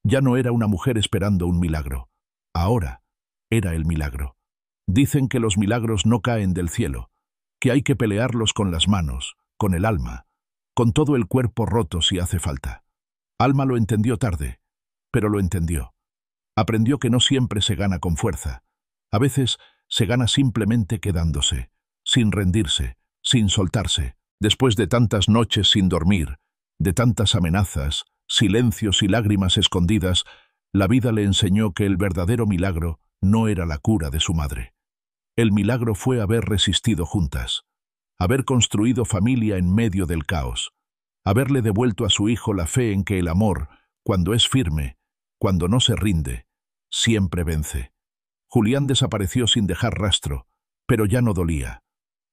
Ya no era una mujer esperando un milagro. Ahora era el milagro. Dicen que los milagros no caen del cielo, que hay que pelearlos con las manos, con el alma, con todo el cuerpo roto si hace falta. Alma lo entendió tarde, pero lo entendió. Aprendió que no siempre se gana con fuerza. A veces se gana simplemente quedándose, sin rendirse, sin soltarse. Después de tantas noches sin dormir, de tantas amenazas, silencios y lágrimas escondidas, la vida le enseñó que el verdadero milagro no era la cura de su madre. El milagro fue haber resistido juntas, haber construido familia en medio del caos, haberle devuelto a su hijo la fe en que el amor, cuando es firme, cuando no se rinde, siempre vence. Julián desapareció sin dejar rastro, pero ya no dolía,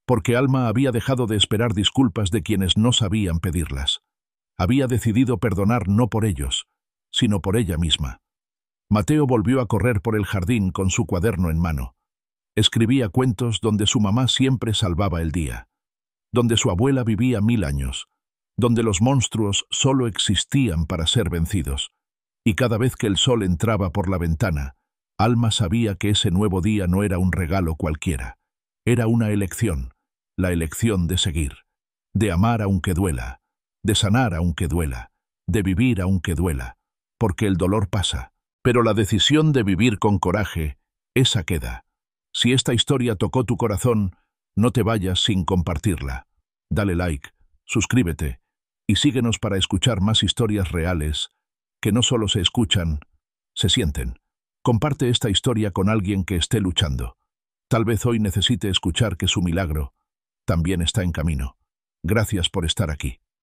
porque Alma había dejado de esperar disculpas de quienes no sabían pedirlas. Había decidido perdonar no por ellos, sino por ella misma. Mateo volvió a correr por el jardín con su cuaderno en mano. Escribía cuentos donde su mamá siempre salvaba el día, donde su abuela vivía 1000 años, donde los monstruos solo existían para ser vencidos. Y cada vez que el sol entraba por la ventana, Alma sabía que ese nuevo día no era un regalo cualquiera. Era una elección, la elección de seguir, de amar aunque duela, de sanar aunque duela, de vivir aunque duela, porque el dolor pasa, pero la decisión de vivir con coraje, esa queda. Si esta historia tocó tu corazón, no te vayas sin compartirla. Dale like, suscríbete y síguenos para escuchar más historias reales que no solo se escuchan, se sienten. Comparte esta historia con alguien que esté luchando. Tal vez hoy necesite escuchar que su milagro también está en camino. Gracias por estar aquí.